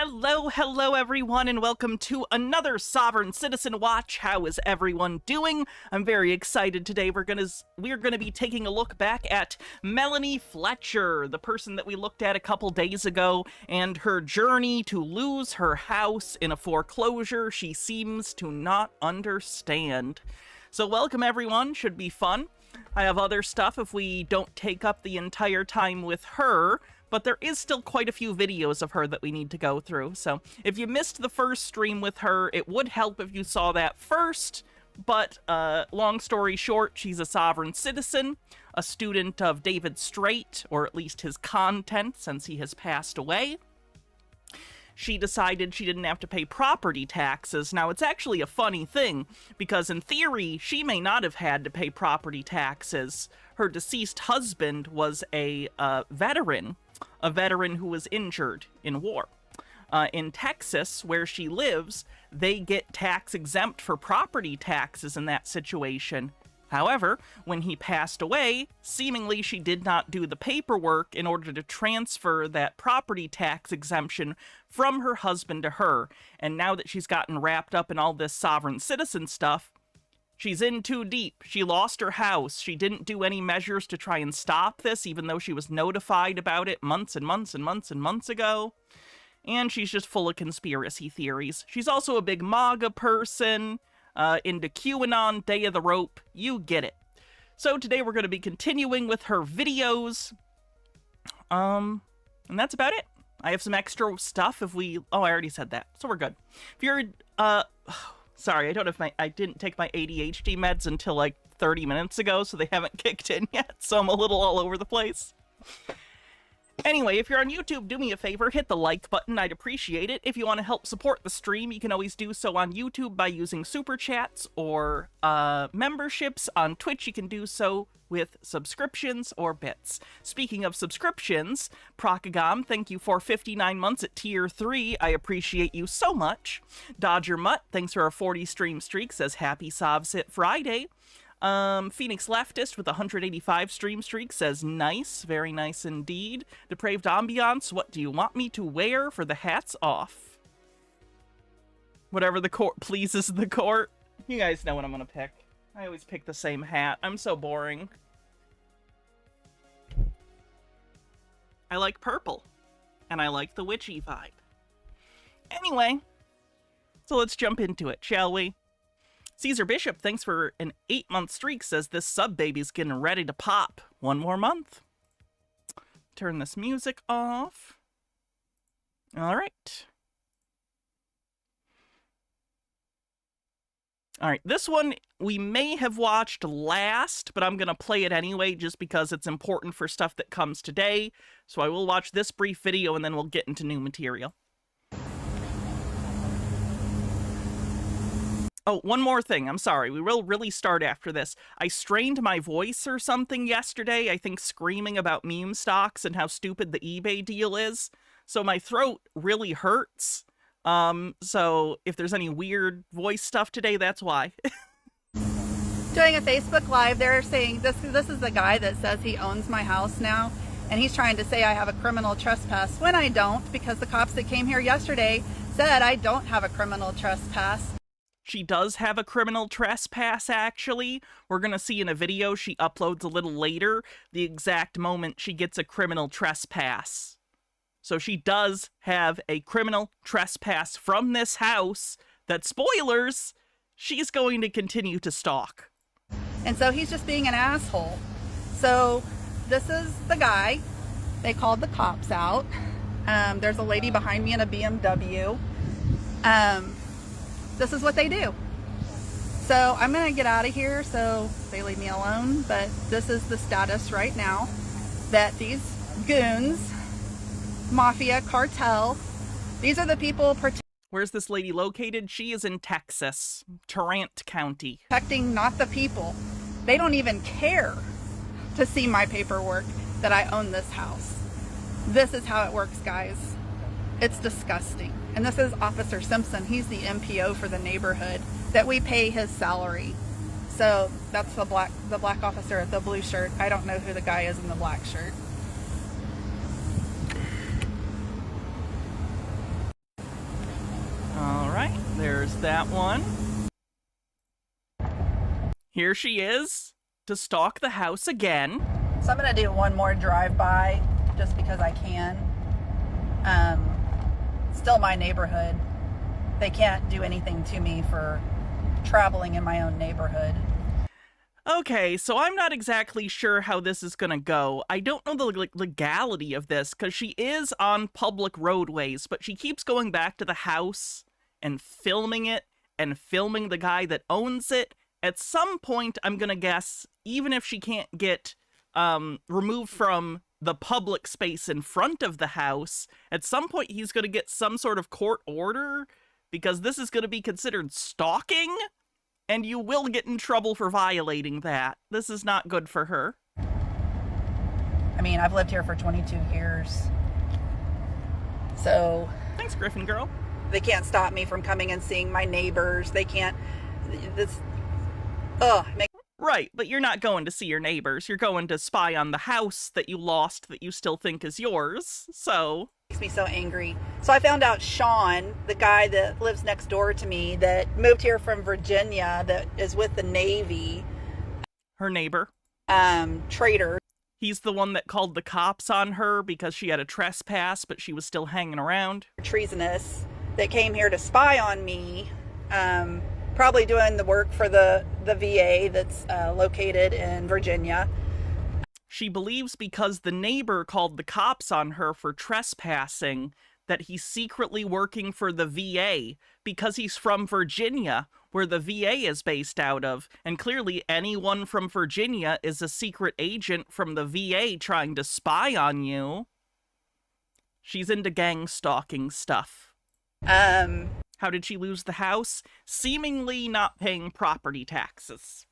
Hello everyone, and welcome to another Sovereign Citizen Watch. How is everyone doing? I'm very excited today. We're gonna be taking a look back at Melanie Fletcher, the person that we looked at a couple days ago, and her journey to lose her house in a foreclosure she seems to not understand. So welcome everyone, should be fun. I have other stuff if we don't take up the entire time with her, but there is still quite a few videos of her that we need to go through. So if you missed the first stream with her, it would help if you saw that first. But long story short, she's a sovereign citizen, a student of David Straight, or at least his content since he has passed away. She decided she didn't have to pay property taxes. Now, it's actually a funny thing, because in theory, she may not have had to pay property taxes. Her deceased husband was a veteran who was injured in war. In Texas, where she lives, they get tax exempt for property taxes in that situation. However, when he passed away, seemingly she did not do the paperwork in order to transfer that property tax exemption from her husband to her. And now that she's gotten wrapped up in all this sovereign citizen stuff, she's in too deep. She lost her house. She didn't do any measures to try and stop this, even though she was notified about it months and months and months and months ago. And she's just full of conspiracy theories. She's also a big MAGA person, into QAnon, Day of the Rope, you get it. So today we're going to be continuing with her videos, and that's about it. I have some extra stuff if we, I already said that, so we're good. If you're, sorry, I didn't take my ADHD meds until like 30 minutes ago, so they haven't kicked in yet, so I'm a little all over the place. Anyway, if you're on YouTube, do me a favor, hit the like button, I'd appreciate it. If you want to help support the stream, you can always do so on YouTube by using super chats or memberships. On Twitch, you can do so with subscriptions or bits. Speaking of subscriptions, Procagam, thank you for 59 months at tier 3. I appreciate you so much. Dodger Mutt, thanks for a 40 stream streak, says happy Sovsit Friday. Phoenix Leftist with 185 stream streak says nice, very nice indeed. Depraved Ambiance, what do you want me to wear for the hats off? Whatever the court pleases the court. You guys know what I'm gonna pick. I always pick the same hat. I'm so boring. I like purple. And I like the witchy vibe. Anyway, so let's jump into it, shall we? Caesar Bishop, thanks for an 8-month streak, says this sub baby's getting ready to pop. One more month. Turn this music off. All right. All right, this one we may have watched last, but I'm going to play it anyway just because it's important for stuff that comes today. So I will watch this brief video and then we'll get into new material. Oh, one more thing. I'm sorry. We will really start after this. I strained my voice or something yesterday, I think screaming about meme stocks and how stupid the eBay deal is. So my throat really hurts. So if there's any weird voice stuff today, that's why. Doing a Facebook Live, they're saying, this is the guy that says he owns my house now, and he's trying to say I have a criminal trespass, when I don't, because the cops that came here yesterday said I don't have a criminal trespass. She does have a criminal trespass, actually. We're going to see in a video she uploads a little later the exact moment she gets a criminal trespass. So she does have a criminal trespass from this house that, spoilers, she's going to continue to stalk. And so he's just being an asshole. So this is the guy. They called the cops out. There's a lady behind me in a BMW. This is what they do. So I'm gonna get out of here so they leave me alone, but this is the status right now that these goons, mafia, cartel, these are the people Where's this lady located? She is in Texas, Tarrant County. protecting not the people. They don't even care to see my paperwork that I own this house. This is how it works, guys. It's disgusting. And this is Officer Simpson. He's the MPO for the neighborhood that we pay his salary. So that's the black officer at the blue shirt. I don't know who the guy is in the black shirt. There's that one. Here she is to stalk the house again. So I'm going to do one more drive-by just because I can. Still my neighborhood. They can't do anything to me for traveling in my own neighborhood. Okay, so I'm not exactly sure how this is gonna go. I don't know the legality of this, because she is on public roadways, but she keeps going back to the house and filming it and filming the guy that owns it. At some point, I'm gonna guess, even if she can't get removed from the public space in front of the house, at some point he's gonna get some sort of court order, because this is gonna be considered stalking. And you will get in trouble for violating that. This is not good for her. I mean, I've lived here for 22 years. So... Thanks, Griffin girl. They can't stop me from coming and seeing my neighbors. They can't... This... Ugh. Right, but you're not going to see your neighbors. You're going to spy on the house that you lost that you still think is yours. So... Makes me so angry. So I found out Sean, the guy that lives next door to me that moved here from Virginia, that is with the Navy. Her neighbor. Traitor. He's the one that called the cops on her because she had a trespass, but she was still hanging around. Treasonous. That came here to spy on me. Probably doing the work for the VA that's located in Virginia. She believes because the neighbor called the cops on her for trespassing that he's secretly working for the VA because he's from Virginia, where the VA is based out of, and clearly anyone from Virginia is a secret agent from the VA trying to spy on you. She's into gang stalking stuff. How did she lose the house? Seemingly not paying property taxes.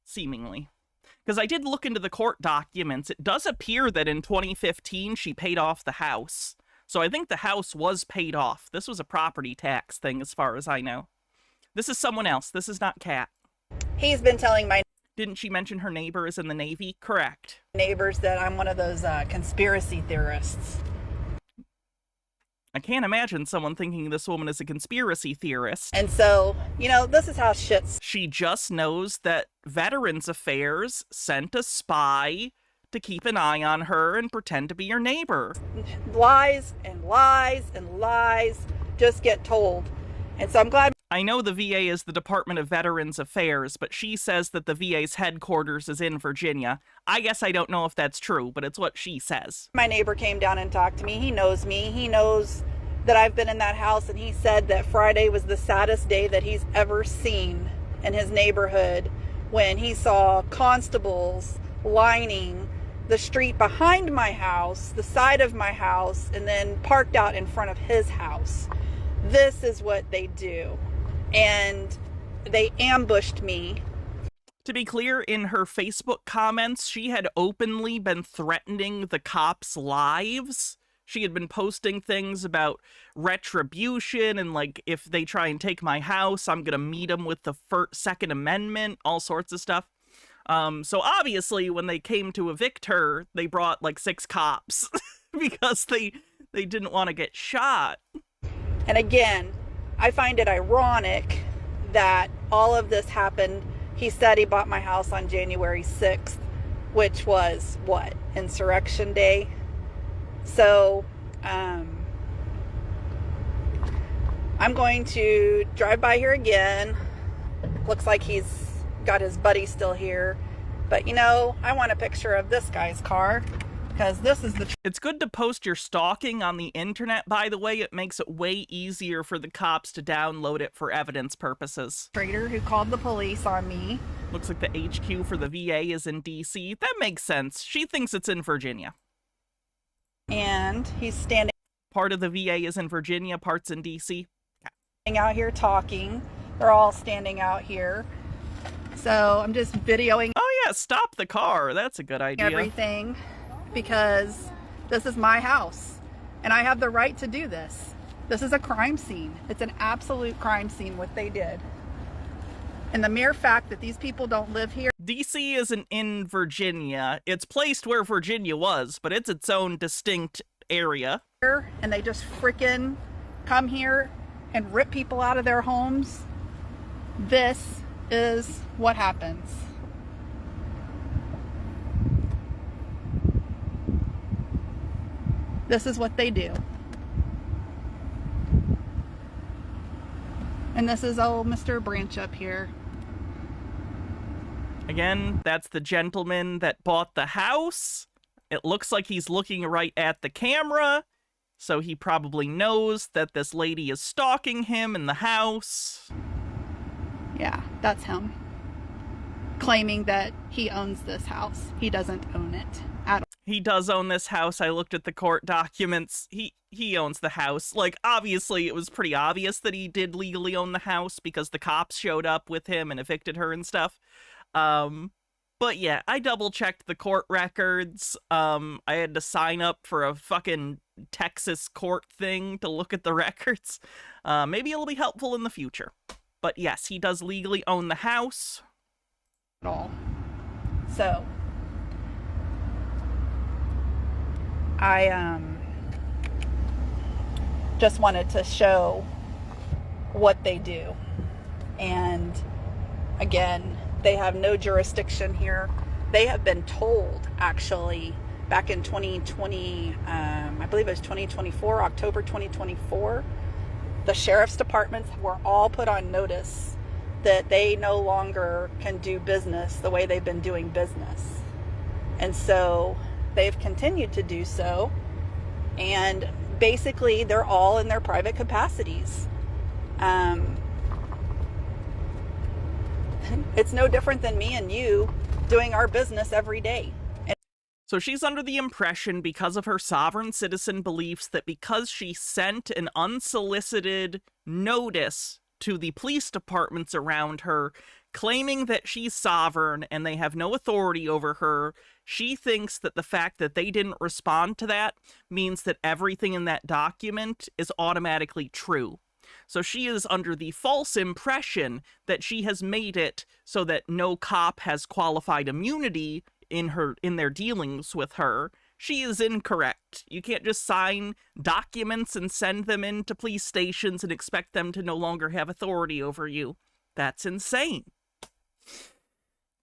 Seemingly. Because I did look into the court documents. It does appear that in 2015 she paid off the house. So I think the house was paid off. This was a property tax thing as far as I know. This is someone else. This is not Kat. He's been telling my... Didn't she mention her neighbor is in the Navy? Correct. Neighbors that I'm one of those conspiracy theorists. I can't imagine someone thinking this woman is a conspiracy theorist. And so, you know, this is how shit's... She just knows that Veterans Affairs sent a spy to keep an eye on her and pretend to be your neighbor. Lies and lies and lies just get told. And so I'm glad... I know the VA is the Department of Veterans Affairs, but she says that the VA's headquarters is in Virginia. I guess I don't know if that's true, but it's what she says. My neighbor came down and talked to me. He knows me. He knows that I've been in that house, and he said that Friday was the saddest day that he's ever seen in his neighborhood when he saw constables lining the street behind my house, the side of my house, and then parked out in front of his house. This is what they do. And they ambushed me. To be clear, in her Facebook comments, she had openly been threatening the cops' lives. She had been posting things about retribution and, like, if they try and take my house, I'm gonna meet them with the Second Amendment, all sorts of stuff. So obviously, when they came to evict her, they brought, like, 6 cops because they didn't want to get shot. And again, I find it ironic that all of this happened. He said he bought my house on January 6th, which was, what, Insurrection Day? So, I'm going to drive by here again. Looks like he's got his buddy still here. But, you know, I want a picture of this guy's car. Because this is the... It's good to post your stalking on the internet, by the way. It makes it way easier for the cops to download it for evidence purposes. Traitor who called the police on me. Looks like the HQ for the VA is in DC. That makes sense. She thinks it's in Virginia. And he's standing... Part of the VA is in Virginia, part's in DC. Yeah. Out here talking. They're all standing out here. So I'm just videoing... Oh yeah, stop the car. That's a good idea. Everything. Because this is my house and I have the right to do this. This is a crime scene. It's an absolute crime scene what they did. And the mere fact that these people don't live here. DC isn't in Virginia. It's placed where Virginia was, but it's its own distinct area. And they just frickin' come here and rip people out of their homes, this is what happens. This is what they do. And this is old Mr. Branch up here. Again, that's the gentleman that bought the house. It looks like he's looking right at the camera, so he probably knows that this lady is stalking him in the house. Yeah, that's him. Claiming that he owns this house. He doesn't own it at all. He does own this house. I looked at the court documents. He owns the house. Like, obviously, it was pretty obvious that he did legally own the house because the cops showed up with him and evicted her and stuff. But yeah, I double-checked the court records. I had to sign up for a fucking Texas court thing to look at the records. Maybe it'll be helpful in the future. But yes, he does legally own the house. At all. So, I just wanted to show what they do. And again, they have no jurisdiction here. They have been told, actually, back in 2020, I believe it was 2024, October 2024, the sheriff's departments were all put on notice that they no longer can do business the way they've been doing business. And so they've continued to do so. And basically, they're all in their private capacities. It's no different than me and you doing our business every day. So she's under the impression, because of her sovereign citizen beliefs, that because she sent an unsolicited notice to the police departments around her, claiming that she's sovereign and they have no authority over her, she thinks that the fact that they didn't respond to that means that everything in that document is automatically true. So she is under the false impression that she has made it so that no cop has qualified immunity in their dealings with her. She is incorrect. You can't just sign documents and send them into police stations and expect them to no longer have authority over you. That's insane.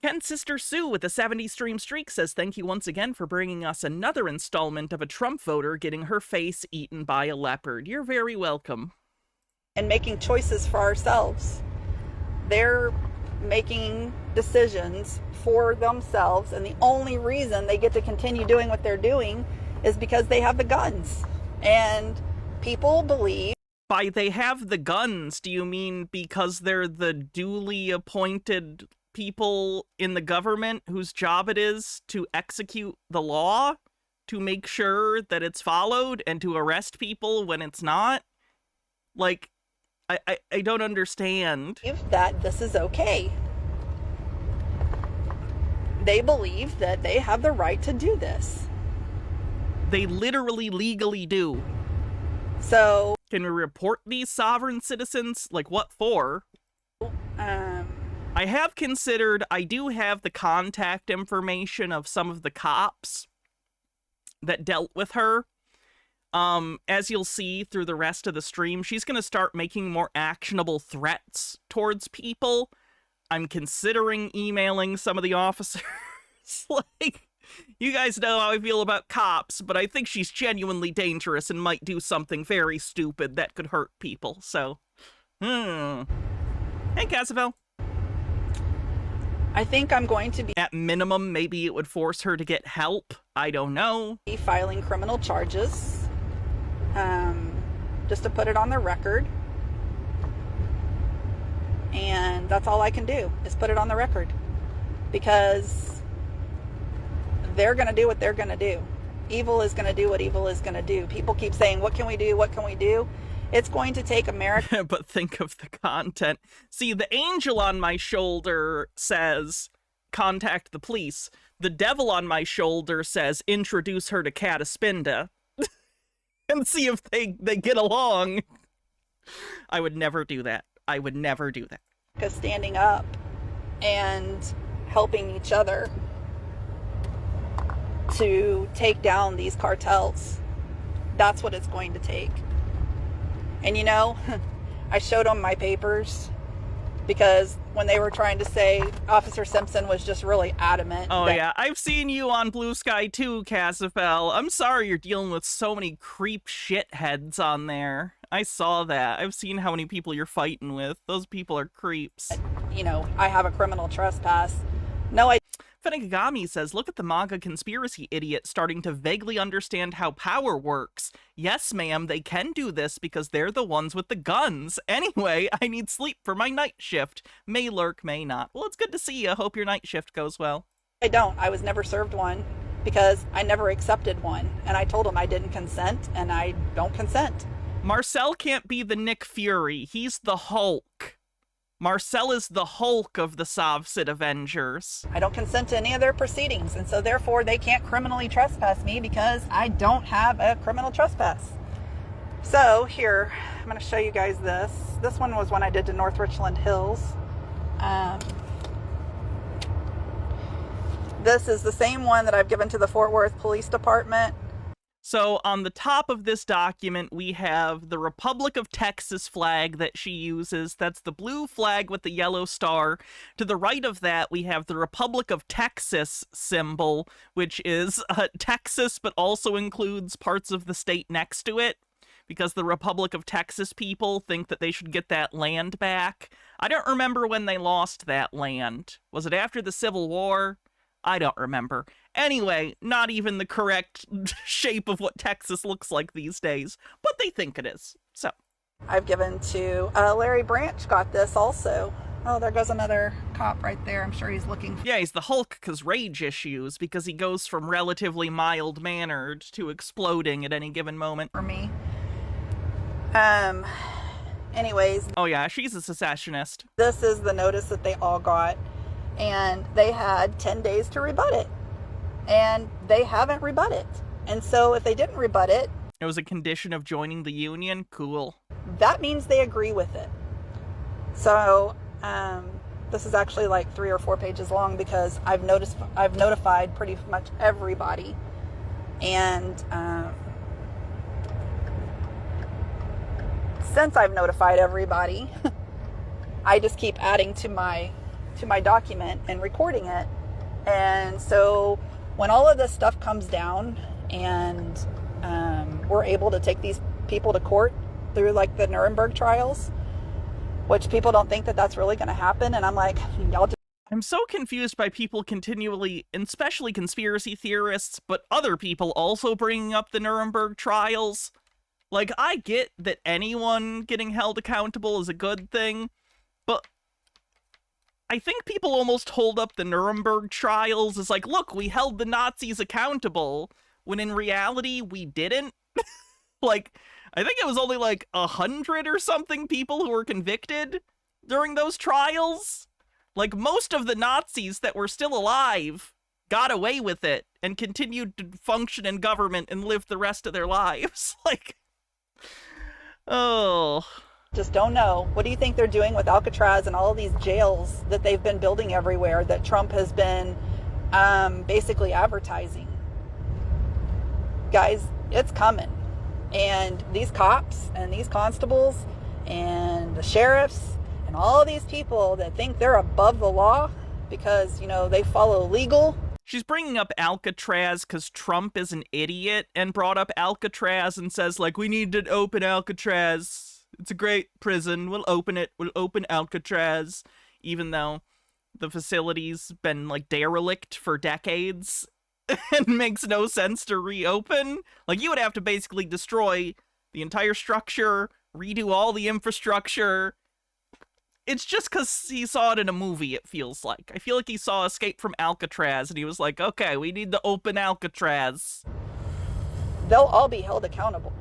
Ken's sister Sue with a 70 stream streak says, thank you once again for bringing us another installment of a Trump voter getting her face eaten by a leopard. You're very welcome. And making choices for ourselves. They're making decisions for themselves, and the only reason they get to continue doing what they're doing is because they have the guns. And people believe... By they have the guns, do you mean because they're the duly appointed people in the government whose job it is to execute the law, to make sure that it's followed, and to arrest people when it's not? Like, I don't understand. That this is okay. They believe that they have the right to do this. They literally legally do. So... Can we report these sovereign citizens? Like, what for? I have considered, I do have the contact information of some of the cops that dealt with her. As you'll see through the rest of the stream, she's going to start making more actionable threats towards people. I'm considering emailing some of the officers. Like, you guys know how I feel about cops, but I think she's genuinely dangerous and might do something very stupid that could hurt people, so... Hey, Casavell. I think I'm going to be... At minimum, maybe it would force her to get help. I don't know. Filing criminal charges. Just to put it on the record. And that's all I can do, is put it on the record. Because they're going to do what they're going to do. Evil is going to do what evil is going to do. People keep saying, what can we do? What can we do? It's going to take America. But think of the content. See, the angel on my shoulder says, contact the police. The devil on my shoulder says, introduce her to Cataspinda. And see if they get along. I would never do that. I would never do that. Standing up and helping each other to take down these cartels. That's what it's going to take. And you know, I showed them my papers because when they were trying to say Officer Simpson was just really adamant. Oh, yeah. I've seen you on Blue Sky too, Cassifel. I'm sorry you're dealing with so many creep shitheads on there. I saw that. I've seen how many people you're fighting with. Those people are creeps. You know, I have a criminal trespass. No, I... Fenegagami says, look at the MAGA conspiracy idiot starting to vaguely understand how power works. Yes, ma'am, they can do this because they're the ones with the guns. Anyway, I need sleep for my night shift. May lurk, may not. Well, it's good to see you. Hope your night shift goes well. I don't. I was never served one because I never accepted one. And I told them I didn't consent, and I don't consent. Marcel can't be the Nick Fury. He's the Hulk. Marcel is the Hulk of the Sovcid Avengers. I don't consent to any of their proceedings, and so therefore they can't criminally trespass me because I don't have a criminal trespass. So here, I'm going to show you guys this. This one was one I did to North Richland Hills. This is the same one that I've given to the Fort Worth Police Department. So on the top of this document, we have the Republic of Texas flag that she uses. That's the blue flag with the yellow star. To the right of that, we have the Republic of Texas symbol, which is Texas, but also includes parts of the state next to it, because the Republic of Texas people think that they should get that land back. I don't remember when they lost that land. Was it after the Civil War? I don't remember. Anyway, not even the correct shape of what Texas looks like these days, but they think it is. So I've given to Larry Branch got this also. Oh, there goes another cop right there. I'm sure he's looking. Yeah, he's the Hulk because rage issues, because he goes from relatively mild-mannered to exploding at any given moment. For me. Anyways. Oh yeah, she's a secessionist. This is the notice that they all got, and they had 10 days to rebut it. And they haven't rebut it. And so if they didn't rebut it... It was a condition of joining the union? Cool. That means they agree with it. So, this is actually like 3 or 4 pages long because I've notified pretty much everybody. And, since I've notified everybody, I just keep adding to my document and recording it. And so when all of this stuff comes down and we're able to take these people to court through like the Nuremberg trials, which people don't think that that's really going to happen, and I'm like, y'all just... I'm so confused by people continually, especially conspiracy theorists, but other people also bringing up the Nuremberg trials. Like, I get that anyone getting held accountable is a good thing, but I think people almost hold up the Nuremberg trials as like, look, we held the Nazis accountable, when in reality, we didn't. Like, I think it was only like 100 or something people who were convicted during those trials. Like, most of the Nazis that were still alive got away with it and continued to function in government and live the rest of their lives. Like, oh... Just don't know. What do you think they're doing with Alcatraz and all of these jails that they've been building everywhere that Trump has been basically advertising? Guys, it's coming. And these cops and these constables and the sheriffs and all these people that think they're above the law because, you know, they follow legal. She's bringing up Alcatraz because Trump is an idiot and brought up Alcatraz and says, like, we need to open Alcatraz. It's a great prison. We'll open it. We'll open Alcatraz, even though the facility's been, like, derelict for decades and makes no sense to reopen. Like, you would have to basically destroy the entire structure, redo all the infrastructure. It's just because he saw it in a movie, it feels like. I feel like he saw Escape from Alcatraz, and he was like, okay, we need to open Alcatraz. They'll all be held accountable.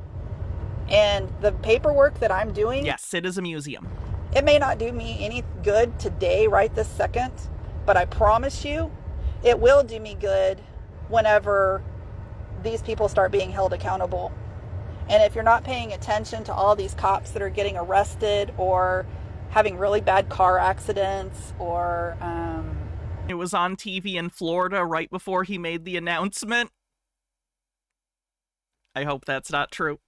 And the paperwork that I'm doing... Yes, it is a museum. It may not do me any good today, right this second, but I promise you, it will do me good whenever these people start being held accountable. And if you're not paying attention to all these cops that are getting arrested or having really bad car accidents or... It was on TV in Florida right before he made the announcement. I hope that's not true.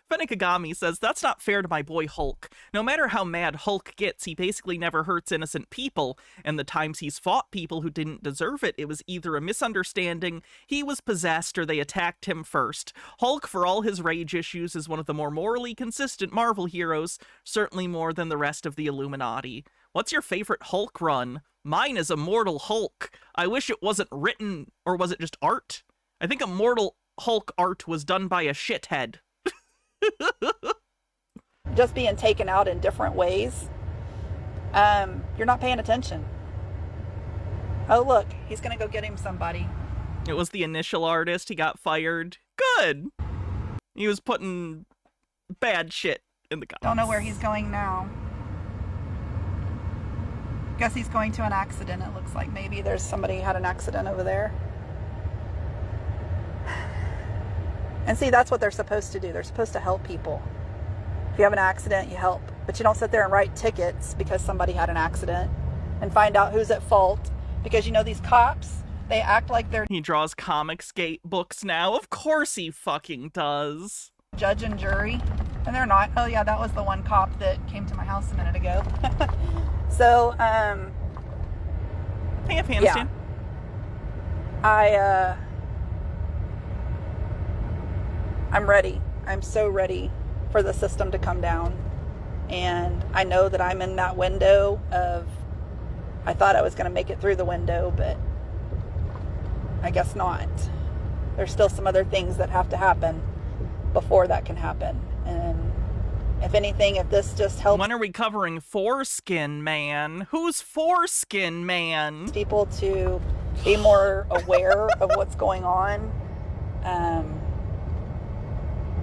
Fenekagami says, that's not fair to my boy Hulk. No matter how mad Hulk gets, he basically never hurts innocent people, and the times he's fought people who didn't deserve it, it was either a misunderstanding, he was possessed, or they attacked him first. Hulk, for all his rage issues, is one of the more morally consistent Marvel heroes, certainly more than the rest of the Illuminati. What's your favorite Hulk run? Mine is Immortal Hulk. I wish it wasn't written, or was it just art? I think Immortal Hulk art was done by a shithead. Just being taken out in different ways, you're not paying attention. Oh, look, he's gonna go get him somebody. It was the initial artist. He got fired. Good. He was putting bad shit in the comics. Don't know where he's going now. Guess he's going to an accident. It looks like maybe there's somebody had an accident over there. And see, that's what they're supposed to do. They're supposed to help people. If you have an accident, you help. But you don't sit there and write tickets because somebody had an accident and find out who's at fault. Because, you know, these cops, they act like they're... He draws Comicsgate books now. Of course he fucking does. Judge and jury. And they're not. Oh, yeah, that was the one cop that came to my house a minute ago. So, Hey, Afghanistan. Yeah. I'm ready. I'm so ready for the system to come down. And I know that I'm in that window of, I thought I was going to make it through the window, but I guess not. There's still some other things that have to happen before that can happen. And if anything, if this just helps... When are we covering Foreskin Man? Who's Foreskin Man? People to be more aware of what's going on.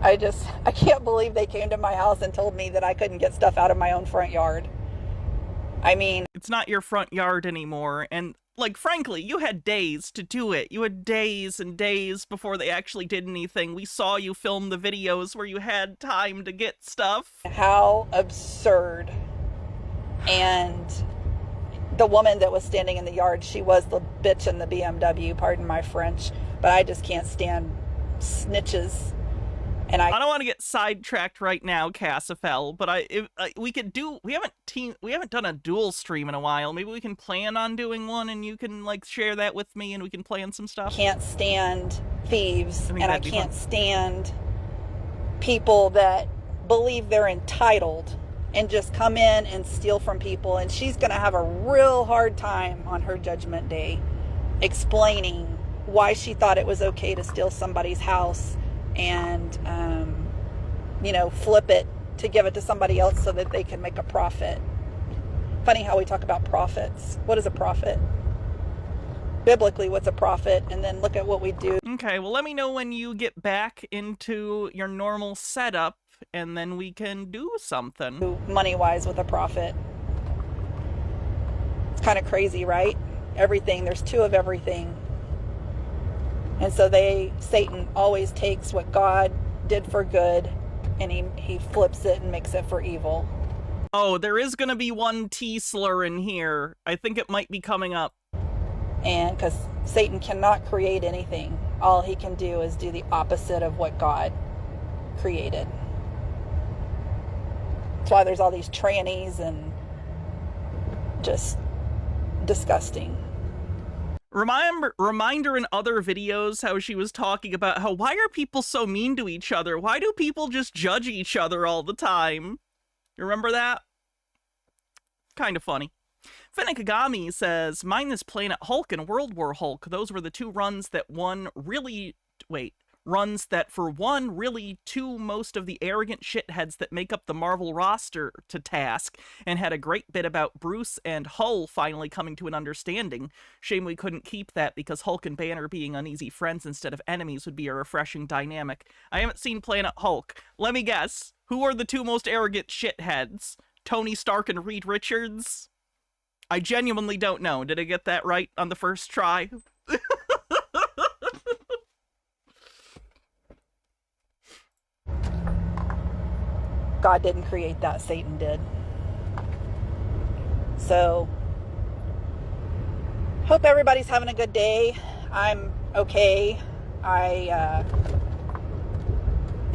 I can't believe they came to my house and told me that I couldn't get stuff out of my own front yard. I mean... It's not your front yard anymore, and, like, frankly, you had days to do it. You had days and days before they actually did anything. We saw you film the videos where you had time to get stuff. How absurd. And the woman that was standing in the yard, she was the bitch in the BMW, pardon my French, but I just can't stand snitches. And I don't want to get sidetracked right now, Cassifel, but we haven't done a dual stream in a while. Maybe we can plan on doing one, and you can like share that with me, and we can plan some stuff. Can't stand thieves, and I can't stand people that believe they're entitled and just come in and steal from people. And she's going to have a real hard time on her judgment day explaining why she thought it was okay to steal somebody's house and, flip it to give it to somebody else so that they can make a profit. Funny how we talk about profits. What is a profit? Biblically, what's a profit? And then look at what we do. Okay, well, let me know when you get back into your normal setup, and then we can do something. Money-wise with a profit. It's kind of crazy, right? Everything. There's two of everything. And so Satan always takes what God did for good and he flips it and makes it for evil. Oh, there is going to be one T slur in here. I think it might be coming up. And because Satan cannot create anything. All he can do is do the opposite of what God created. That's why there's all these trannies and just disgusting. Reminder in other videos how she was talking about how, why are people so mean to each other? Why do people just judge each other all the time? You remember that? Kind of funny. Fenekagami says, mine is Planet Hulk and World War Hulk. Those were the two runs that for one really two most of the arrogant shitheads that make up the Marvel roster to task, and had a great bit about Bruce and Hull finally coming to an understanding. Shame we couldn't keep that, because Hulk and Banner being uneasy friends instead of enemies would be a refreshing dynamic. I haven't seen Planet Hulk. Let me guess. Who are the two most arrogant shitheads? Tony Stark and Reed Richards? I genuinely don't know. Did I get that right on the first try? God didn't create that, Satan did. So, hope everybody's having a good day. I'm okay.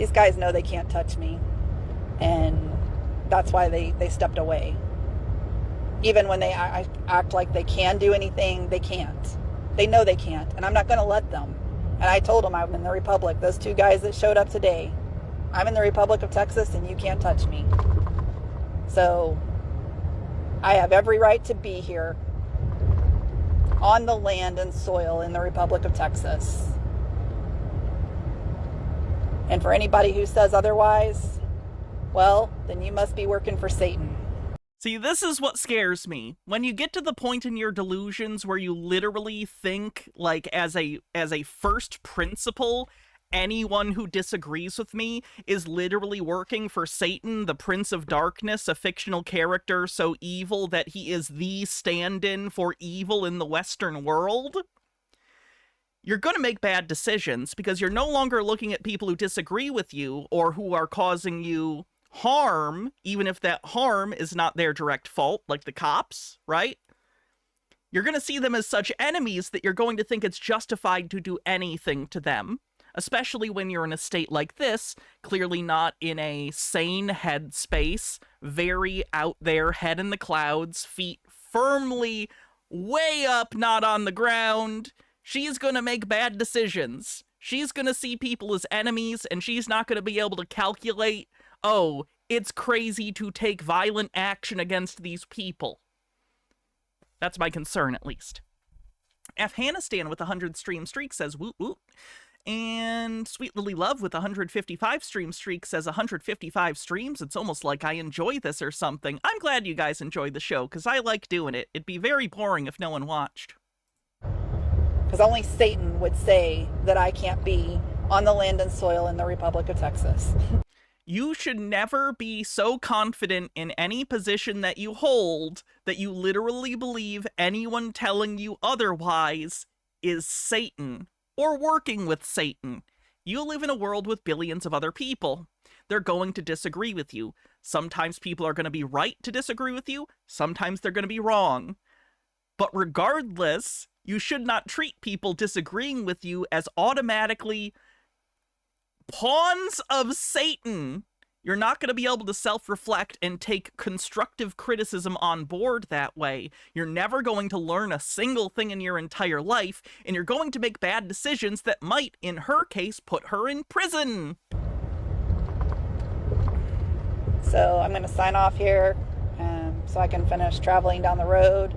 These guys know they can't touch me, and that's why they stepped away. Even when they act like they can do anything, they can't. They know they can't, and I'm not going to let them. And I told them I'm in the Republic. Those two guys that showed up today, I'm in the Republic of Texas, and you can't touch me. So I have every right to be here on the land and soil in the Republic of Texas. And for anybody who says otherwise, well, then you must be working for Satan. See, this is what scares me. When you get to the point in your delusions where you literally think, like, as a first principle, anyone who disagrees with me is literally working for Satan, the Prince of Darkness, a fictional character so evil that he is the stand-in for evil in the Western world, you're going to make bad decisions because you're no longer looking at people who disagree with you or who are causing you harm, even if that harm is not their direct fault, like the cops, right? You're going to see them as such enemies that you're going to think it's justified to do anything to them, especially when you're in a state like this, clearly not in a sane headspace, very out there, head in the clouds, feet firmly way up, not on the ground. She's going to make bad decisions. She's going to see people as enemies, and she's not going to be able to calculate, oh, it's crazy to take violent action against these people. That's my concern, at least. Afghanistan with 100 stream streak says woot woot. And Sweet Lily Love with 155 stream streak says 155 streams. It's almost like I enjoy this or something. I'm glad you guys enjoy the show, because I like doing it. It'd be very boring if no one watched. Because only Satan would say that I can't be on the land and soil in the Republic of Texas. You should never be so confident in any position that you hold that you literally believe anyone telling you otherwise is Satan or working with Satan. You live in a world with billions of other people. They're going to disagree with you. Sometimes people are going to be right to disagree with you. Sometimes they're going to be wrong. But regardless, you should not treat people disagreeing with you as automatically pawns of Satan. You're not going to be able to self-reflect and take constructive criticism on board that way. You're never going to learn a single thing in your entire life, and you're going to make bad decisions that might, in her case, put her in prison. So I'm going to sign off here so I can finish traveling down the road.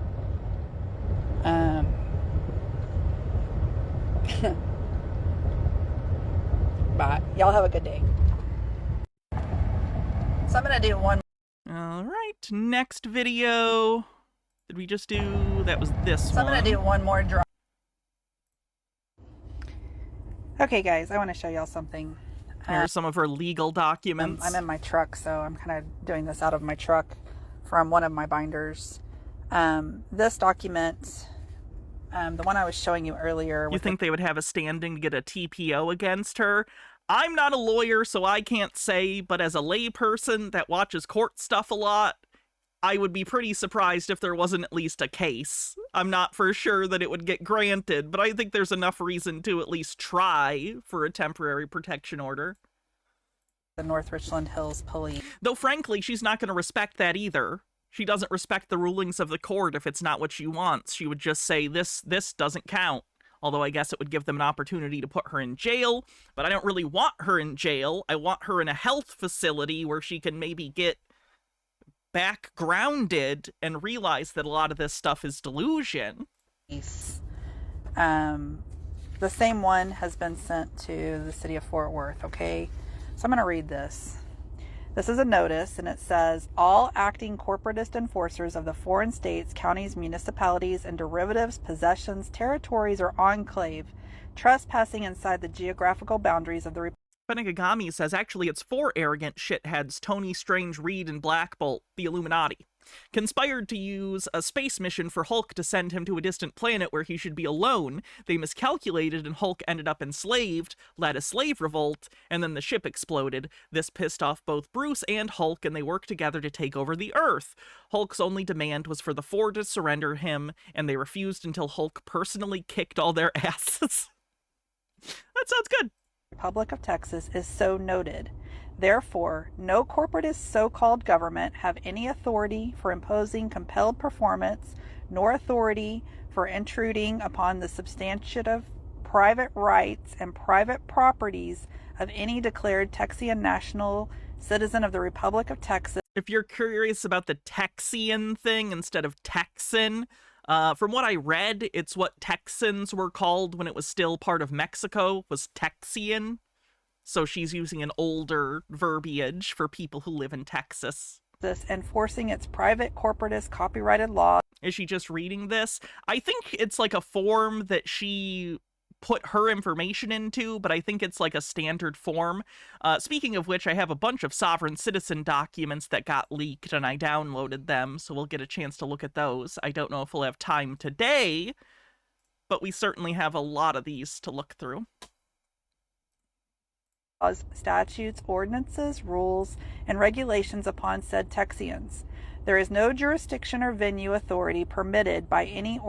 Bye. Y'all have a good day. So I'm going to do one. All right, next video. Did we just do... That was this one. I'm going to do one more draw. Okay, guys, I want to show y'all something. Here are some of her legal documents. I'm in my truck, so I'm kind of doing this out of my truck from one of my binders. This document, the one I was showing you earlier. You think they would have a standing to get a TPO against her? I'm not a lawyer, so I can't say, but as a layperson that watches court stuff a lot, I would be pretty surprised if there wasn't at least a case. I'm not for sure that it would get granted, but I think there's enough reason to at least try for a temporary protection order. The North Richland Hills Police. Though frankly, she's not going to respect that either. She doesn't respect the rulings of the court if it's not what she wants. She would just say, this doesn't count. Although I guess it would give them an opportunity to put her in jail, but I don't really want her in jail. I want her in a health facility where she can maybe get back grounded and realize that a lot of this stuff is delusion. The same one has been sent to the city of Fort Worth, okay? So I'm going to read this. This is a notice, and it says, all acting corporatist enforcers of the foreign states, counties, municipalities, and derivatives, possessions, territories, or enclave trespassing inside the geographical boundaries of the Republic. Benigagami says, actually, it's 4 arrogant shitheads, Tony, Strange, Reed, and Black Bolt, the Illuminati, conspired to use a space mission for Hulk to send him to a distant planet where he should be alone. They miscalculated, and Hulk ended up enslaved, led a slave revolt, and then the ship exploded. This pissed off both Bruce and Hulk, and they worked together to take over the Earth. Hulk's only demand was for the 4 to surrender him, and they refused until Hulk personally kicked all their asses. That sounds good. Republic of Texas is so noted. Therefore, no corporatist so-called government have any authority for imposing compelled performance, nor authority for intruding upon the substantive private rights and private properties of any declared Texian national citizen of the Republic of Texas. If you're curious about the Texian thing instead of Texan, from what I read, it's what Texans were called when it was still part of Mexico, was Texian. So she's using an older verbiage for people who live in Texas. Enforcing its private corporatist copyrighted law. Is she just reading this? I think it's like a form that she put her information into, but I think it's like a standard form. Speaking of which, I have a bunch of sovereign citizen documents that got leaked and I downloaded them, so we'll get a chance to look at those. I don't know if we'll have time today, but we certainly have a lot of these to look through. Statutes, ordinances, rules, and regulations upon said Texians. There is no jurisdiction or venue authority permitted by any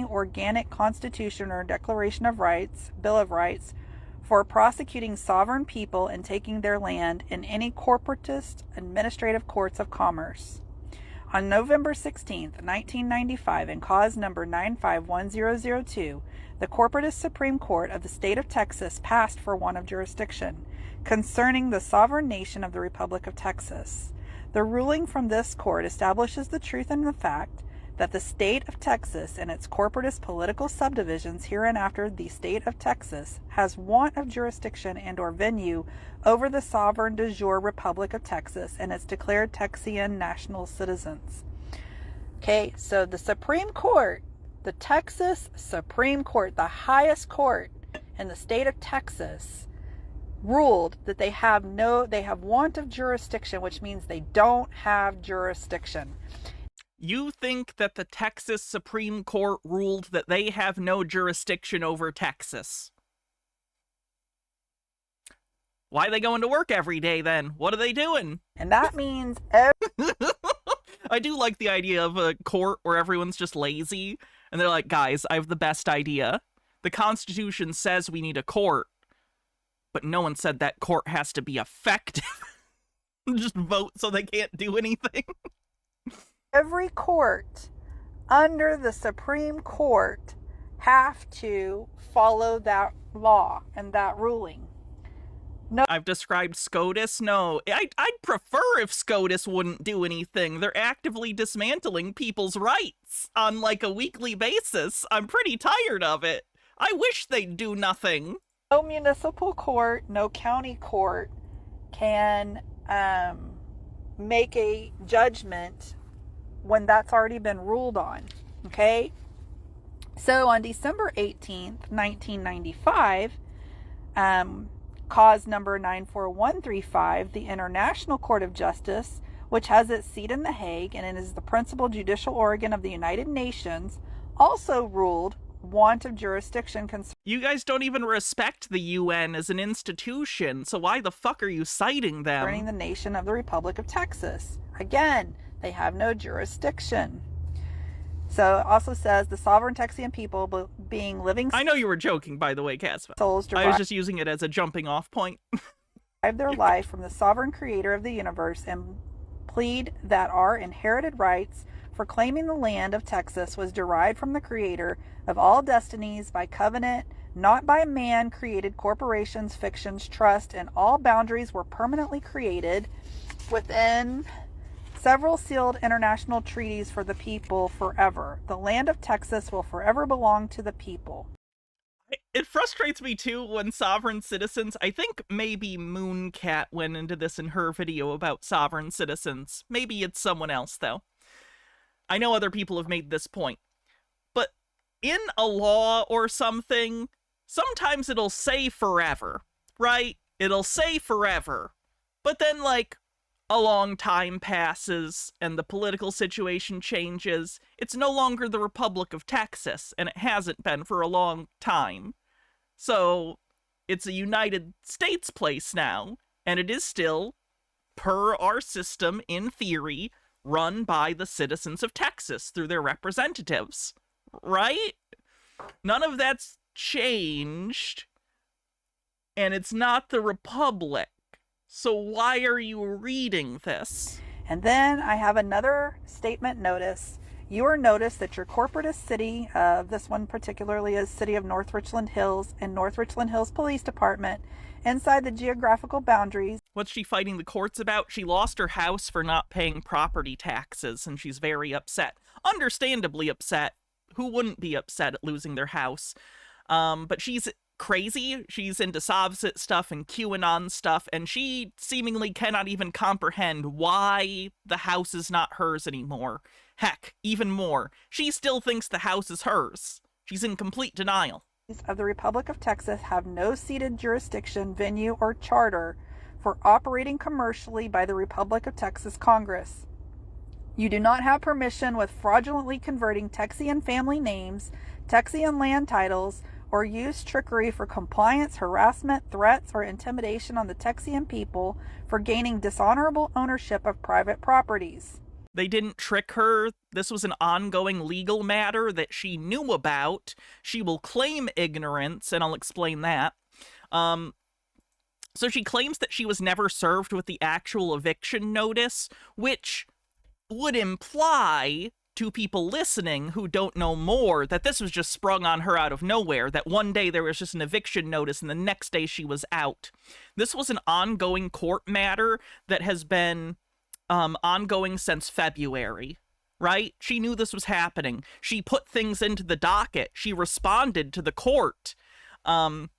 organic constitution or declaration of rights, Bill of Rights, for prosecuting sovereign people and taking their land in any corporatist administrative courts of commerce. On November 16, 1995, in cause number 951002, the corporatist Supreme Court of the state of Texas passed for want of jurisdiction concerning the sovereign nation of the Republic of Texas. The ruling from this court establishes the truth in the fact that the state of Texas and its corporatist political subdivisions hereinafter the state of Texas has want of jurisdiction and or venue over the sovereign de jure Republic of Texas and its declared Texian national citizens. Okay, so the Supreme Court, the Texas Supreme Court, the highest court in the state of Texas, ruled that they have want of jurisdiction, which means they don't have jurisdiction. You think that the Texas Supreme Court ruled that they have no jurisdiction over Texas? Why are they going to work every day then? What are they doing? And that means I do like the idea of a court where everyone's just lazy and they're like, guys, I have the best idea. The Constitution says we need a court, but no one said that court has to be effective. Just vote so they can't do anything. Every court under the Supreme Court have to follow that law and that ruling. No, I've described SCOTUS. No, I'd prefer if SCOTUS wouldn't do anything. They're actively dismantling people's rights on like a weekly basis. I'm pretty tired of it. I wish they'd do nothing. No municipal court, no county court can make a judgment when that's already been ruled on. Okay? So on December 18th, 1995, cause number 94135, the International Court of Justice, which has its seat in The Hague and it is the principal judicial organ of the United Nations, also ruled want of jurisdiction concerning. You guys don't even respect the UN as an institution, so why the fuck are you citing them? The nation of the Republic of Texas. Again, they have no jurisdiction. So it also says the sovereign Texian people being living. I know you were joking, by the way, Casper. Souls I was just using it as a jumping off point. Derive their life from the sovereign creator of the universe and plead that our inherited rights for claiming the land of Texas was derived from the creator of all destinies by covenant, not by man created corporations, fictions, trust, and all boundaries were permanently created within several sealed international treaties for the people forever. The land of Texas will forever belong to the people. It frustrates me too when sovereign citizens, I think maybe Mooncat went into this in her video about sovereign citizens. Maybe it's someone else though. I know other people have made this point. But in a law or something, sometimes it'll say forever, right? It'll say forever. But then like a long time passes and the political situation changes. It's no longer the Republic of Texas, and it hasn't been for a long time. So it's a United States place now, and it is still, per our system, in theory, run by the citizens of Texas through their representatives, right? None of that's changed. and it's not the Republic. So why are you reading this? And then I have another statement notice. You are noticed that your corporatist city, this one particularly is City of North Richland Hills and North Richland Hills Police Department, inside the geographical boundaries. What's she fighting the courts about? She lost her house for not paying property taxes, and she's very upset. Understandably upset. Who wouldn't be upset at losing their house? But she's crazy. She's into Sovset stuff and QAnon stuff, and she seemingly cannot even comprehend why the house is not hers anymore. Heck, even more, she still thinks the house is hers. She's in complete denial. Of the Republic of Texas have no ceded jurisdiction, venue, or charter for operating commercially by the Republic of Texas Congress. You do not have permission with fraudulently converting Texian family names, Texian land titles, or use trickery for compliance, harassment, threats, or intimidation on the Texian people for gaining dishonorable ownership of private properties. They didn't trick her. This was an ongoing legal matter that she knew about. She will claim ignorance, and I'll explain that. So she claims that she was never served with the actual eviction notice, which would imply to people listening who don't know more that this was just sprung on her out of nowhere, that one day there was just an eviction notice and the next day she was out. This was an ongoing court matter that has been ongoing since February, right? She knew this was happening. She put things into the docket. She responded to the court. And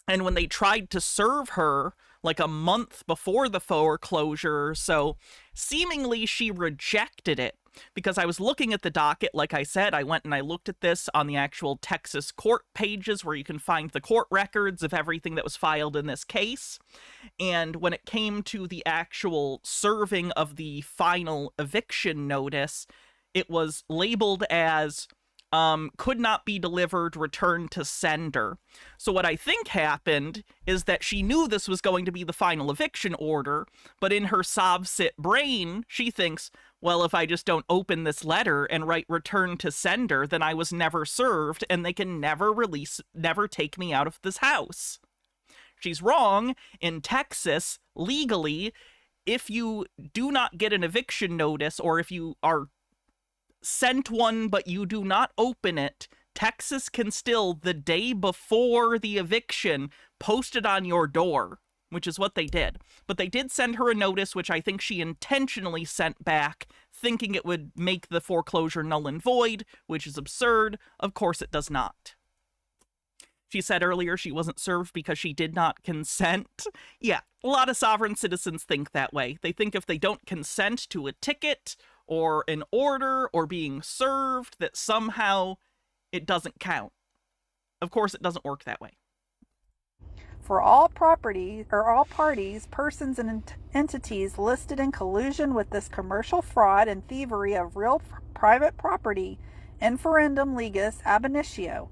when they tried to serve her like a month before the foreclosure, so seemingly she rejected it. Because I was looking at the docket, like I said, I went and I looked at this on the actual Texas court pages where you can find the court records of everything that was filed in this case. And when it came to the actual serving of the final eviction notice, it was labeled as could not be delivered, returned to sender. So what I think happened is that she knew this was going to be the final eviction order, but in her Sovset brain, she thinks, well, if I just don't open this letter and write return to sender, then I was never served and they can never take me out of this house. She's wrong. In Texas, legally, if you do not get an eviction notice, or if you are sent one but you do not open it, Texas can still, the day before the eviction, post it on your door, which is what they did. But they did send her a notice, which I think she intentionally sent back, thinking it would make the foreclosure null and void, which is absurd. Of course it does not. She said earlier she wasn't served because she did not consent. Yeah, a lot of sovereign citizens think that way. They think if they don't consent to a ticket or an order or being served, that somehow it doesn't count. Of course, it doesn't work that way. For all property or all parties, persons, and entities listed in collusion with this commercial fraud and thievery of real private property, inferendum legis ab initio,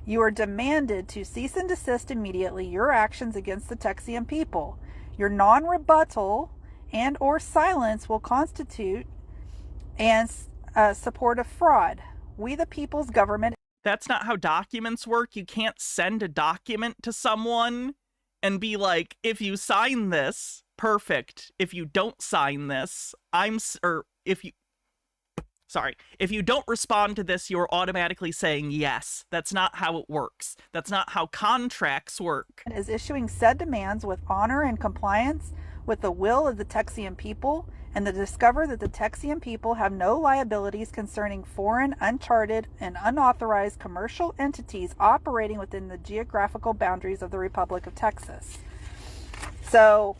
you are demanded to cease and desist immediately your actions against the Texian people. Your non-rebuttal and or silence will constitute and support of fraud. We, the people's government. That's not how documents work. You can't send a document to someone and be like, if you sign this, perfect. If you don't sign this, if you don't respond to this, you're automatically saying yes. That's not how it works. That's not how contracts work. Is issuing said demands with honor and compliance with the will of the Texian people, and to discover that the Texian people have no liabilities concerning foreign, uncharted, and unauthorized commercial entities operating within the geographical boundaries of the Republic of Texas. So,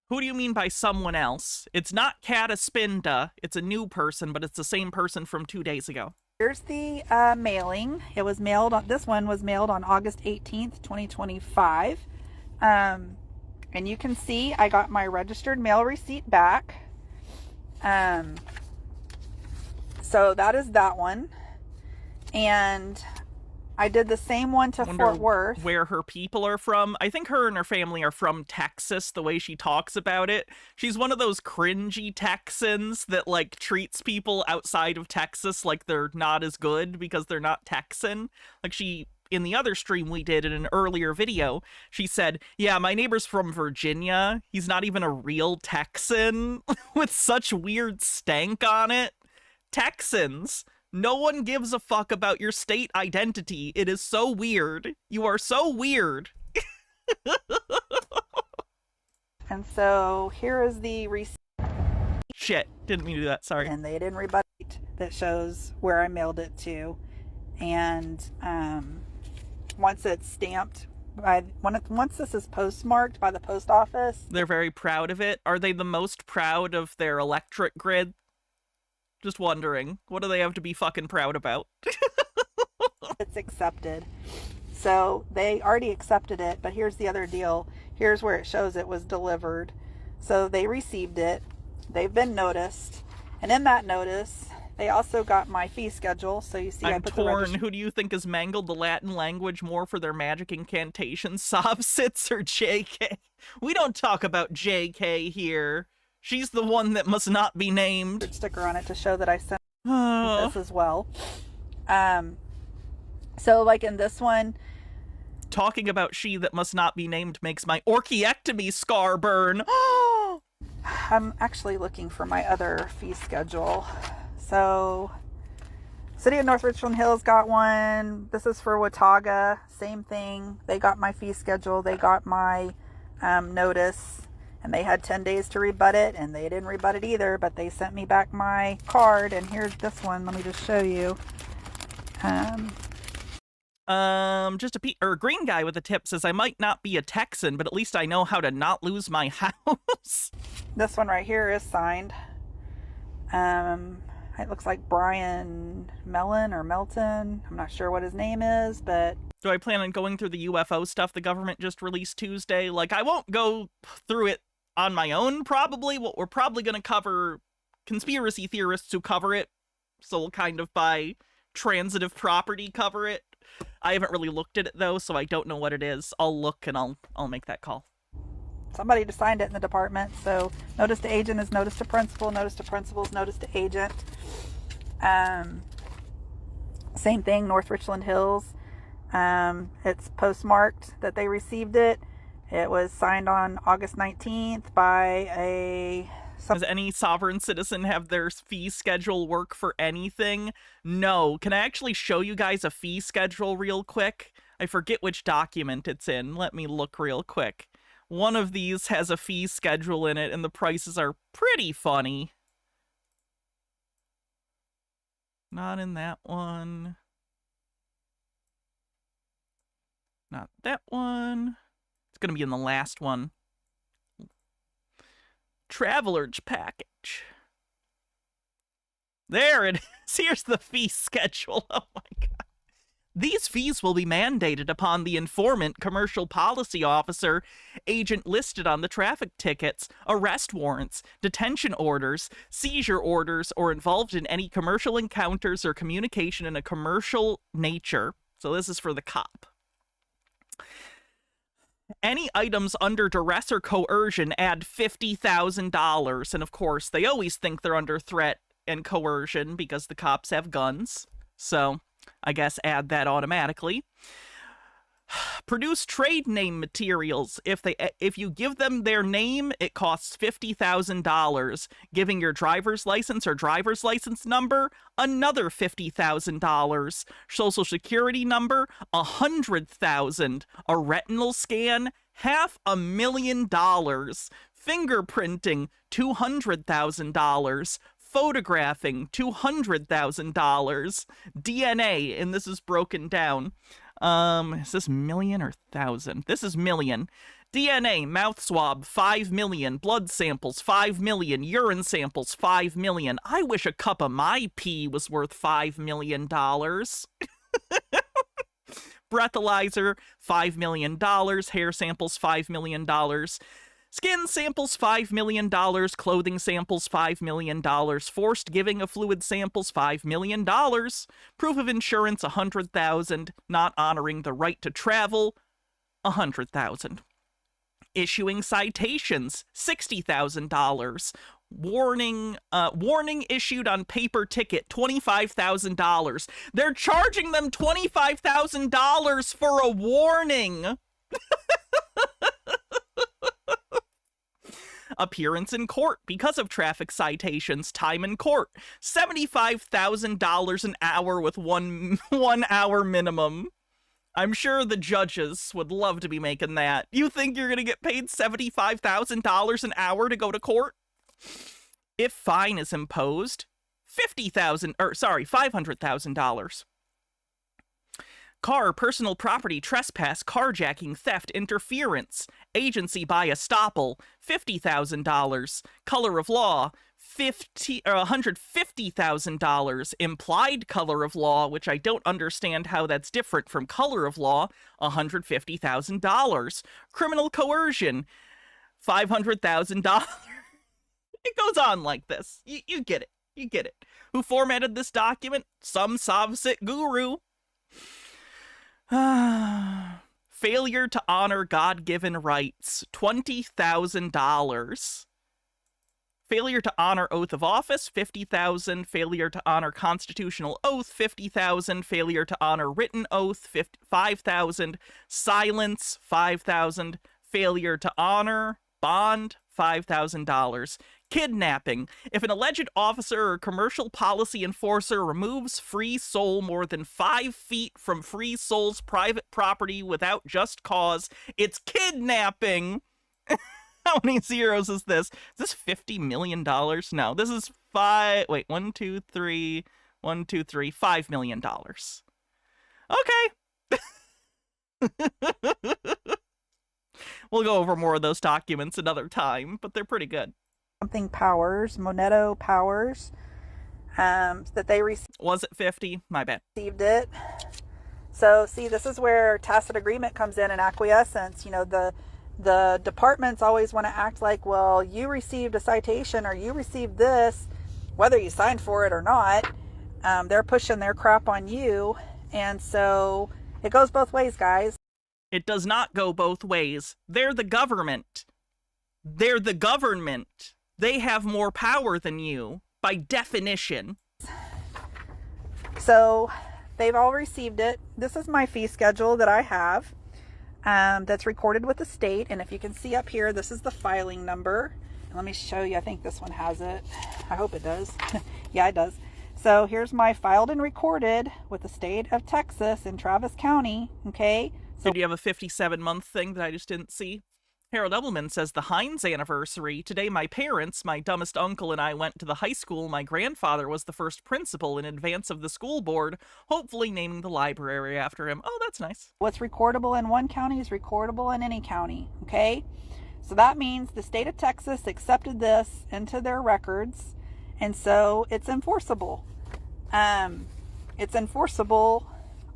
who do you mean by someone else? It's not Cataspinda. It's a new person, but it's the same person from 2 days ago. Here's the mailing. It was mailed on, this one was mailed on August 18th, 2025. And you can see I got my registered mail receipt back. So that is that one. And I did the same one to Fort Worth. Where her people are from. I think her and her family are from Texas, the way she talks about it. She's one of those cringy Texans that, like, treats people outside of Texas like they're not as good because they're not Texan. Like, she in the other stream we did in an earlier video, she said, yeah, my neighbor's from Virginia. He's not even a real Texan with such weird stank on it. Texans, no one gives a fuck about your state identity. It is so weird. You are so weird. And so here is the receipt. Shit, didn't mean to do that, sorry. And they didn't rebut it. That shows where I mailed it to. And once it's stamped, once this is postmarked by the post office. They're very proud of it. Are they the most proud of their electric grid? Just wondering. What do they have to be fucking proud about? It's accepted. So they already accepted it, but here's the other deal. Here's where it shows it was delivered. So they received it. They've been noticed. And in that notice, they also got my fee schedule. So you see, I'm I put torn. Who do you think has mangled the Latin language more for their magic incantations? Sovsits or JK? We don't talk about JK here. She's the one that must not be named. Sticker on it to show that I sent this as well. So like in this one, talking about she that must not be named makes my orchiectomy scar burn. I'm actually looking for my other fee schedule. So City of North Richland Hills got one. This is for Watauga. Same thing. They got my fee schedule. They got my notice. And they had 10 days to rebut it, and they didn't rebut it either, but they sent me back my card, and here's this one. Let me just show you. Just a green guy with a tip says, I might not be a Texan, but at least I know how to not lose my house. This one right here is signed. It looks like Brian Mellon or Melton. I'm not sure what his name is, but... Do I plan on going through the UFO stuff the government just released Tuesday? Like, I won't go through it on my own, probably. What we're probably going to cover conspiracy theorists who cover it, so we'll kind of by transitive property cover it. I haven't really looked at it, though, so I don't know what it is. I'll look and I'll make that call. Somebody just signed it in the department, so notice to agent is notice to principal, notice to principal is notice to agent. Same thing, North Richland Hills. It's postmarked that they received it. It was signed on August 19th by a... Does any sovereign citizen have their fee schedule work for anything? No. Can I actually show you guys a fee schedule real quick? I forget which document it's in. Let me look real quick. One of these has a fee schedule in it, and the prices are pretty funny. Not in that one. Not that one. It's going to be in the last one. Traveler's package. There it is. Here's the fee schedule. Oh my god. These fees will be mandated upon the informant, commercial policy officer, agent listed on the traffic tickets, arrest warrants, detention orders, seizure orders, or involved in any commercial encounters or communication in a commercial nature. So this is for the cop. Any items under duress or coercion add $50,000. And of course, they always think they're under threat and coercion because the cops have guns. So I guess add that automatically. Produce trade name materials. If you give them their name, it costs $50,000. Giving your driver's license or driver's license number, another $50,000. Social security number, $100,000. A retinal scan, $500,000. Fingerprinting, $200,000. Photographing, $200,000. DNA, and this is broken down. Is this million or thousand? This is million. DNA, mouth swab, 5 million. Blood samples, 5 million. Urine samples, 5 million. I wish a cup of my pee was worth $5 million. Breathalyzer, $5 million. Hair samples, $5 million. Skin samples, $5 million. Clothing samples, $5 million. Forced giving of fluid samples, $5 million. Proof of insurance, $100,000. Not honoring the right to travel, $100,000. Issuing citations, $60,000. Warning issued on paper ticket, $25,000. They're charging them $25,000 for a warning. Appearance in court because of traffic citations, time in court, $75,000 an hour with one hour minimum. I'm sure the judges would love to be making that. You think you're going to get paid $75,000 an hour to go to court? If fine is imposed, $500,000. Car, personal property, trespass, carjacking, theft, interference, agency by estoppel, $50,000. Color of law, $150,000. Implied color of law, which I don't understand how that's different from color of law, $150,000. Criminal coercion, $500,000. It goes on like this. You get it. You get it. Who formatted this document? Some Savsit guru. Failure to honor God-given rights, $20,000. Failure to honor oath of office, $50,000. Failure to honor constitutional oath, $50,000. Failure to honor written oath, $5,000. Silence, $5,000. Failure to honor bond, $5,000. Kidnapping. If an alleged officer or commercial policy enforcer removes free soul more than 5 feet from free soul's private property without just cause, it's kidnapping. How many zeros is this? Is this $50 million? No, this is $5 million. Okay. We'll go over more of those documents another time, but they're pretty good. Something powers, Moneto powers, that they received. Was it 50? My bad. Received it. So see, this is where tacit agreement comes in and acquiescence. You know, the departments always want to act like, well, you received a citation or you received this, whether you signed for it or not. They're pushing their crap on you. And so it goes both ways, guys. It does not go both ways. They're the government. They're the government. They have more power than you, by definition. So they've all received it. This is my fee schedule that I have, that's recorded with the state. And if you can see up here, this is the filing number. And let me show you. I think this one has it. I hope it does. Yeah, it does. So here's my filed and recorded with the state of Texas in Travis County. Okay. So did you have a 57-month thing that I just didn't see? Harold Ebbelman says, the Heinz anniversary. Today my parents, my dumbest uncle, and I went to the high school my grandfather was the first principal in advance of the school board, hopefully naming the library after him. Oh, that's nice. What's recordable in one county is recordable in any county, okay? So that means the state of Texas accepted this into their records, and so it's enforceable. It's enforceable,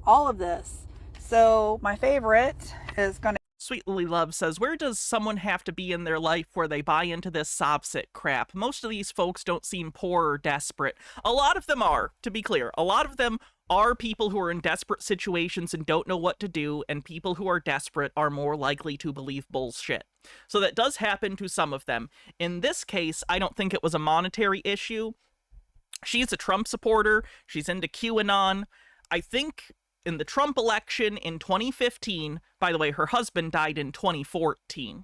all of this. So my favorite is going to... Sweet Lily Love says, where does someone have to be in their life where they buy into this Savsit crap? Most of these folks don't seem poor or desperate. A lot of them are, to be clear. A lot of them are people who are in desperate situations and don't know what to do, and people who are desperate are more likely to believe bullshit. So that does happen to some of them. In this case, I don't think it was a monetary issue. She's a Trump supporter. She's into QAnon. I think... in the Trump election in 2015, by the way, her husband died in 2014.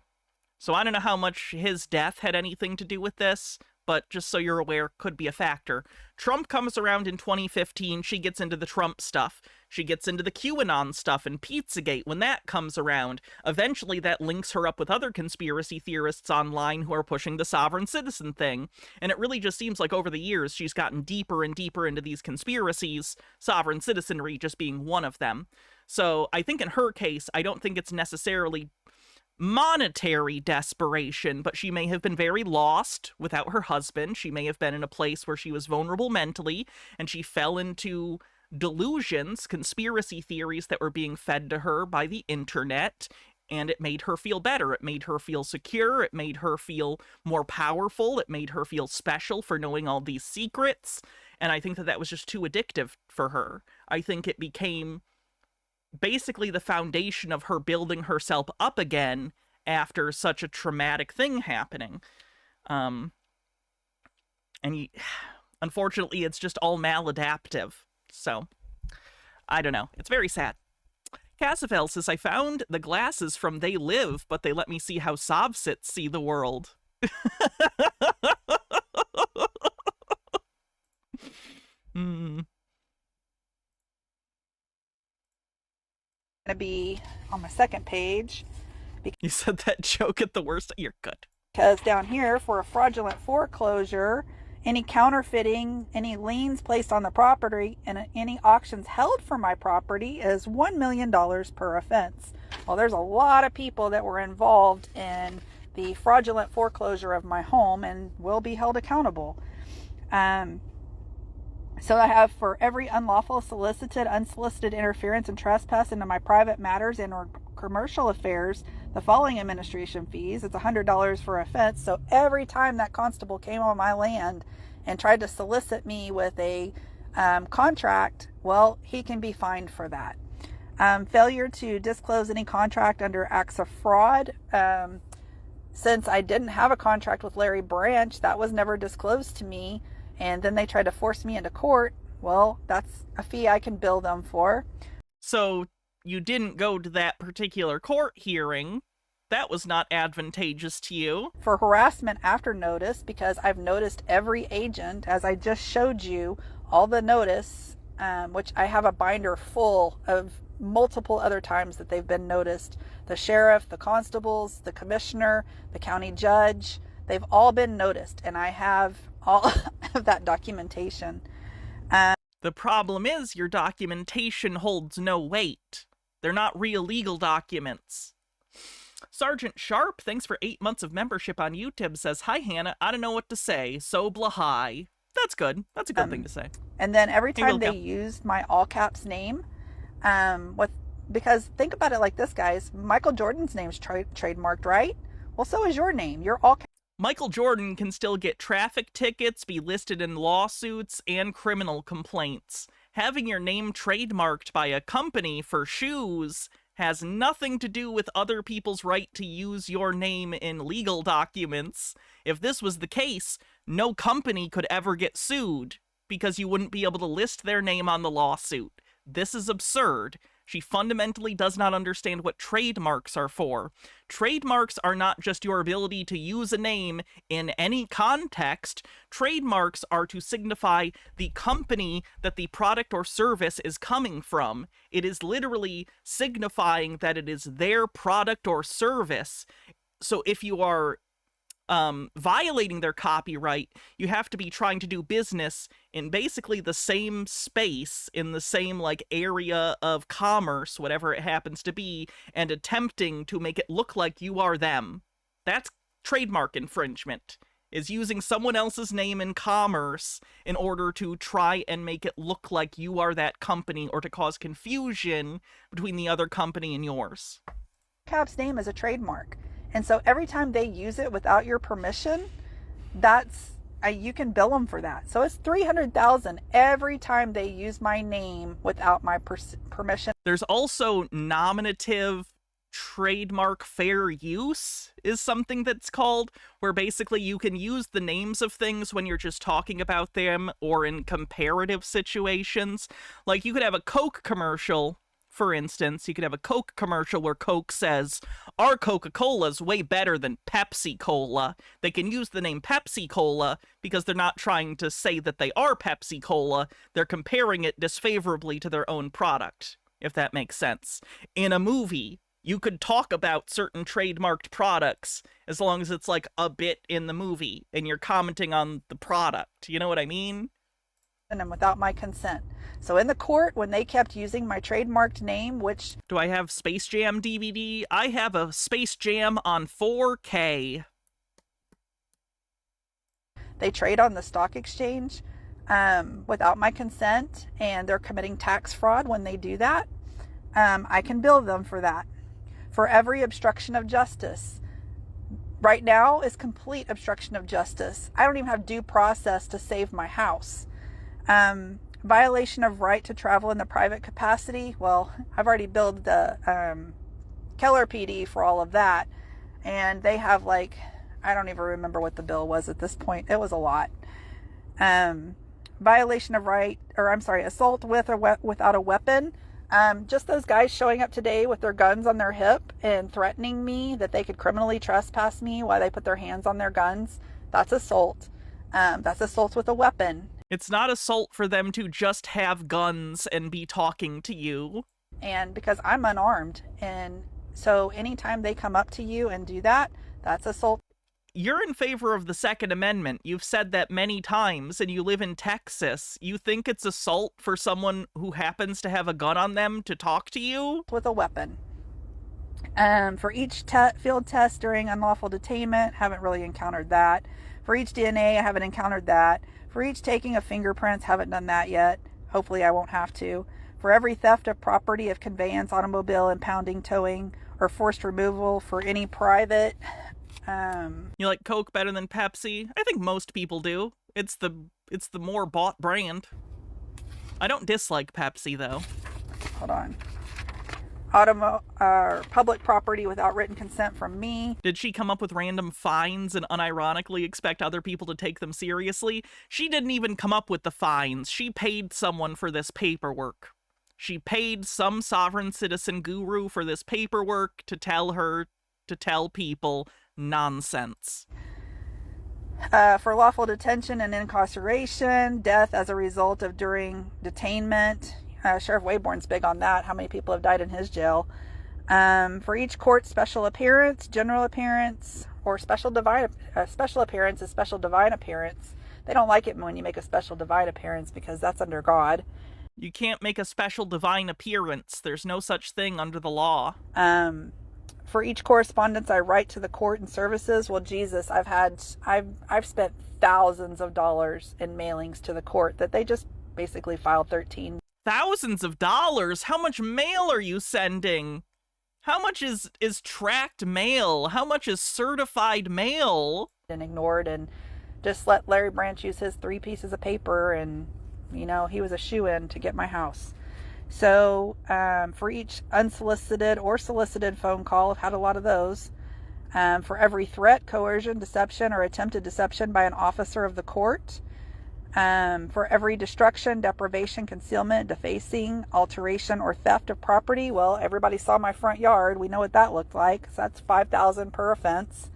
So I don't know how much his death had anything to do with this, but just so you're aware, could be a factor. Trump comes around in 2015, she gets into the Trump stuff. She gets into the QAnon stuff and Pizzagate when that comes around. Eventually that links her up with other conspiracy theorists online who are pushing the sovereign citizen thing. And it really just seems like over the years she's gotten deeper and deeper into these conspiracies, sovereign citizenry just being one of them. So I think in her case, I don't think it's necessarily monetary desperation, but she may have been very lost without her husband. She may have been in a place where she was vulnerable mentally, and she fell into delusions, conspiracy theories that were being fed to her by the internet, and it made her feel better. It made her feel secure. It made her feel more powerful. It made her feel special for knowing all these secrets, and I think that that was just too addictive for her. I think it became basically the foundation of her building herself up again after such a traumatic thing happening. And unfortunately, it's just all maladaptive. So, I don't know. It's very sad. Cassifel says, I found the glasses from They Live, but they let me see how Sovsits see the world. Going to be on my second page. You said that joke at the worst. You're good. Because down here, for a fraudulent foreclosure, any counterfeiting, any liens placed on the property, and any auctions held for my property is $1 million per offense. Well, there's a lot of people that were involved in the fraudulent foreclosure of my home and will be held accountable. So I have, for every unlawful, solicited, unsolicited interference and trespass into my private matters and or commercial affairs, the following administration fees. It's $100 for offense. So every time that constable came on my land and tried to solicit me with a contract, well, he can be fined for that. Failure to disclose any contract under acts of fraud. Since I didn't have a contract with Larry Branch, that was never disclosed to me. And then they tried to force me into court. Well, that's a fee I can bill them for. So you didn't go to that particular court hearing. That was not advantageous to you. For harassment after notice, because I've noticed every agent, as I just showed you, all the notice, which I have a binder full of multiple other times that they've been noticed. The sheriff, the constables, the commissioner, the county judge, they've all been noticed, and I have all of that documentation. The problem is your documentation holds no weight. They're not real legal documents. Sergeant Sharp, thanks for 8 months of membership on YouTube, says, hi, Hannah, I don't know what to say, so blah hi. That's good. That's a good thing to say. And then every time they used my all caps name, because think about it like this, guys, Michael Jordan's name's trademarked, right? Well, so is your name. You're all caps. Michael Jordan can still get traffic tickets, be listed in lawsuits, and criminal complaints. Having your name trademarked by a company for shoes has nothing to do with other people's right to use your name in legal documents. If this was the case, no company could ever get sued, because you wouldn't be able to list their name on the lawsuit. This is absurd. She fundamentally does not understand what trademarks are for. Trademarks are not just your ability to use a name in any context. Trademarks are to signify the company that the product or service is coming from. It is literally signifying that it is their product or service. So if you are violating their copyright, you have to be trying to do business in basically the same space, in the same like area of commerce, whatever it happens to be, and attempting to make it look like you are them. That's trademark infringement, is using someone else's name in commerce in order to try and make it look like you are that company, or to cause confusion between the other company and yours. Cap's name is a trademark. And so every time they use it without your permission, you can bill them for that. So it's $300,000 every time they use my name without my permission. There's also nominative trademark fair use is something that's called, where basically you can use the names of things when you're just talking about them or in comparative situations. Like you could have a Coke commercial. For instance, you could have a Coke commercial where Coke says, our Coca-Cola's way better than Pepsi-Cola. They can use the name Pepsi-Cola because they're not trying to say that they are Pepsi-Cola. They're comparing it disfavorably to their own product, if that makes sense. In a movie, you could talk about certain trademarked products as long as it's like a bit in the movie and you're commenting on the product. You know what I mean? And without my consent. So in the court, when they kept using my trademarked name, which... Do I have Space Jam DVD? I have a Space Jam on 4K. They trade on the stock exchange without my consent, and they're committing tax fraud when they do that. I can bill them for that. For every obstruction of justice. Right now is complete obstruction of justice. I don't even have due process to save my house. Violation of right to travel in the private capacity. Well, I've already billed the Keller PD for all of that, and they have like, I don't even remember what the bill was at this point. It was a lot. Violation of right, or I'm sorry, assault with or without a weapon. Just those guys showing up today with their guns on their hip and threatening me that they could criminally trespass me while they put their hands on their guns. That's assault. That's assault with a weapon. It's not assault for them to just have guns and be talking to you. And because I'm unarmed. And so anytime they come up to you and do that, that's assault. You're in favor of the Second Amendment. You've said that many times, and you live in Texas. You think it's assault for someone who happens to have a gun on them to talk to you? With a weapon. For each field test during unlawful detainment, haven't really encountered that. For each DNA, I haven't encountered that. For each taking of fingerprints, haven't done that yet. Hopefully I won't have to. For every theft of property of conveyance, automobile, impounding, towing, or forced removal for any private... You like Coke better than Pepsi? I think most people do. It's the more bought brand. I don't dislike Pepsi though. Hold on. Public property without written consent from me. Did she come up with random fines and unironically expect other people to take them seriously? She didn't even come up with the fines. She paid someone for this paperwork. She paid some sovereign citizen guru for this paperwork to tell her to tell people nonsense. For lawful detention and incarceration, death as a result of during detainment. Sheriff Wayborn's big on that, how many people have died in his jail. For each court special appearance, general appearance, or special appearance is special divine appearance. They don't like it when you make a special divine appearance because that's under God. You can't make a special divine appearance. There's no such thing under the law. For each correspondence I write to the court and services, well, Jesus, I've spent thousands of dollars in mailings to the court that they just basically filed 13. Thousands of dollars? How much mail are you sending? How much is tracked mail? How much is certified mail? And ignored and just let Larry Branch use his 3 pieces of paper, and he was a shoo-in to get my house. So for each unsolicited or solicited phone call, I've had a lot of those. For every threat, coercion, deception, or attempted deception by an officer of the court. For every destruction, deprivation, concealment, defacing, alteration, or theft of property. Well, everybody saw my front yard. We know what that looked like. So that's $5,000 per offense.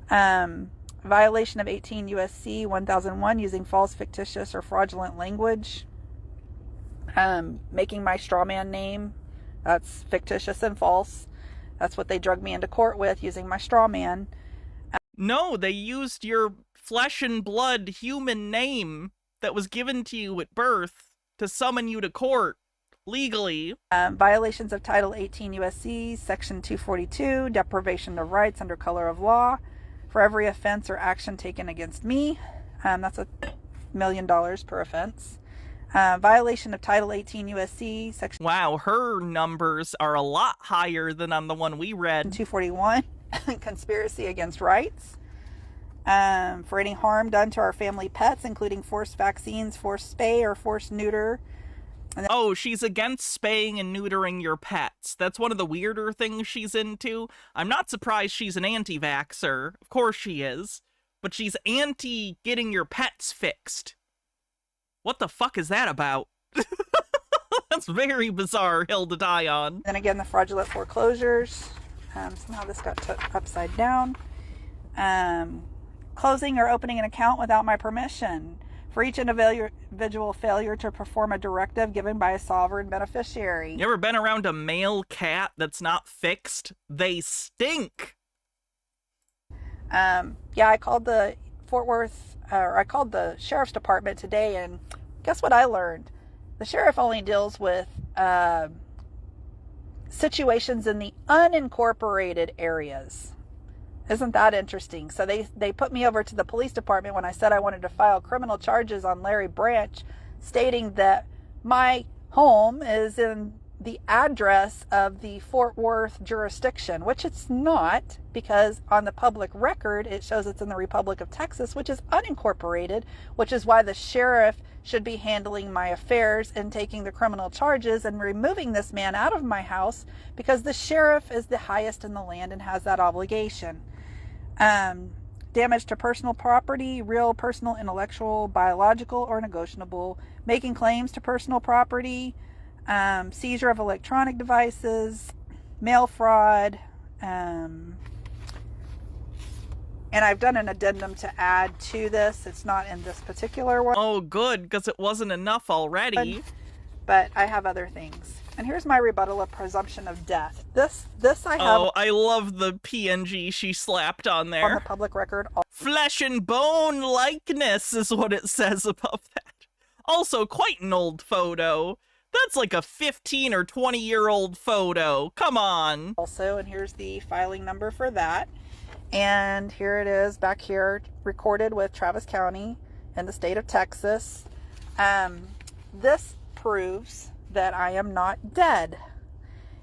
Violation of 18 U.S.C. 1001, using false, fictitious, or fraudulent language. Making my straw man name, that's fictitious and false. That's what they drug me into court with, using my straw man. No, they used your flesh and blood human name that was given to you at birth to summon you to court legally. Violations of Title 18 U.S.C. Section 242, deprivation of rights under color of law. For every offense or action taken against me, that's $1 million per offense. Violation of Title 18 U.S.C. Section... Wow, her numbers are a lot higher than on the one we read. 241, conspiracy against rights. For any harm done to our family pets, including forced vaccines, forced spay, or forced neuter. Oh, she's against spaying and neutering your pets. That's one of the weirder things she's into. I'm not surprised she's an anti-vaxxer. Of course she is. But she's anti-getting your pets fixed. What the fuck is that about? That's very bizarre hill to die on. Then again, the fraudulent foreclosures. Somehow this got upside down. Closing or opening an account without my permission. For each individual failure to perform a directive given by a sovereign beneficiary. You ever been around a male cat that's not fixed? They stink. Yeah, I called the I called the sheriff's department today, and guess what I learned? The sheriff only deals with situations in the unincorporated areas. Isn't that interesting? So they put me over to the police department when I said I wanted to file criminal charges on Larry Branch, stating that my home is in the address of the Fort Worth jurisdiction, which it's not, because on the public record it shows it's in the Republic of Texas, which is unincorporated, which is why the sheriff should be handling my affairs and taking the criminal charges and removing this man out of my house, because the sheriff is the highest in the land and has that obligation. damage to personal property, real, personal, intellectual, biological, or negotiable, making claims to personal property, seizure of electronic devices, mail fraud, and I've done an addendum to add to this. It's not in this particular one. Oh, good, because it wasn't enough already. But I have other things. And here's my rebuttal of presumption of death. This I have. Oh, I love the PNG she slapped on there. On the public record. Flesh and bone likeness is what it says above that. Also, quite an old photo. That's like a 15 or 20-year-old photo. Come on. Also, and here's the filing number for that. And here it is back here, recorded with Travis County in the state of Texas. This proves that I am not dead.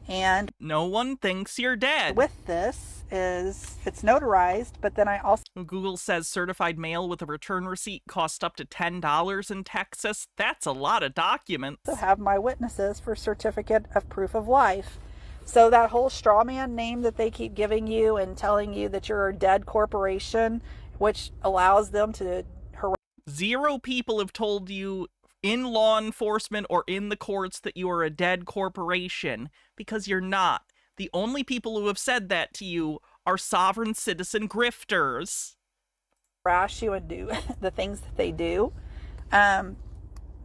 And no one thinks you're dead. With this is, it's notarized, but then I also... Google says certified mail with a return receipt cost up to $10 in Texas. That's a lot of documents. I also have my witnesses for certificate of proof of life. So that whole straw man name that they keep giving you and telling you that you're a dead corporation, which allows them to harass... 0 people have told you in law enforcement or in the courts that you are a dead corporation, because you're not. The only people who have said that to you are sovereign citizen grifters. Harass you and do the things that they do.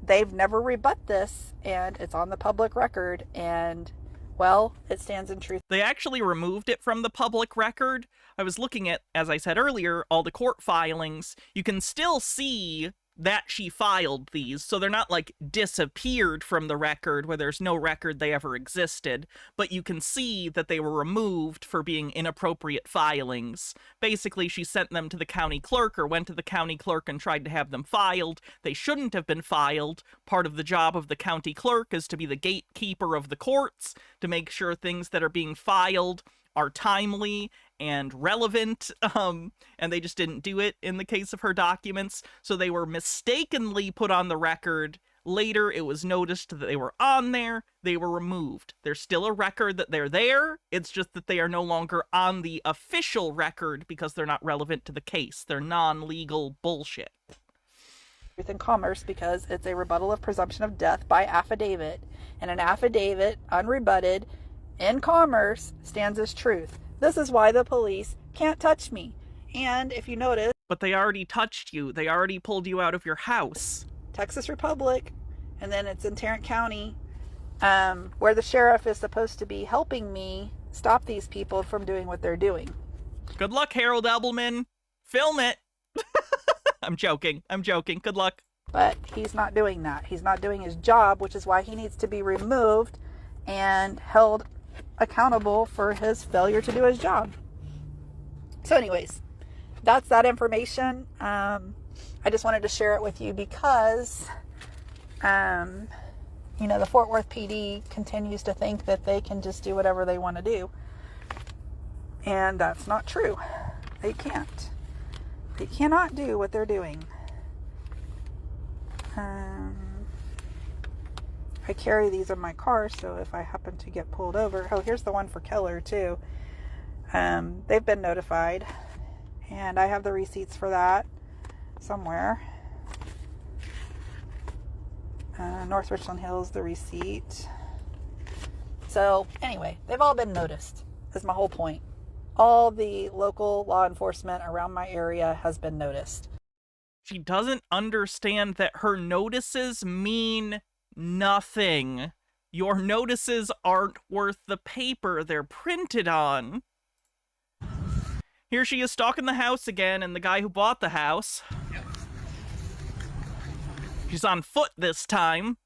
They've never rebut this, and it's on the public record, and well, it stands in truth. They actually removed it from the public record. I was looking at, as I said earlier, all the court filings. You can still see that she filed these, so they're not like disappeared from the record where there's no record they ever existed, but you can see that they were removed for being inappropriate filings. Basically, she sent them to the county clerk or went to the county clerk and tried to have them filed. They shouldn't have been filed. Part of the job of the county clerk is to be the gatekeeper of the courts, to make sure things that are being filed are timely and relevant, and they just didn't do it in the case of her documents, so they were mistakenly put on the record. Later, it was noticed that they were on there, they were removed. There's still a record that they're there, it's just that they are no longer on the official record because they're not relevant to the case. They're non-legal bullshit. In commerce, because it's a rebuttal of presumption of death by affidavit, and an affidavit, unrebutted, in commerce, stands as truth. This is why the police can't touch me. And if you notice... But they already touched you. They already pulled you out of your house. Texas Republic, and then it's in Tarrant County, where the sheriff is supposed to be helping me stop these people from doing what they're doing. Good luck, Harold Ebelman. Film it. I'm joking. I'm joking. Good luck. But he's not doing that. He's not doing his job, which is why he needs to be removed and held accountable for his failure to do his job. So anyways, that's that information. I just wanted to share it with you because, you know, the Fort Worth PD continues to think that they can just do whatever they want to do. And that's not true. They can't. They cannot do what they're doing. I carry these in my car, so if I happen to get pulled over... Oh, here's the one for Keller, too. They've been notified, and I have the receipts for that somewhere. North Richland Hills, the receipt. So, anyway, they've all been noticed, is my whole point. All the local law enforcement around my area has been noticed. She doesn't understand that her notices mean nothing. Your notices aren't worth the paper they're printed on. Here she is stalking the house again, and the guy who bought the house. Yep. She's on foot this time.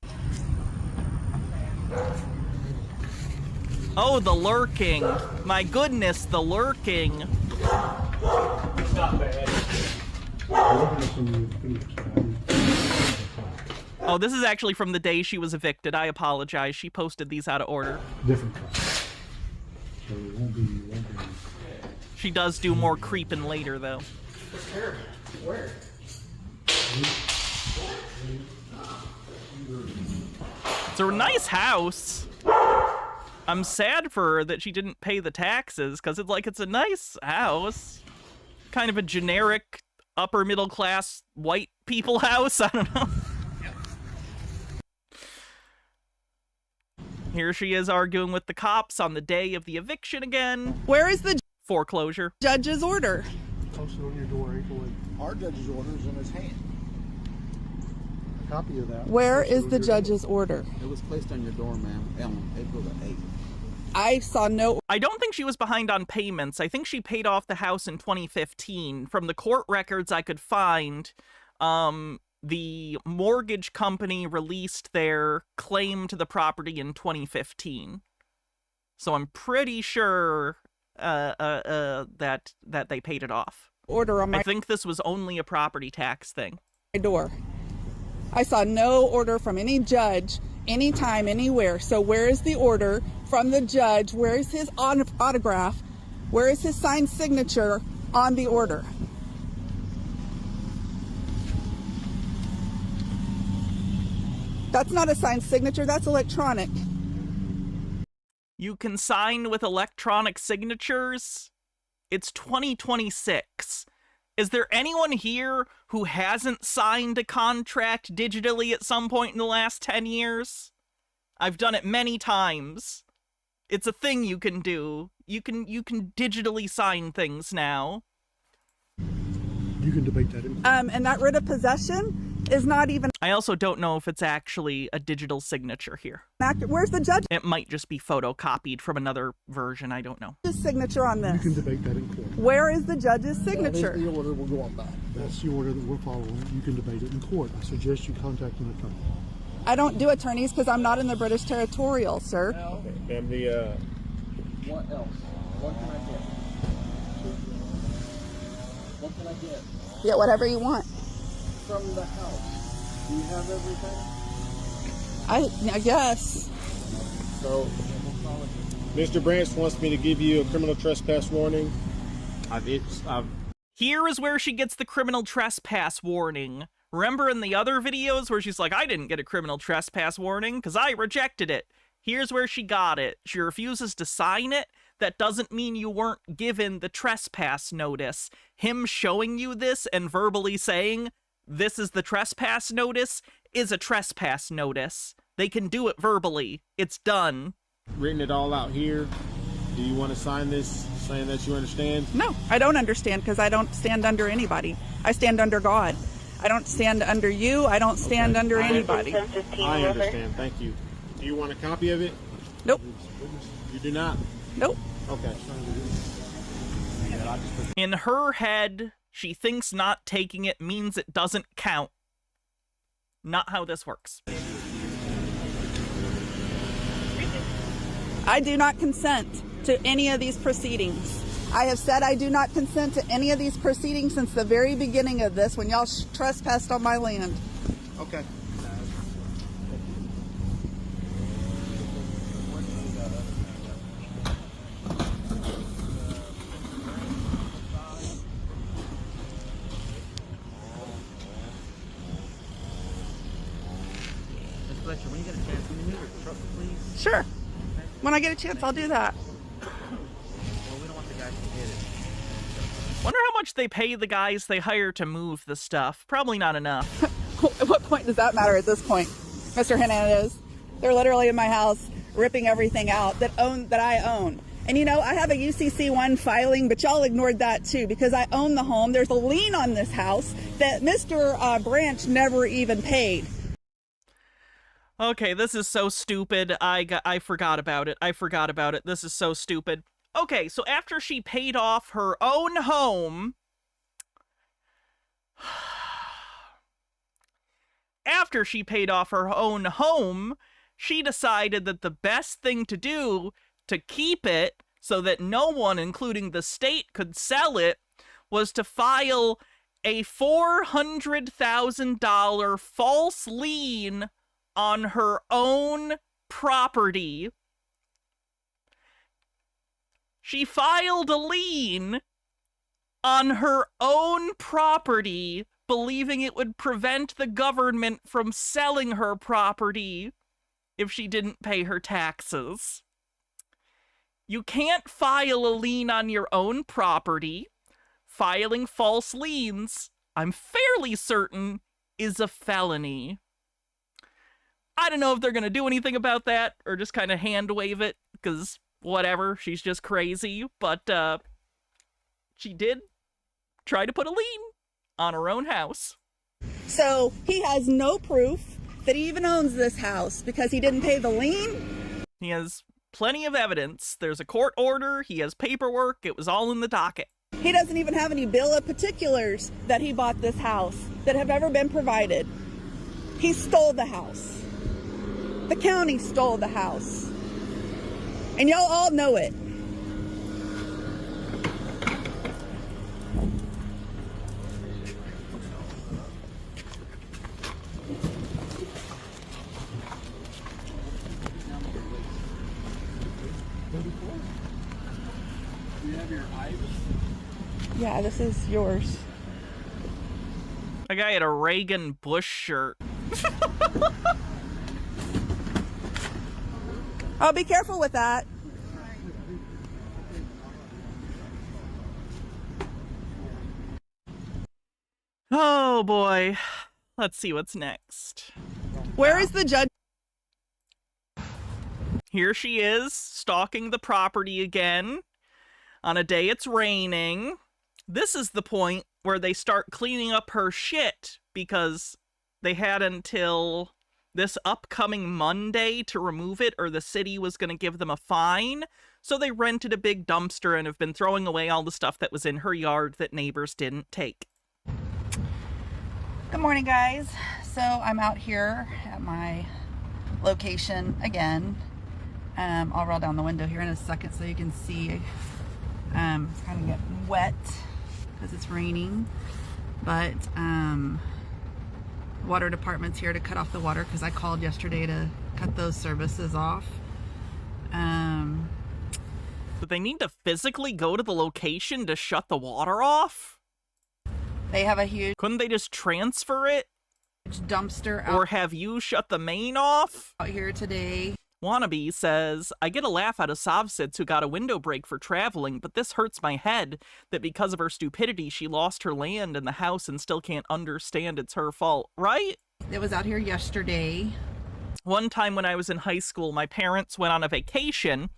Oh, the lurking. My goodness, the lurking. It's not bad. Oh, this is actually from the day she was evicted. I apologize. She posted these out of order. Different color. So it won't be. She does do more creeping later, though. Where? It's a nice house. I'm sad for her that she didn't pay the taxes, because it's like, it's a nice house. kind of a generic upper middle class white people house. I don't know. Here she is arguing with the cops on the day of the eviction again. Where is the Foreclosure. judge's order? posted on your door, April 8th. Our judge's order is in his hand. A copy of that. Where posted is on the your judge's door. order? It was placed on your door, ma'am, on April the 8th. I saw no. I don't think she was behind on payments. I think she paid off the house in 2015. From the court records I could find, the mortgage company released their claim to the property in 2015. So I'm pretty sure that they paid it off. Order on my I think this was only a property tax thing. door. I saw no order from any judge, anytime, anywhere. So where is the order from the judge? Where is his autograph? Where is his signed signature on the order? That's not a signed signature, that's electronic. You can sign with electronic signatures. It's 2026. Is there anyone here who hasn't signed a contract digitally at some point in the last 10 years? I've done it many times. It's a thing you can do. You can digitally sign things now. You can debate that in And that writ of possession is not even I also don't know if it's actually a digital signature here. accurate. Where's the judge's It might just be photocopied from another version. I don't know. signature on You this? can debate that in court. Where is the judge's That signature? is the order we're going by. That's the order that we're following. You can debate it in court. I suggest you contact an attorney. I don't do attorneys because I'm not in the British territorial, sir. Ma'am, What else? What can I get? What can I get? Yeah, whatever you want. From the house. Do you have everything? I guess. So, Mr. Branch wants me to give you a criminal trespass warning. I've Here is where she gets the criminal trespass warning. Remember in the other videos where she's like, I didn't get a criminal trespass warning because I rejected it. Here's where she got it. She refuses to sign it. That doesn't mean you weren't given the trespass notice. Him showing you this and verbally saying, this is the trespass notice, is a trespass notice. They can do it verbally. It's done. written it all out here. Do you want to sign this saying that you understand? No, I don't understand because I don't stand under anybody. I stand under God. I don't stand under you. I don't stand under anybody. I understand. Thank you. Do you want a copy of it? Nope. You do not? Nope. Okay. In her head, she thinks not taking it means it doesn't count. Not how this works. I do not consent to any of these proceedings. I have said I do not consent to any of these proceedings since the very beginning of this when y'all trespassed on my land. Okay. Ms. Fletcher, when you get a chance, can you move your truck, please? Sure. When I get a chance, I'll do that. Well, we don't want the guys to get it. Wonder how much they pay the guys they hire to move the stuff. Probably not enough. At what point does that matter at this point, Mr. Hernandez? They're literally in my house ripping everything out that I own. And you know, I have a UCC1 filing, but y'all ignored that too because I own the home. There's a lien on this house that Mr. Branch never even paid. Okay, this is so stupid. I forgot about it. This is so stupid. Okay, so after she paid off her own home... After she paid off her own home, she decided that the best thing to do to keep it so that no one, including the state, could sell it was to file a $400,000 false lien on her own property. She filed a lien on her own property, believing it would prevent the government from selling her property if she didn't pay her taxes. You can't file a lien on your own property. filing false liens, I'm fairly certain, is a felony. I don't know if they're going to do anything about that or just kind of hand wave it, because whatever, she's just crazy. But she did try to put a lien on her own house. So he has no proof that he even owns this house because he didn't pay the lien. He has plenty of evidence. There's a court order. He has paperwork. It was all in the docket. He doesn't even have any bill of particulars that he bought this house that have ever been provided. He stole the house. The county stole the house. And y'all all know it. Yeah, this is yours. A guy had a Reagan Bush shirt. Oh, be careful with that. Oh boy. Let's see what's next. Where is the judge? Here she is, stalking the property again. On a day it's raining. This is the point where they start cleaning up her shit, because they had until this upcoming Monday to remove it, or the city was going to give them a fine. So they rented a big dumpster and have been throwing away all the stuff that was in her yard that neighbors didn't take. Good morning, guys. So I'm out here at my location again. I'll roll down the window here in a second so you can see. It's kind of getting wet because it's raining, but water department's here to cut off the water because I called yesterday to cut those services off. But they need to physically go to the location to shut the water off? They have a huge Couldn't they just transfer it? dumpster Or have you shut the main off? out here today. Wannabe says, I get a laugh out of Sovsits who got a window break for traveling, but this hurts my head that because of her stupidity, she lost her land and the house and still can't understand it's her fault, right? It was out here yesterday. One time when I was in high school, my parents went on a vacation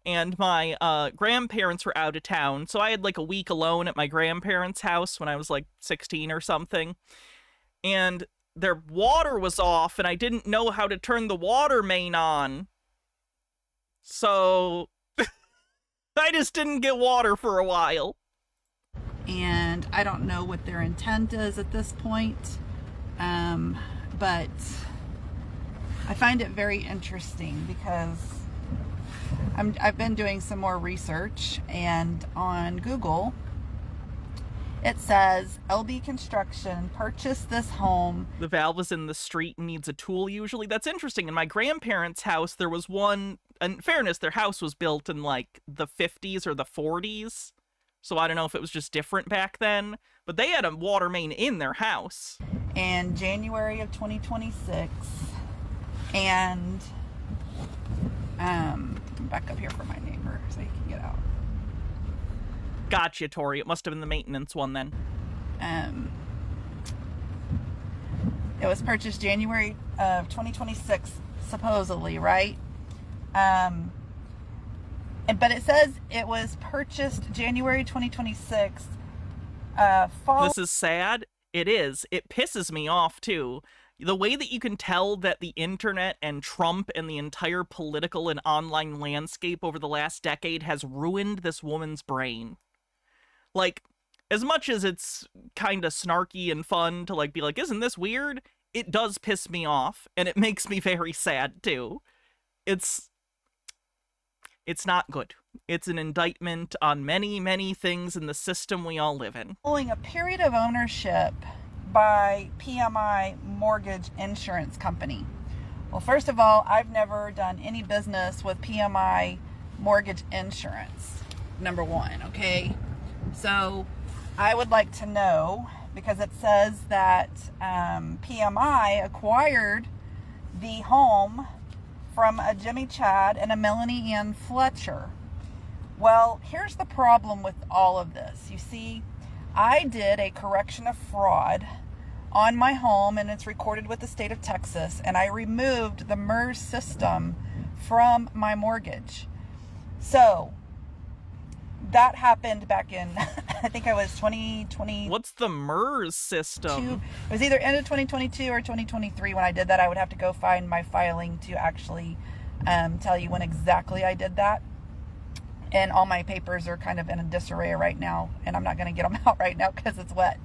and my grandparents were out of town. So I had like a week alone at my grandparents' house when I was like 16 or something. And their water was off and I didn't know how to turn the water main on. So I just didn't get water for a while. And I don't know what their intent is at this point. But I find it very interesting because I've been doing some more research, and on Google it says LB Construction purchased this home. The valve is in the street and needs a tool usually. That's interesting. In my grandparents' house, there was one. In fairness, their house was built in like the 50s or the 40s. So I don't know if it was just different back then. But they had a water main in their house. In January of 2026. And back up here for my neighbor so he can get out. Gotcha, Tori. It must have been the maintenance one then. It was purchased January of 2026, supposedly, right? But it says it was purchased January 2026. This is sad. It is. It pisses me off, too. The way that you can tell that the internet and Trump and the entire political and online landscape over the last decade has ruined this woman's brain. Like, as much as it's kind of snarky and fun to, like, be like, isn't this weird? It does piss me off, and it makes me very sad, too. It's not good. It's an indictment on many, many things in the system we all live in. Following a period of ownership by PMI Mortgage Insurance Company. Well, first of all, I've never done any business with PMI Mortgage Insurance, number one, okay? So I would like to know, because it says that PMI acquired the home from a Jimmy Chad and a Melanie Ann Fletcher. Well, here's the problem with all of this. You see, I did a correction of fraud on my home, and it's recorded with the state of Texas, and I removed the MERS system from my mortgage. So that happened back in, I think I was 2020. What's the MERS system? It was either end of 2022 or 2023 when I did that. I would have to go find my filing to actually tell you when exactly I did that. And all my papers are kind of in a disarray right now, and I'm not going to get them out right now because it's wet.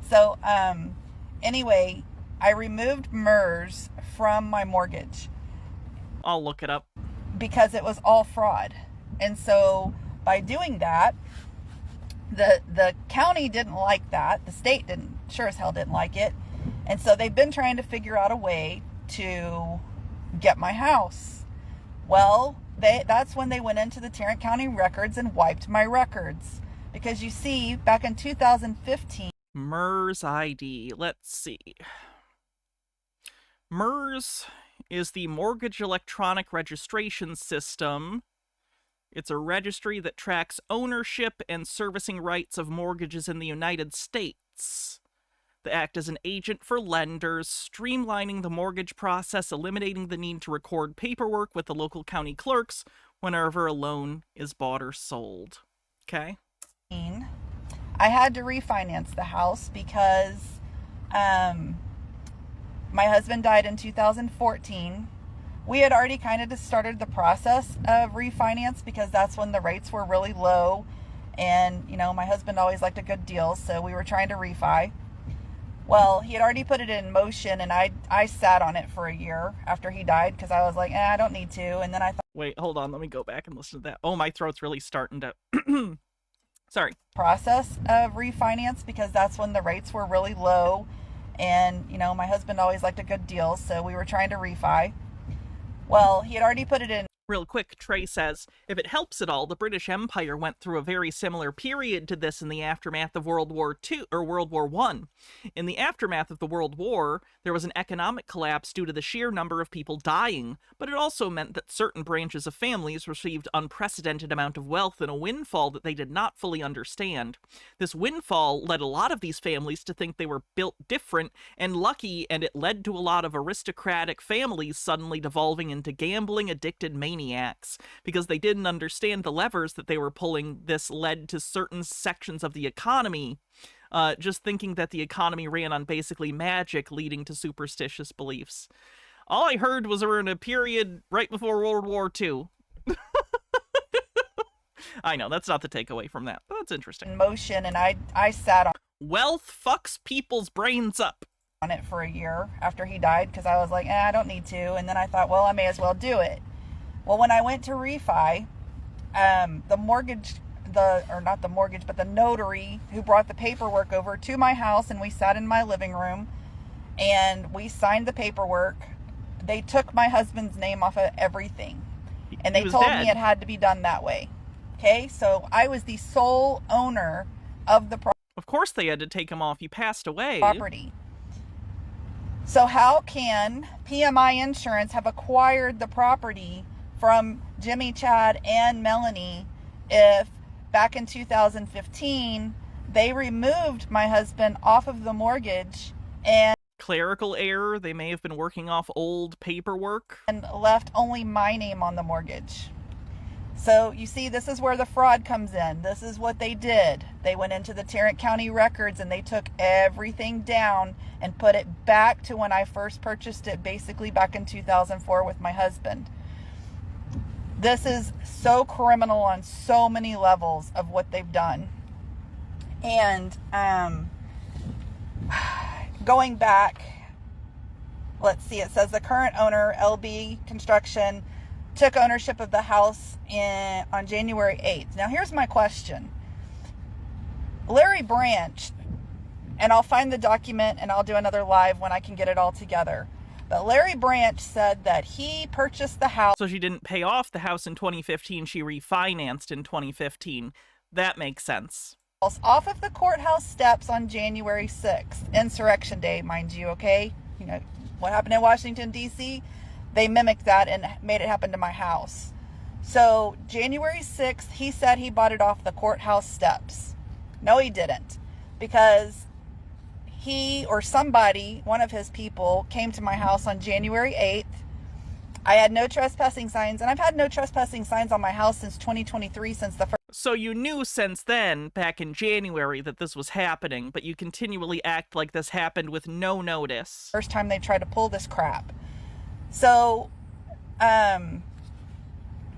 So anyway, I removed MERS from my mortgage. I'll look it up. Because it was all fraud. And so by doing that, the county didn't like that. The state didn't, sure as hell didn't like it. And so they've been trying to figure out a way to get my house. Well, that's when they went into the Tarrant County records and wiped my records. Because you see, back in 2015... MERS ID. Let's see. MERS is the Mortgage Electronic Registration System. It's a registry that tracks ownership and servicing rights of mortgages in the United States. They act as an agent for lenders, streamlining the mortgage process, eliminating the need to record paperwork with the local county clerks whenever a loan is bought or sold. Okay? I had to refinance the house because my husband died in 2014. We had already kind of just started the process of refinance because that's when the rates were really low. And, you know, my husband always liked a good deal, so we were trying to refi. Well, he had already put it in motion, and I sat on it for a year after he died because I was like, I don't need to. And then I thought... Wait, hold on. Let me go back and listen to that. Oh, my throat's really starting to... Sorry. Process of refinance because that's when the rates were really low. And, you know, my husband always liked a good deal, so we were trying to refi. Well, he had already put it in. Real quick, Trey says, if it helps at all, the British Empire went through a very similar period to this in the aftermath of World War II, or World War I. In the aftermath of the World War, there was an economic collapse due to the sheer number of people dying, but it also meant that certain branches of families received unprecedented amount of wealth and a windfall that they did not fully understand. This windfall led a lot of these families to think they were built different and lucky, and it led to a lot of aristocratic families suddenly devolving into gambling-addicted maniacs. Because they didn't understand the levers that they were pulling. This led to certain sections of the economy just thinking that the economy ran on basically magic, leading to superstitious beliefs. All I heard was we're in a period right before World War II. I know, that's not the takeaway from that, but that's interesting. In motion, and I sat on... Wealth fucks people's brains up. On it for a year after he died because I was like, I don't need to. And then I thought, well, I may as well do it. Well, when I went to refi, the notary who brought the paperwork over to my house, and we sat in my living room and we signed the paperwork. They took my husband's name off of everything, and they told me it had to be done that way. Okay, so I was the sole owner of the property. Of course they had to take him off. He passed away. So how can PMI Insurance have acquired the property from Jimmy, Chad, and Melanie if back in 2015 they removed my husband off of the mortgage and... Clerical error. They may have been working off old paperwork. And left only my name on the mortgage. So you see, this is where the fraud comes in. This is what they did. They went into the Tarrant County records and they took everything down and put it back to when I first purchased it, basically back in 2004 with my husband. This is so criminal on so many levels of what they've done. And going back, let's see, it says the current owner, LB Construction, took ownership of the house on January 8th. Now here's my question. Larry Branch, and I'll find the document and I'll do another live when I can get it all together. But Larry Branch said that he purchased the house. So she didn't pay off the house in 2015. She refinanced in 2015. That makes sense. Off of the courthouse steps on January 6th. Insurrection Day, mind you, okay? You know, what happened in Washington, D.C.? They mimicked that and made it happen to my house. So January 6th, he said he bought it off the courthouse steps. No, he didn't. because he or somebody, one of his people, came to my house on January 8th. I had no trespassing signs, and I've had no trespassing signs on my house since 2023, since the So you knew since then, back in January, that this was happening, but you continually act like this happened with no notice. first time they tried to pull this crap. So,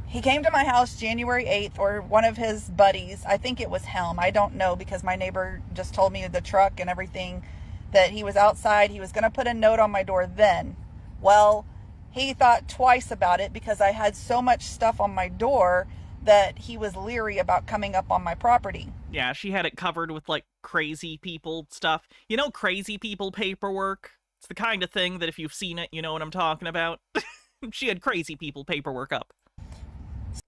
he came to my house January 8th, or one of his buddies. I think it was him. I don't know, because my neighbor just told me the truck and everything, that he was outside. He was going to put a note on my door then. Well, he thought twice about it because I had so much stuff on my door that he was leery about coming up on my property. Yeah, she had it covered with, like, crazy people stuff. You know, crazy people paperwork? It's the kind of thing that if you've seen it, you know what I'm talking about. She had crazy people paperwork up.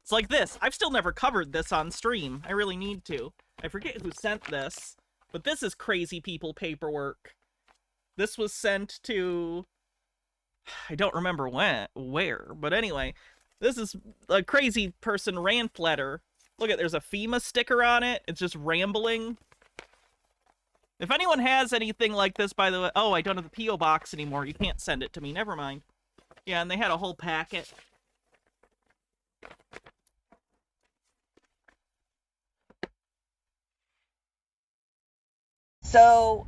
It's like this. I've still never covered this on stream. I really need to. I forget who sent this, but this is crazy people paperwork. This was sent to... I don't remember where, but anyway, this is a crazy person rant letter. Look at, there's a FEMA sticker on it. It's just rambling. If anyone has anything like this, by the way, oh, I don't have the P.O. box anymore. You can't send it to me. Never mind. Yeah, and they had a whole packet. So,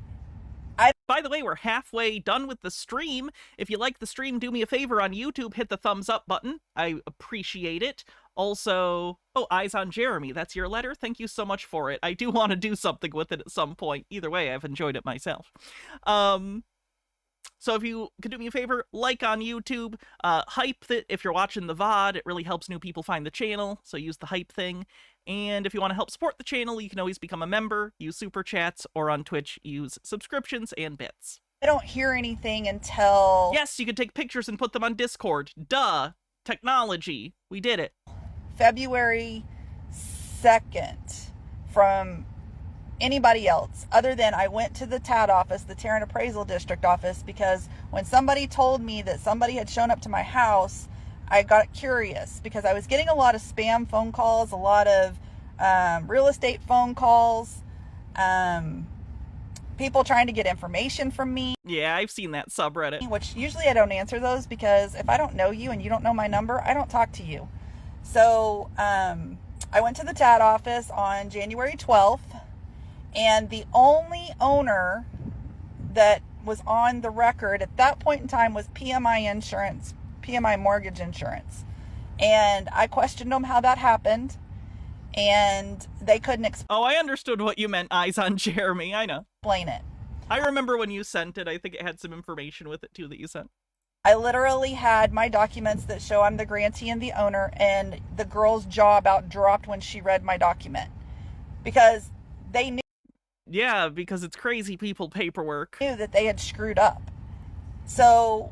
by the way, we're halfway done with the stream. If you like the stream, do me a favor on YouTube, hit the thumbs up button. I appreciate it. Also, oh, Eyes on Jeremy, that's your letter? Thank you so much for it. I do want to do something with it at some point. Either way, I've enjoyed it myself. So if you could do me a favor, like on YouTube, hype it if you're watching the VOD. It really helps new people find the channel, so use the hype thing. And if you want to help support the channel, you can always become a member, use super chats, or on Twitch, use subscriptions and bits. I don't hear anything until... Yes, you can take pictures and put them on Discord. Duh! Technology. We did it. February 2nd from anybody else, other than I went to the TAD office, the Tarrant Appraisal District office, because when somebody told me that somebody had shown up to my house, I got curious because I was getting a lot of spam phone calls, a lot of real estate phone calls, people trying to get information from me. Yeah, I've seen that subreddit. Which usually I don't answer those because if I don't know you and you don't know my number, I don't talk to you. So I went to the TAD office on January 12th, and the only owner that was on the record at that point in time was PMI Insurance, PMI Mortgage Insurance. And I questioned them how that happened, and they couldn't Oh, I understood what you meant, Eyes on Jeremy. I know. explain it. I remember when you sent it. I think it had some information with it, too, that you sent. I literally had my documents that show I'm the grantee and the owner, and the girl's jaw about dropped when she read my document. Because they knew Yeah, because it's crazy people paperwork. that they had screwed up. So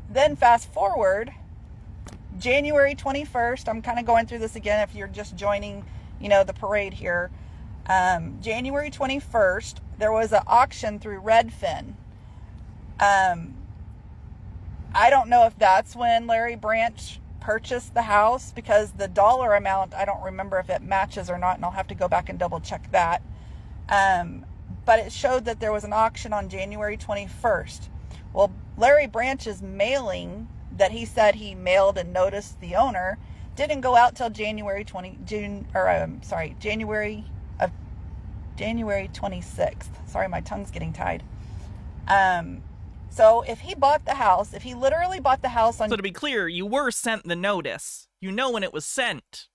then fast forward, January 21st, I'm kind of going through this again if you're just joining, you know, the parade here. January 21st, there was an auction through Redfin. I don't know if that's when Larry Branch purchased the house, because the dollar amount, I don't remember if it matches or not, and I'll have to go back and double check that. But it showed that there was an auction on January 21st. Well, Larry Branch's mailing that he said he mailed and noticed the owner didn't go out till January 26th. Sorry, my tongue's getting tied. So if he bought the house, if he literally bought the house on... So to be clear, you were sent the notice. You know when it was sent.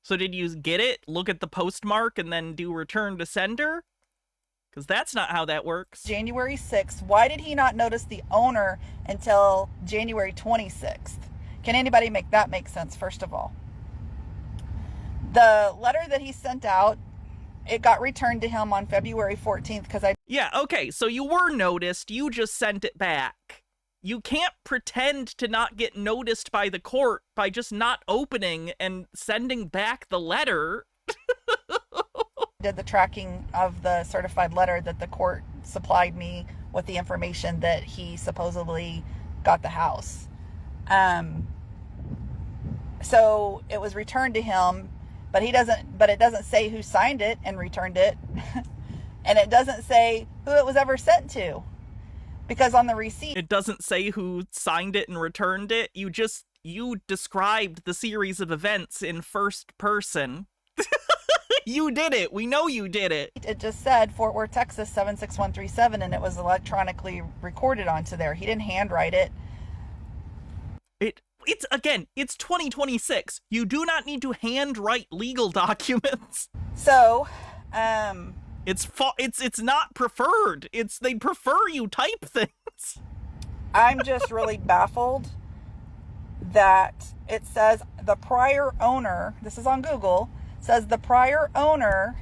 So did you get it, look at the postmark, and then do return to sender? Because that's not how that works. January 6th, why did he not notice the owner until January 26th? Can anybody make that make sense, first of all? The letter that he sent out, it got returned to him on February 14th because I... Yeah, okay, so you were noticed, you just sent it back. You can't pretend to not get noticed by the court by just not opening and sending back the letter. did the tracking of the certified letter that the court supplied me with the information that he supposedly got the house. So it was returned to him, but it doesn't say who signed it and returned it. And it doesn't say who it was ever sent to. Because on the receipt, It doesn't say who signed it and returned it. You described the series of events in first person. You did it. We know you did it. it just said Fort Worth, Texas 76137, and it was electronically recorded onto there. He didn't handwrite it. It's 2026. You do not need to handwrite legal documents. So, It's not preferred. They prefer you type things. I'm just really baffled that it says the prior owner, this is on Google, says the prior owner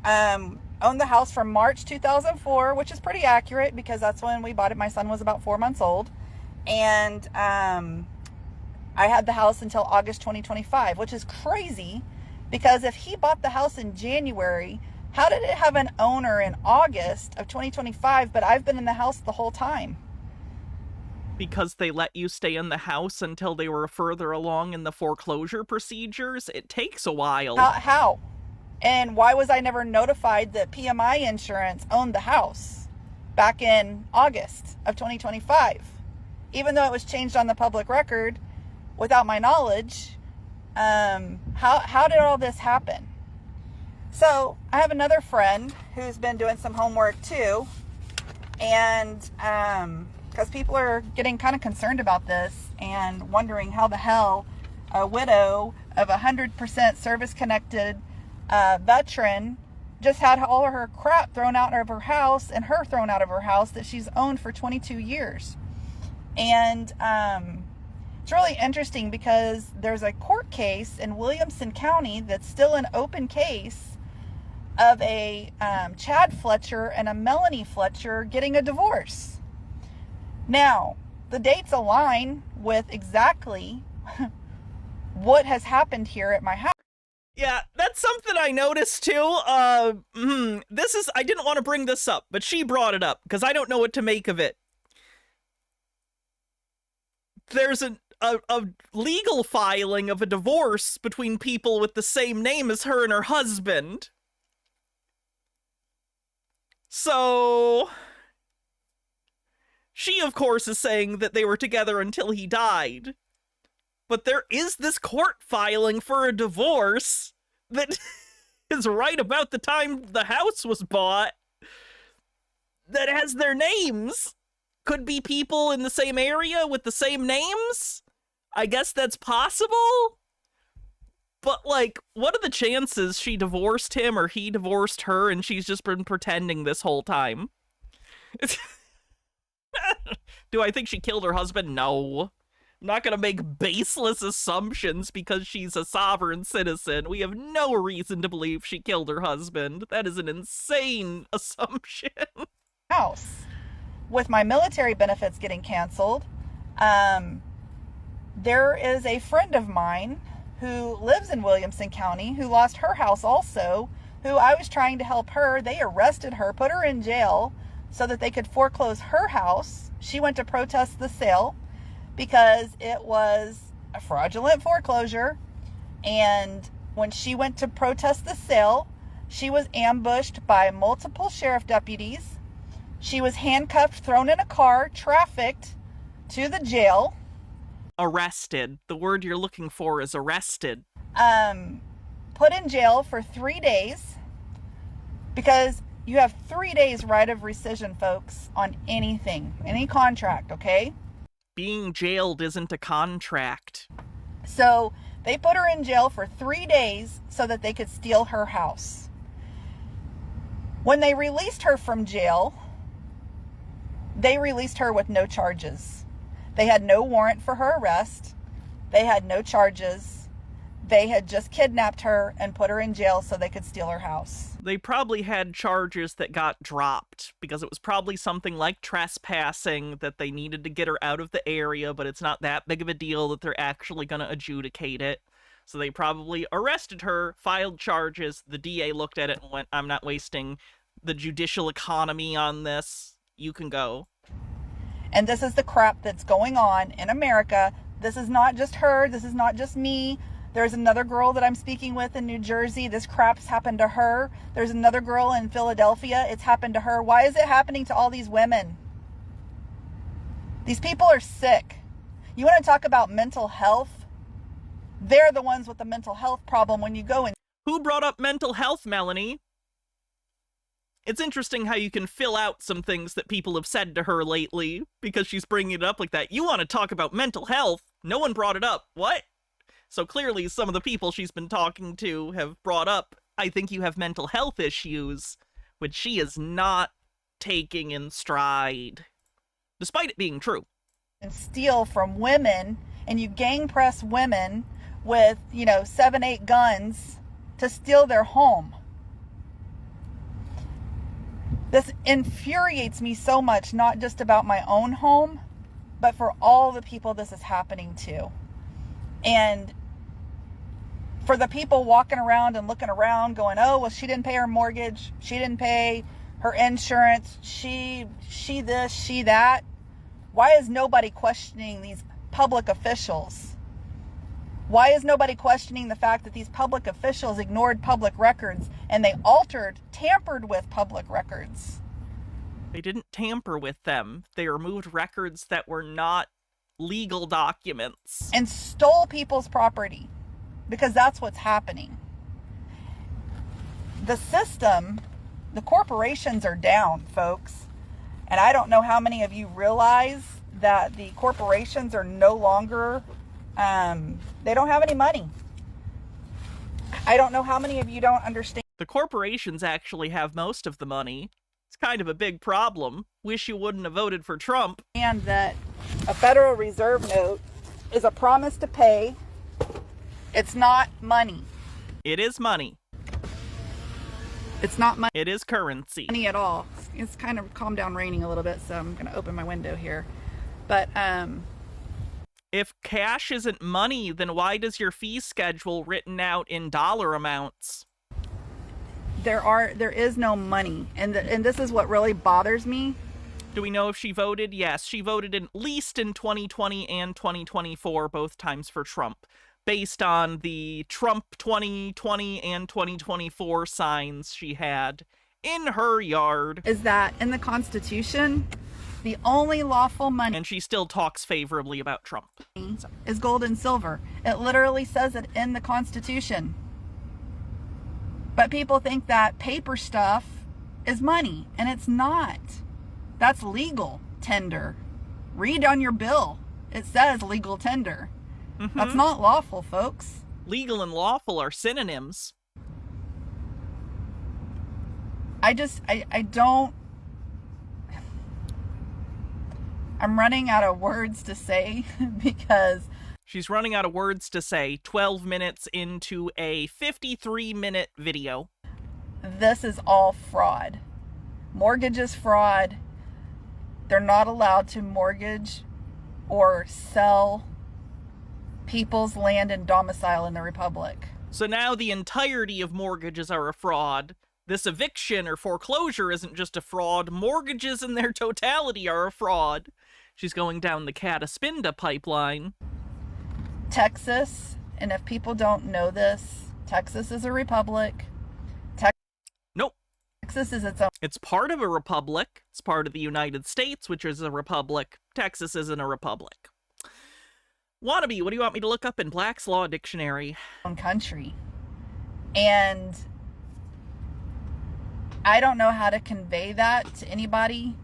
owned the house from March 2004, which is pretty accurate because that's when we bought it. My son was about 4 months old. And I had the house until August 2025, which is crazy because if he bought the house in January, how did it have an owner in August of 2025, but I've been in the house the whole time? Because they let you stay in the house until they were further along in the foreclosure procedures. It takes a while. How? And why was I never notified that PMI Insurance owned the house back in August of 2025? Even though it was changed on the public record without my knowledge, how did all this happen? So I have another friend who's been doing some homework too, and because people are getting kind of concerned about this and wondering how the hell a widow of 100% service-connected veteran just had all of her crap thrown out of her house and her thrown out of her house that she's owned for 22 years. And it's really interesting because there's a court case in Williamson County that's still an open case of a Chad Fletcher and a Melanie Fletcher getting a divorce. Now, the dates align with exactly what has happened here at my house. Yeah, that's something I noticed too. I didn't want to bring this up, but she brought it up because I don't know what to make of it. There's a legal filing of a divorce between people with the same name as her and her husband. So, she, of course, is saying that they were together until he died. But there is this court filing for a divorce that is right about the time the house was bought that has their names. Could be people in the same area with the same names? I guess that's possible? But, like, what are the chances she divorced him or he divorced her and she's just been pretending this whole time? Do I think she killed her husband? No. I'm not gonna make baseless assumptions because she's a sovereign citizen. We have no reason to believe she killed her husband. That is an insane assumption. House. With my military benefits getting canceled, there is a friend of mine who lives in Williamson County who lost her house also, who I was trying to help her. They arrested her, put her in jail so that they could foreclose her house. She went to protest the sale because it was a fraudulent foreclosure. And when she went to protest the sale, she was ambushed by multiple sheriff deputies. She was handcuffed, thrown in a car, trafficked to the jail. Arrested. The word you're looking for is arrested. Put in jail for 3 days because you have 3 days right of rescission, folks, on anything, any contract, okay? Being jailed isn't a contract. So they put her in jail for 3 days so that they could steal her house. When they released her from jail, they released her with no charges. They had no warrant for her arrest. They had no charges. They had just kidnapped her and put her in jail so they could steal her house. They probably had charges that got dropped because it was probably something like trespassing that they needed to get her out of the area, but it's not that big of a deal that they're actually going to adjudicate it. So they probably arrested her, filed charges. The DA looked at it and went, I'm not wasting the judicial economy on this. You can go. And this is the crap that's going on in America. This is not just her. This is not just me. There's another girl that I'm speaking with in New Jersey. This crap's happened to her. There's another girl in Philadelphia. It's happened to her. Why is it happening to all these women? These people are sick. You want to talk about mental health? They're the ones with the mental health problem when you go in. Who brought up mental health, Melanie? It's interesting how you can fill out some things that people have said to her lately because she's bringing it up like that. You want to talk about mental health? No one brought it up. What? So clearly some of the people she's been talking to have brought up, I think you have mental health issues, which she is not taking in stride, despite it being true. And steal from women, and you gang press women with, 7, 8 guns to steal their home. This infuriates me so much, not just about my own home, but for all the people this is happening to. And for the people walking around and looking around going, oh, well, she didn't pay her mortgage. She didn't pay her insurance. She this, she that. Why is nobody questioning these public officials? Why is nobody questioning the fact that these public officials ignored public records and they tampered with public records? They didn't tamper with them. They removed records that were not legal documents. And stole people's property, because that's what's happening. The system, the corporations are down, folks. And I don't know how many of you realize that the corporations are no longer, they don't have any money. I don't know how many of you don't understand. The corporations actually have most of the money. It's kind of a big problem. Wish you wouldn't have voted for Trump. And that a Federal Reserve note is a promise to pay. It's not money. It is money. It's not money. It is currency. Money at all. It's kind of calmed down raining a little bit, so I'm going to open my window here. But if cash isn't money, then why does your fee schedule written out in dollar amounts? There is no money, and this is what really bothers me. Do we know if she voted? Yes, she voted at least in 2020 and 2024, both times for Trump, based on the Trump 2020 and 2024 signs she had in her yard. Is that in the Constitution, the only lawful money, and she still talks favorably about Trump, is gold and silver. It literally says it in the Constitution. But people think that paper stuff is money, and it's not. That's legal tender. Read on your bill. It says legal tender. Mm-hmm. That's not lawful, folks. Legal and lawful are synonyms. I don't... I'm running out of words to say because... She's running out of words to say 12 minutes into a 53-minute video. This is all fraud. Mortgage is fraud. They're not allowed to mortgage or sell people's land and domicile in the Republic. So now the entirety of mortgages are a fraud. This eviction or foreclosure isn't just a fraud. Mortgages in their totality are a fraud. She's going down the Cataspinda pipeline. Texas, and if people don't know this, Texas is a republic. Nope. Texas is its own. It's part of a republic. It's part of the United States, which is a republic. Texas isn't a republic. Wannabe, what do you want me to look up in Black's Law Dictionary? Own country. And I don't know how to convey that to anybody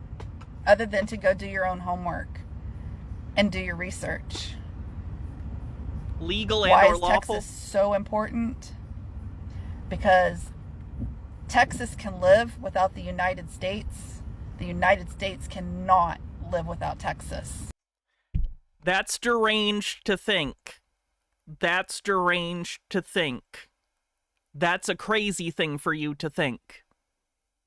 other than to go do your own homework and do your research. Legal and Why or is lawful? Texas so important? Because Texas can live without the United States. The United States cannot live without Texas. That's deranged to think. That's deranged to think. That's a crazy thing for you to think.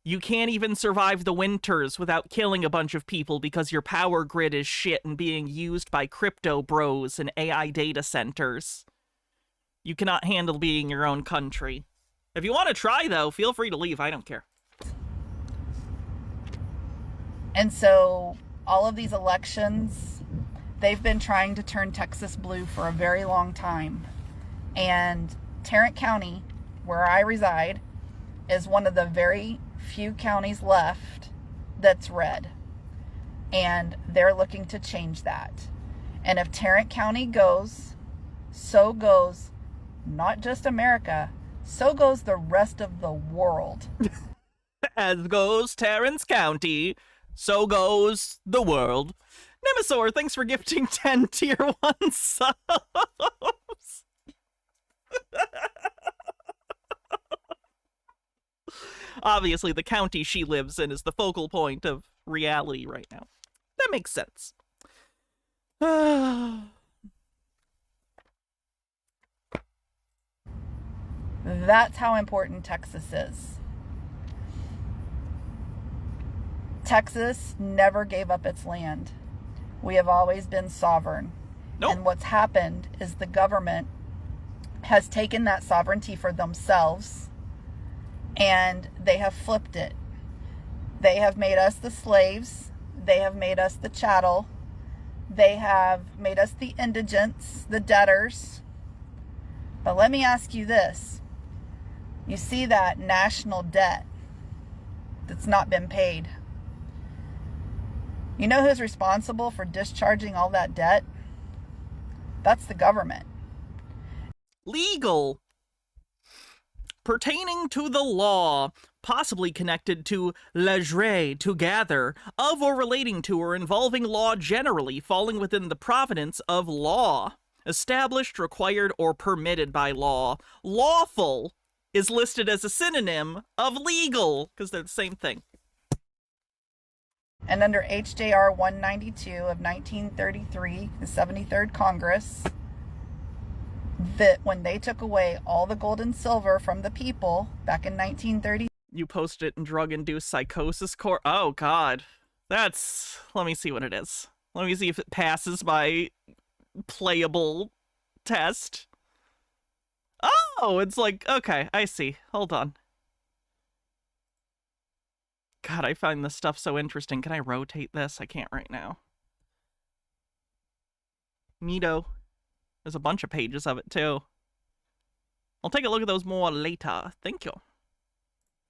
You can't even survive the winters without killing a bunch of people because your power grid is shit and being used by crypto bros and AI data centers. You cannot handle being your own country. If you want to try, though, feel free to leave. I don't care. And so all of these elections, they've been trying to turn Texas blue for a very long time. And Tarrant County, where I reside, is one of the very few counties left that's red. And they're looking to change that. And if Tarrant County goes, so goes not just America, so goes the rest of the world. As goes Terrence County, so goes the world. Nemesaur, thanks for gifting 10 tier 1 subs. Obviously, the county she lives in is the focal point of reality right now. That makes sense. That's how important Texas is. Texas never gave up its land. We have always been sovereign. Nope. And what's happened is the government has taken that sovereignty for themselves and they have flipped it. They have made us the slaves. They have made us the chattel. They have made us the indigents, the debtors. But let me ask you this. You see that national debt that's not been paid. You know who's responsible for discharging all that debt? That's the government. Legal. Pertaining to the law, possibly connected to legere, to gather, of or relating to or involving law generally, falling within the province of law, established, required, or permitted by law. Lawful is listed as a synonym of legal, because they're the same thing. And under HJR 192 of 1933, the 73rd Congress, that when they took away all the gold and silver from the people back in 1930. You posted it in drug-induced psychosis court. Oh, God. That's... Let me see what it is. Let me see if it passes my playable test. Oh, it's like... Okay, I see. Hold on. God, I find this stuff so interesting. Can I rotate this? I can't right now. Neato. There's a bunch of pages of it, too. I'll take a look at those more later. Thank you.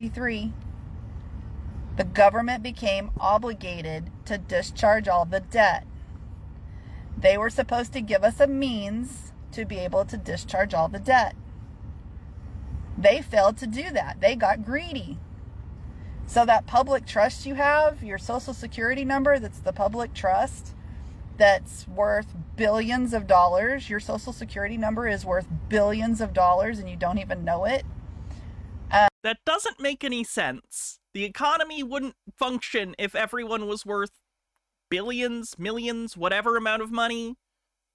1933, the government became obligated to discharge all the debt. They were supposed to give us a means to be able to discharge all the debt. They failed to do that. They got greedy. So that public trust you have, your social security number, that's the public trust, that's worth billions of dollars. Your social security number is worth billions of dollars and you don't even know it. That doesn't make any sense. The economy wouldn't function if everyone was worth billions, millions, whatever amount of money.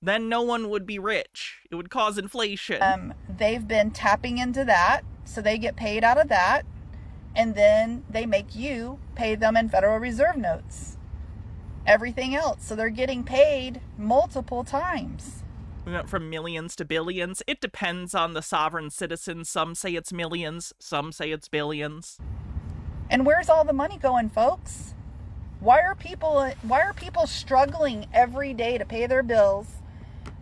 Then no one would be rich. It would cause inflation. They've been tapping into that, so they get paid out of that, and then they make you pay them in Federal Reserve notes. Everything else. So they're getting paid multiple times. We went from millions to billions. It depends on the sovereign citizen. Some say it's millions, some say it's billions. And where's all the money going, folks? Why are people struggling every day to pay their bills,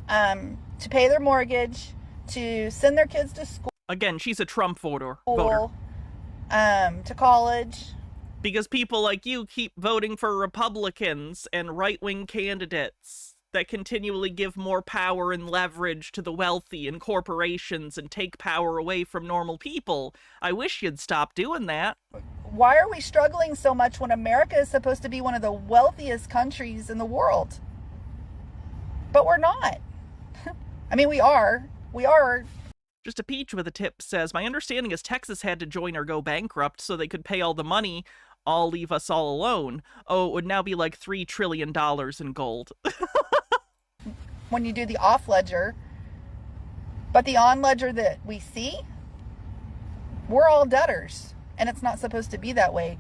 to pay their mortgage, to send their kids to school? Again, she's a Trump voter. To college. Because people like you keep voting for Republicans and right-wing candidates that continually give more power and leverage to the wealthy and corporations and take power away from normal people. I wish you'd stop doing that. Why are we struggling so much when America is supposed to be one of the wealthiest countries in the world? But we're not. I mean, we are. We are. Just a Peach with a tip says, my understanding is Texas had to join or go bankrupt so they could pay all the money, all leave us all alone. Oh, it would now be like $3 trillion in gold. When you do the off ledger, but the on ledger that we see, we're all debtors, and it's not supposed to be that way.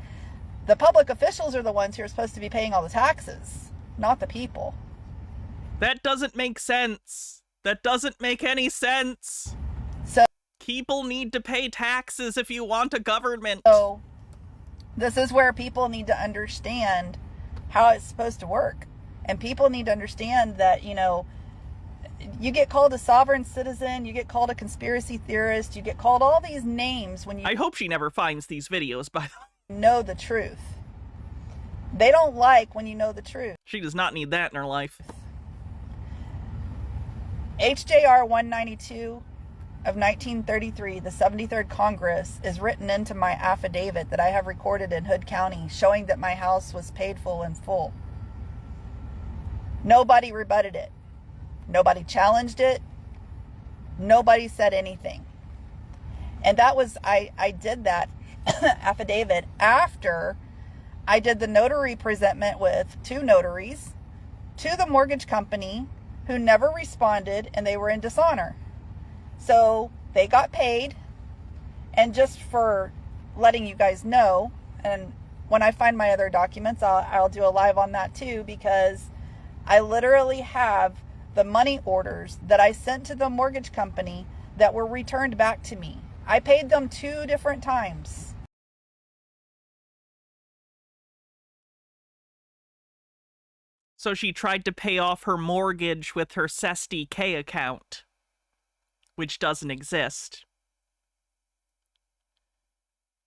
The public officials are the ones who are supposed to be paying all the taxes, not the people. That doesn't make sense. That doesn't make any sense. So people need to pay taxes if you want a government. So this is where people need to understand how it's supposed to work. And people need to understand that, you know, You get called a sovereign citizen, you get called a conspiracy theorist, you get called all these names when you I hope she never finds these videos, by the way. know the truth. They don't like when you know the truth. She does not need that in her life. HJR 192 of 1933, the 73rd Congress, is written into my affidavit that I have recorded in Hood County, showing that my house was paid full in full. Nobody rebutted it. Nobody challenged it. Nobody said anything. And that was, I did that affidavit after I did the notary presentment with 2 notaries to the mortgage company who never responded, and they were in dishonor. So they got paid. And just for letting you guys know, and when I find my other documents, I'll do a live on that too, because I literally have the money orders that I sent to the mortgage company that were returned back to me. I paid them 2 different times. So she tried to pay off her mortgage with her SESTK account, which doesn't exist.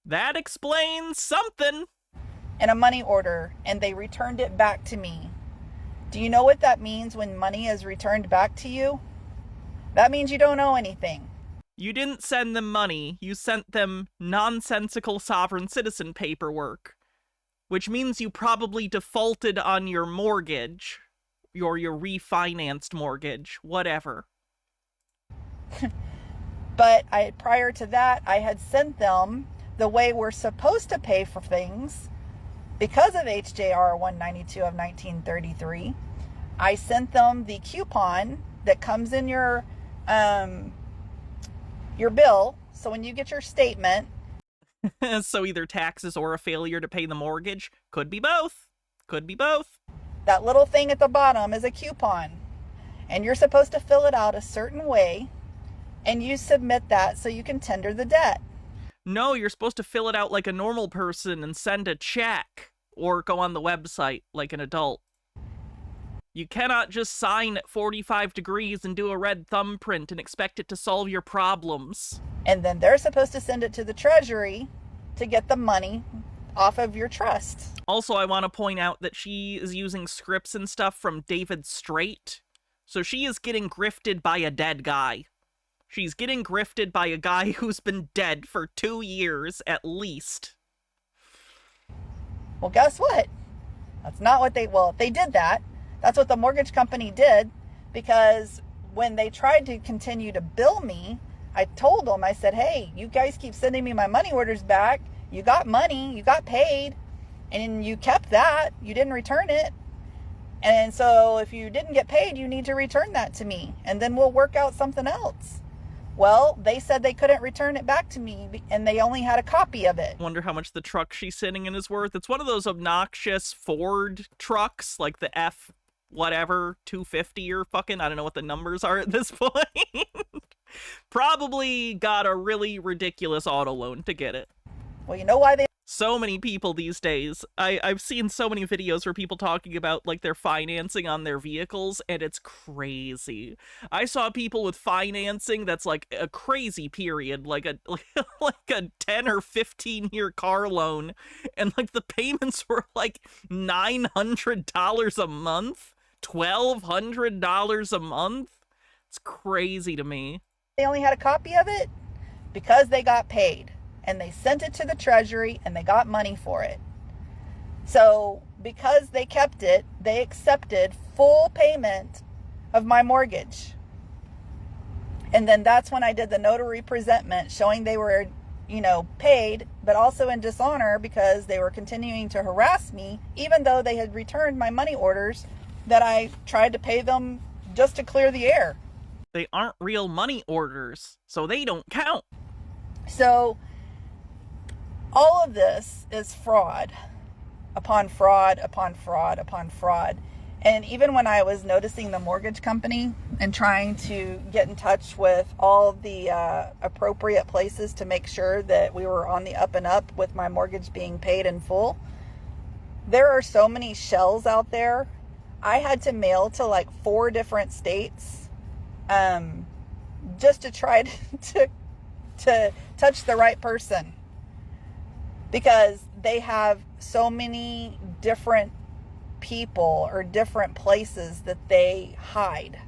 That explains something. And a money order, and they returned it back to me. Do you know what that means when money is returned back to you? That means you don't owe anything. You didn't send them money, you sent them nonsensical sovereign citizen paperwork, which means you probably defaulted on your mortgage, or your refinanced mortgage, whatever. But prior to that, I had sent them the way we're supposed to pay for things because of HJR 192 of 1933. I sent them the coupon that comes in your bill. So when you get your statement, So either taxes or a failure to pay the mortgage. Could be both. Could be both. that little thing at the bottom is a coupon. And you're supposed to fill it out a certain way, and you submit that so you can tender the debt. No, you're supposed to fill it out like a normal person and send a check, or go on the website like an adult. You cannot just sign at 45 degrees and do a red thumbprint and expect it to solve your problems. And then they're supposed to send it to the Treasury to get the money off of your trust. Also, I want to point out that she is using scripts and stuff from David Straight. So she is getting grifted by a dead guy. She's getting grifted by a guy who's been dead for 2 years at least. Well, guess what? That's not what they did that. That's what the mortgage company did, because when they tried to continue to bill me, I told them, I said, hey, you guys keep sending me my money orders back. You got money, you got paid, and you kept that. You didn't return it. And so if you didn't get paid, you need to return that to me, and then we'll work out something else. Well, they said they couldn't return it back to me, and they only had a copy of it. Wonder how much the truck she's sitting in is worth. It's one of those obnoxious Ford trucks, like the F whatever 250 or fucking, I don't know what the numbers are at this point. Probably got a really ridiculous auto loan to get it. Well, you know why they... So many people these days, I've seen so many videos where people talking about like their financing on their vehicles, and it's crazy. I saw people with financing that's like a crazy period, like a 10 or 15 year car loan, and like the payments were like $900 a month, $1,200 a month. It's crazy to me. They only had a copy of it because they got paid. And they sent it to the Treasury, and they got money for it. So because they kept it, they accepted full payment of my mortgage. And then that's when I did the notary presentment showing they were, paid, but also in dishonor because they were continuing to harass me, even though they had returned my money orders that I tried to pay them just to clear the air. They aren't real money orders, so they don't count. So all of this is fraud upon fraud upon fraud upon fraud. And even when I was noticing the mortgage company and trying to get in touch with all the appropriate places to make sure that we were on the up and up with my mortgage being paid in full, there are so many shells out there. I had to mail to like 4 different states just to try to touch the right person, because they have so many different people or different places that they hide.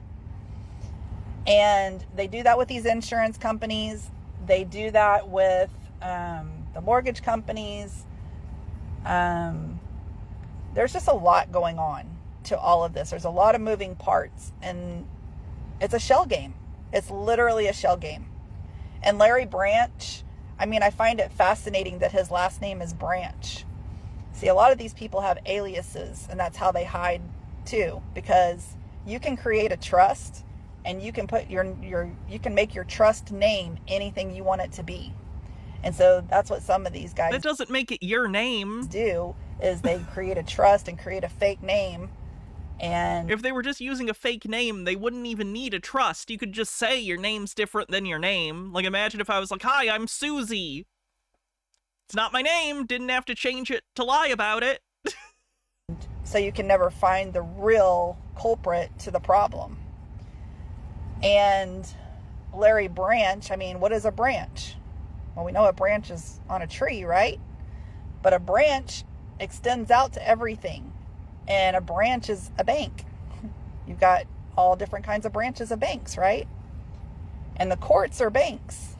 And they do that with these insurance companies. They do that with the mortgage companies. There's just a lot going on to all of this. There's a lot of moving parts, and it's a shell game. It's literally a shell game. And Larry Branch, I mean, I find it fascinating that his last name is Branch. See, a lot of these people have aliases, and that's how they hide too, because you can create a trust, and you can put you can make your trust name anything you want it to be. And so that's what some of these guys That doesn't make it your name. do, is they create a trust and create a fake name. And If they were just using a fake name, they wouldn't even need a trust. You could just say your name's different than your name. Like, imagine if I was like, hi, I'm Susie. It's not my name. Didn't have to change it to lie about it. so you can never find the real culprit to the problem. And Larry Branch, I mean, what is a branch? Well, we know a branch is on a tree, right? But a branch extends out to everything. And a branch is a bank. You've got all different kinds of branches of banks, right? And the courts are banks.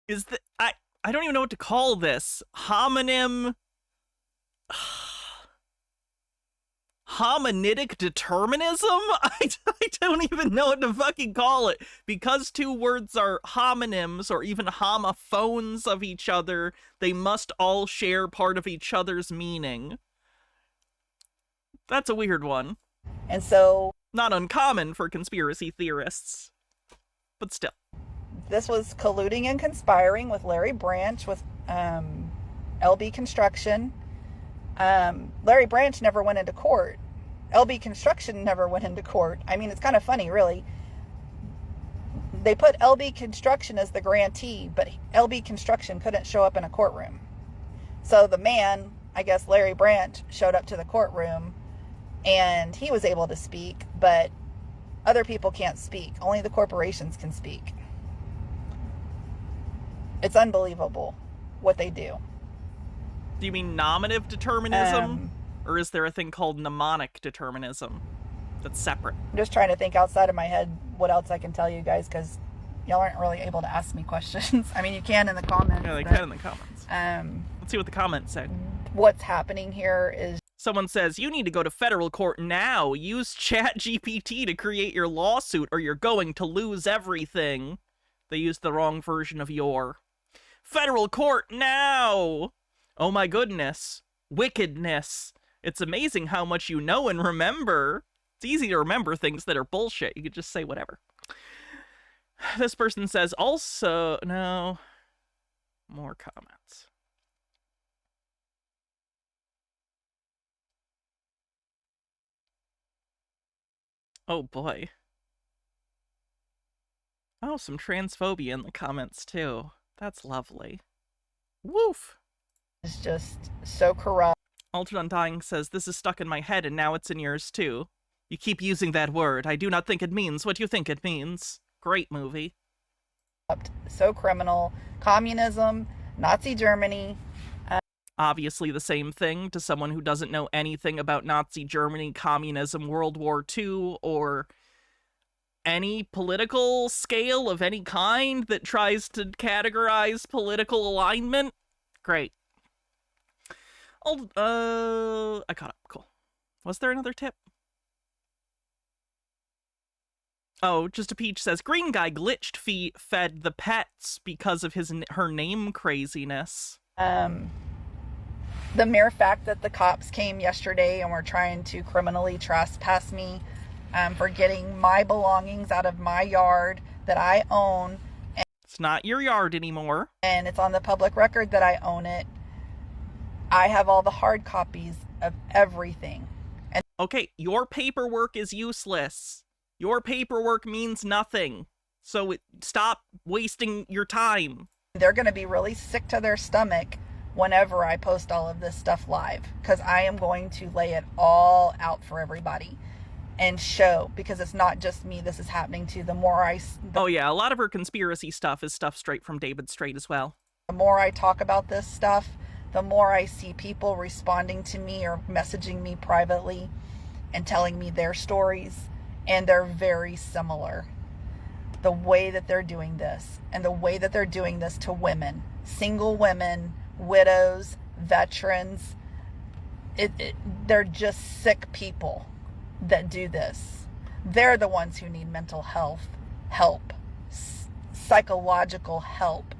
Is the I don't even know what to call this. Homonymic determinism? I don't even know what to fucking call it. Because two words are homonyms or even homophones of each other, they must all share part of each other's meaning. That's a weird one. And so Not uncommon for conspiracy theorists, but still. this was colluding and conspiring with Larry Branch, with LB Construction. Larry Branch never went into court. LB Construction never went into court. I mean, it's kind of funny, really. They put LB Construction as the grantee, but LB Construction couldn't show up in a courtroom. So the man, I guess Larry Branch, showed up to the courtroom, and he was able to speak, but other people can't speak. Only the corporations can speak. It's unbelievable what they do. Do you mean nominative determinism? Or is there a thing called mnemonic determinism that's separate? I'm just trying to think outside of my head what else I can tell you guys, because y'all aren't really able to ask me questions. I mean, you can in the comments. Yeah, they but, can in the comments. Let's see what the comments say. What's happening here is Someone says, you need to go to federal court now. Use ChatGPT to create your lawsuit or you're going to lose everything. They used the wrong version of your. Federal court now! Oh my goodness. Wickedness. It's amazing how much you know and remember. It's easy to remember things that are bullshit. You could just say whatever. This person says, also... No. More comments. Oh boy. Oh, some transphobia in the comments too. That's lovely. Woof. just so corrupt. Altered Undying says, this is stuck in my head and now it's in yours too. You keep using that word. I do not think it means what you think it means. Great movie. So criminal. Communism, Nazi Germany. Obviously the same thing to someone who doesn't know anything about Nazi Germany, communism, World War II, or any political scale of any kind that tries to categorize political alignment. Great. I caught up. Cool. Was there another tip? Oh, Just a Peach says, Green Guy glitched fed the pets because of her name craziness. The mere fact that the cops came yesterday and were trying to criminally trespass me for getting my belongings out of my yard that I own. It's not your yard anymore. And it's on the public record that I own it. I have all the hard copies of everything. And okay, your paperwork is useless. Your paperwork means nothing. So stop wasting your time. they're going to be really sick to their stomach whenever I post all of this stuff live, because I am going to lay it all out for everybody and show, because it's not just me this is happening to. Oh yeah, a lot of her conspiracy stuff is stuff straight from David Straight as well. The more I talk about this stuff, the more I see people responding to me or messaging me privately and telling me their stories, and they're very similar. The way that they're doing this, and the way that they're doing this to women, single women, widows, veterans, they're just sick people that do this. They're the ones who need mental health help, psychological help.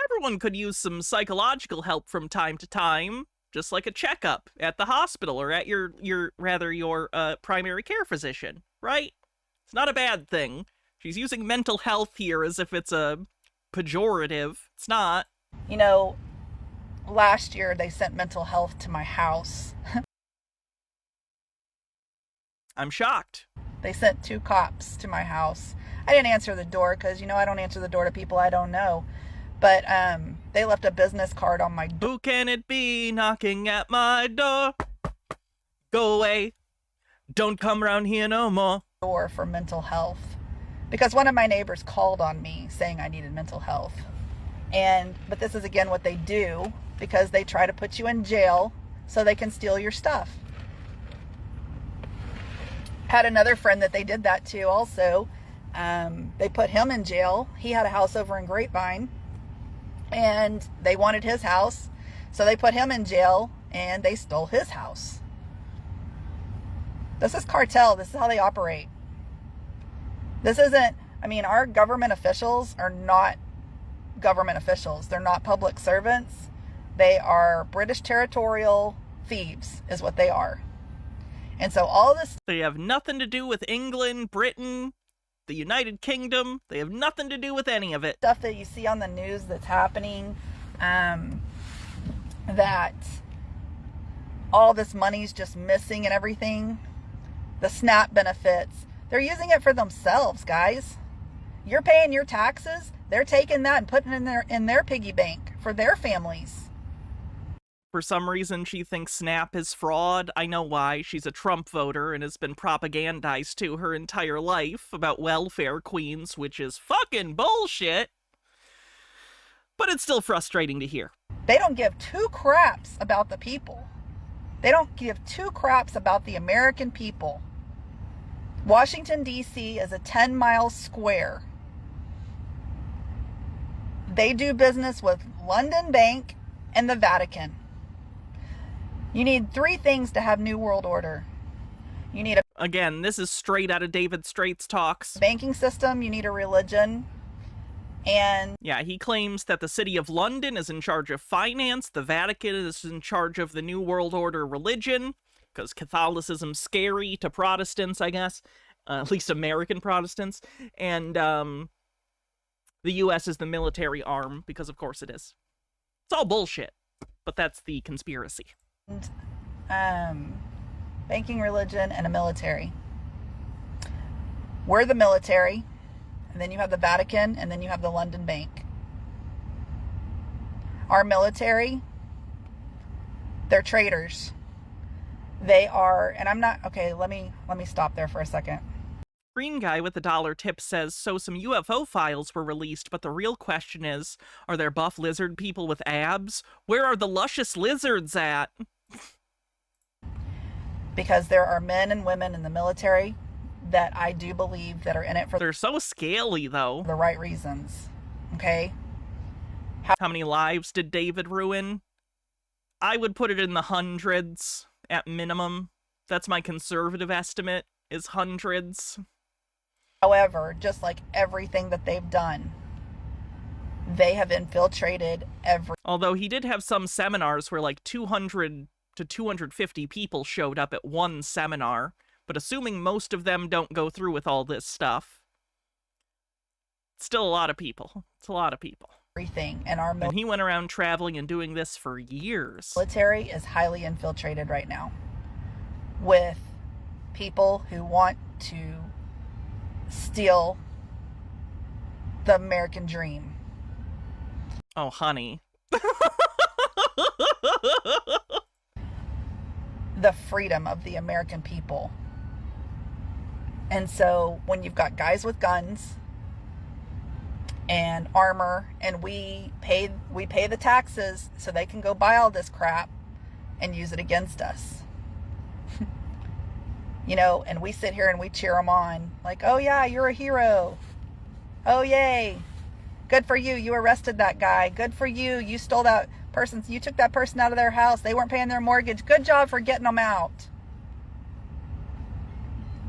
Everyone could use some psychological help from time to time, just like a checkup at the hospital or at your primary care physician, right? It's not a bad thing. She's using mental health here as if it's a pejorative. It's not. You know, last year they sent mental health to my house. I'm shocked. They sent 2 cops to my house. I didn't answer the door because, I don't answer the door to people I don't know. But they left a business card on my door. Who can it be knocking at my door? Go away. Don't come around here no more. For mental health. Because one of my neighbors called on me saying I needed mental health. But this is again what they do, because they try to put you in jail so they can steal your stuff. Had another friend that they did that to also. They put him in jail. He had a house over in Grapevine, and they wanted his house, so they put him in jail, and they stole his house. This is cartel. This is how they operate. This isn't, our government officials are not government officials. They're not public servants. They are British territorial thieves is what they are. And so all this... They have nothing to do with England, Britain, the United Kingdom. They have nothing to do with any of it. Stuff that you see on the news that's happening, that all this money's just missing and everything. The SNAP benefits. They're using it for themselves, guys. You're paying your taxes. They're taking that and putting it in their piggy bank for their families. For some reason, she thinks SNAP is fraud. I know why. She's a Trump voter and has been propagandized to her entire life about welfare queens, which is fucking bullshit. But it's still frustrating to hear. They don't give 2 craps about the people. They don't give 2 craps about the American people. Washington, D.C. is a 10-mile square. They do business with London Bank and the Vatican. You need 3 things to have New World Order. You need a... Again, this is straight out of David Straight's talks. Banking system, you need a religion, and... Yeah, he claims that the City of London is in charge of finance, the Vatican is in charge of the New World Order religion, because Catholicism's scary to Protestants, I guess. At least American Protestants. And, the U.S. is the military arm, because of course it is. It's all bullshit, but that's the conspiracy. Banking, religion, and a military. We're the military, and then you have the Vatican, and then you have the London Bank. Our military, they're traitors. They are, and I'm not, okay, let me stop there for a second. Green guy with the dollar tip says, so some UFO files were released, but the real question is, are there buff lizard people with abs? Where are the luscious lizards at? Because there are men and women in the military that I do believe that are in it for... They're so scaly, though. The right reasons, okay? How many lives did David ruin? I would put it in the hundreds at minimum. That's my conservative estimate, is hundreds. However, just like everything that they've done, they have infiltrated every... Although he did have some seminars where like 200 to 250 people showed up at one seminar, but assuming most of them don't go through with all this stuff, it's still a lot of people. It's a lot of people. Everything. And he went around traveling and doing this for years. Military is highly infiltrated right now with people who want to steal the American dream. Oh, honey. the freedom of the American people. And so when you've got guys with guns and armor, and we pay the taxes so they can go buy all this crap and use it against us. You know, and we sit here and we cheer them on like, oh yeah, you're a hero. Oh yay. Good for you. You arrested that guy. Good for you. You stole that person. You took that person out of their house. They weren't paying their mortgage. Good job for getting them out.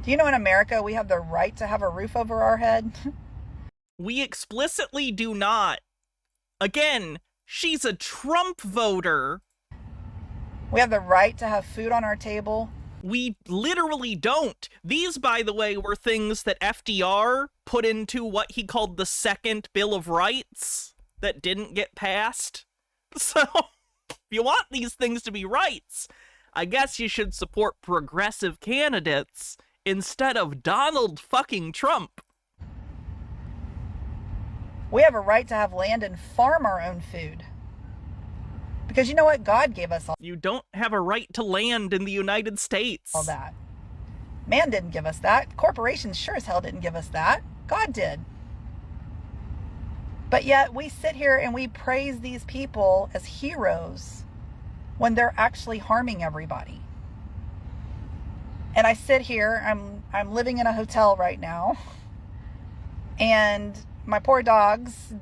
Do you know in America we have the right to have a roof over our head? We explicitly do not. Again, she's a Trump voter. We have the right to have food on our table. We literally don't. These, by the way, were things that FDR put into what he called the Second Bill of Rights that didn't get passed. So, if you want these things to be rights, I guess you should support progressive candidates instead of Donald fucking Trump. We have a right to have land and farm our own food. Because you know what? God gave us You don't have a right to land in the United States. all that. Man didn't give us that. Corporations sure as hell didn't give us that. God did. But yet we sit here and we praise these people as heroes when they're actually harming everybody. And I sit here, I'm living in a hotel right now, and my poor dogs,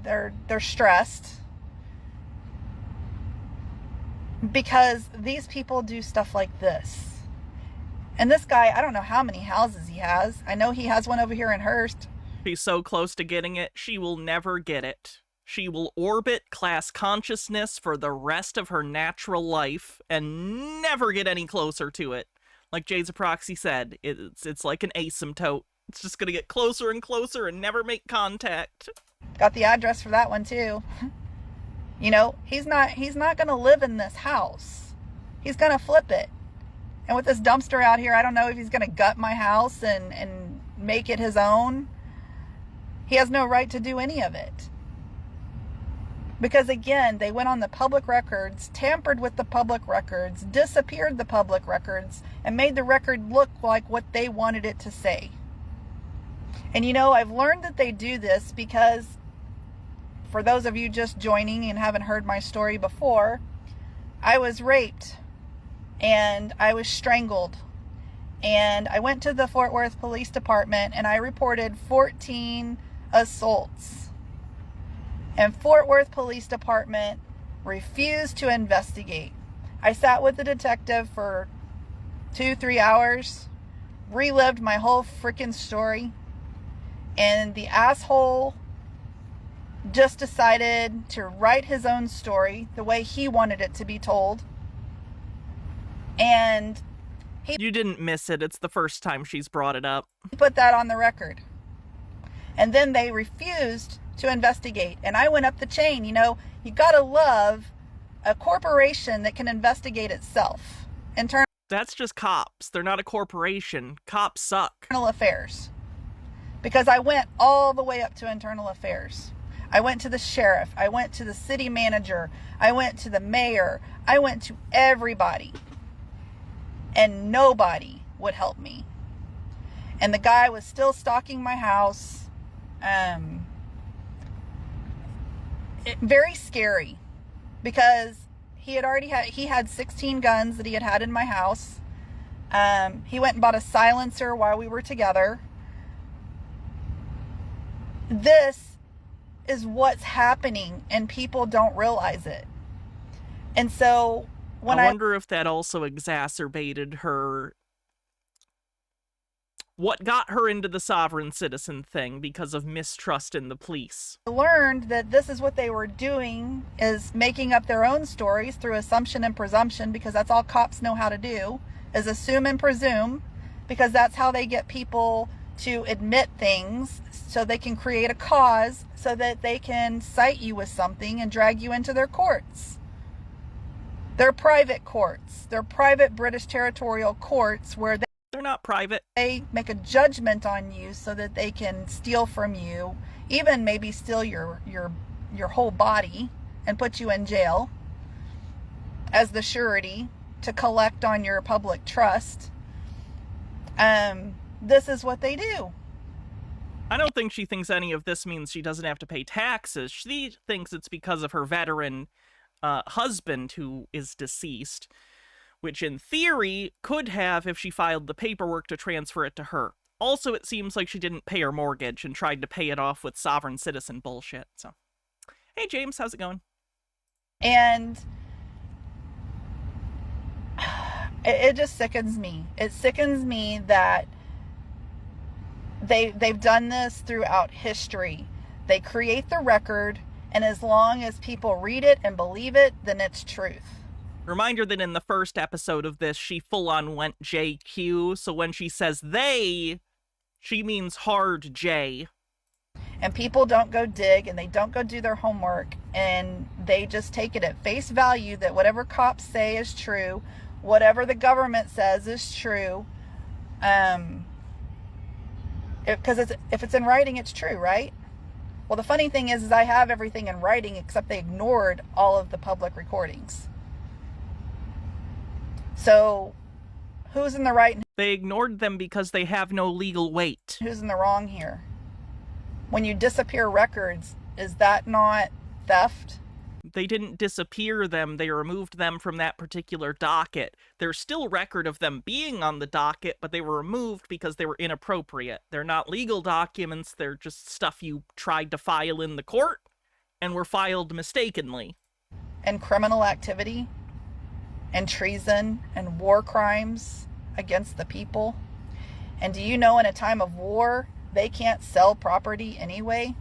they're stressed because these people do stuff like this. And this guy, I don't know how many houses he has. I know he has one over here in Hearst. She's so close to getting it, she will never get it. She will orbit class consciousness for the rest of her natural life and never get any closer to it. Like Jay Zaproxy said, it's like an asymptote. It's just gonna get closer and closer and never make contact. Got the address for that one too. You know, he's not gonna live in this house. He's gonna flip it. And with this dumpster out here, I don't know if he's gonna gut my house and make it his own. He has no right to do any of it. Because again, they went on the public records, tampered with the public records, disappeared the public records, and made the record look like what they wanted it to say. And you know, I've learned that they do this because, for those of you just joining and haven't heard my story before, I was raped and I was strangled. And I went to the Fort Worth Police Department and I reported 14 assaults. And Fort Worth Police Department refused to investigate. I sat with the detective for 2-3 hours, relived my whole freaking story, and the asshole just decided to write his own story the way he wanted it to be told. And You didn't miss it. It's the first time she's brought it up. he put that on the record. And then they refused to investigate. And I went up the chain. You know, you gotta love a corporation that can investigate itself. Internal That's just cops. They're not a corporation. Cops suck. affairs. Because I went all the way up to internal affairs. I went to the sheriff. I went to the city manager. I went to the mayor. I went to everybody. And nobody would help me. And the guy was still stalking my house. Very scary, because he had 16 guns that he had in my house. He went and bought a silencer while we were together. This is what's happening, and people don't realize it. And so when I wonder if that also exacerbated her. What got her into the sovereign citizen thing because of mistrust in the police. I learned that this is what they were doing, is making up their own stories through assumption and presumption, because that's all cops know how to do, is assume and presume, because that's how they get people to admit things, so they can create a cause, so that they can cite you with something and drag you into their courts. They're private courts. They're private British territorial courts where they're not private. They make a judgment on you so that they can steal from you, even maybe steal your whole body and put you in jail. as the surety to collect on your public trust, this is what they do. I don't think she thinks any of this means she doesn't have to pay taxes. She thinks it's because of her veteran husband who is deceased, which in theory could have if she filed the paperwork to transfer it to her. Also, it seems like she didn't pay her mortgage and tried to pay it off with sovereign citizen bullshit. So, hey James, how's it going? And it just sickens me. It sickens me that they've done this throughout history. They create the record, and as long as people read it and believe it, then it's truth. Reminder that in the first episode of this, she full-on went JQ, so when she says they, she means hard J. And people don't go dig, and they don't go do their homework, and they just take it at face value that whatever cops say is true, whatever the government says is true, because if it's in writing, it's true, right? Well, the funny thing is I have everything in writing, except they ignored all of the public recordings. So, who's in the right? They ignored them because they have no legal weight. Who's in the wrong here? When you disappear records, is that not theft? They didn't disappear them, they removed them from that particular docket. There's still record of them being on the docket, but they were removed because they were inappropriate. They're not legal documents, they're just stuff you tried to file in the court and were filed mistakenly. And criminal activity, and treason, and war crimes against the people. And do you know in a time of war, they can't sell property anyway?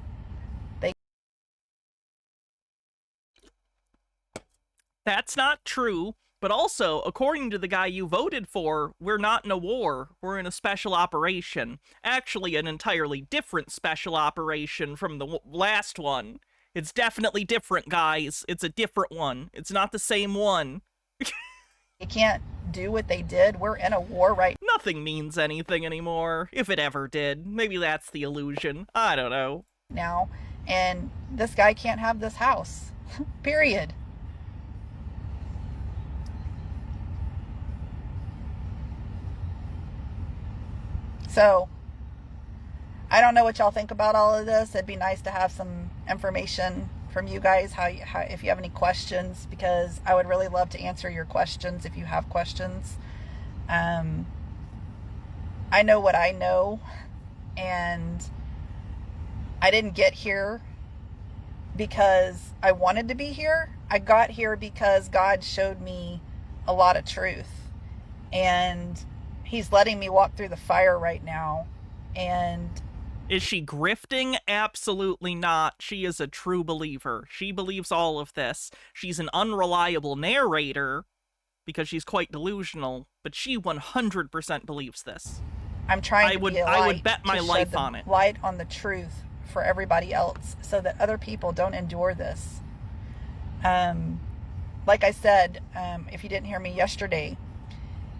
That's not true, but also, according to the guy you voted for, we're not in a war, we're in a special operation. Actually, an entirely different special operation from the last one. It's definitely different, guys. It's a different one. It's not the same one. You can't do what they did. We're in a war right Nothing means anything anymore, if it ever did. Maybe that's the illusion. I don't know. now, and this guy can't have this house. Period. So, I don't know what y'all think about all of this. It'd be nice to have some information from you guys, if you have any questions, because I would really love to answer your questions if you have questions. I know what I know, and I didn't get here because I wanted to be here. I got here because God showed me a lot of truth, and He's letting me walk through the fire right now. And is she grifting? Absolutely not. She is a true believer. She believes all of this. She's an unreliable narrator because she's quite delusional, but she 100% believes this. I'm trying to be a light. I would bet my life on it. Light on the truth for everybody else so that other people don't endure this. Like I said, if you didn't hear me yesterday,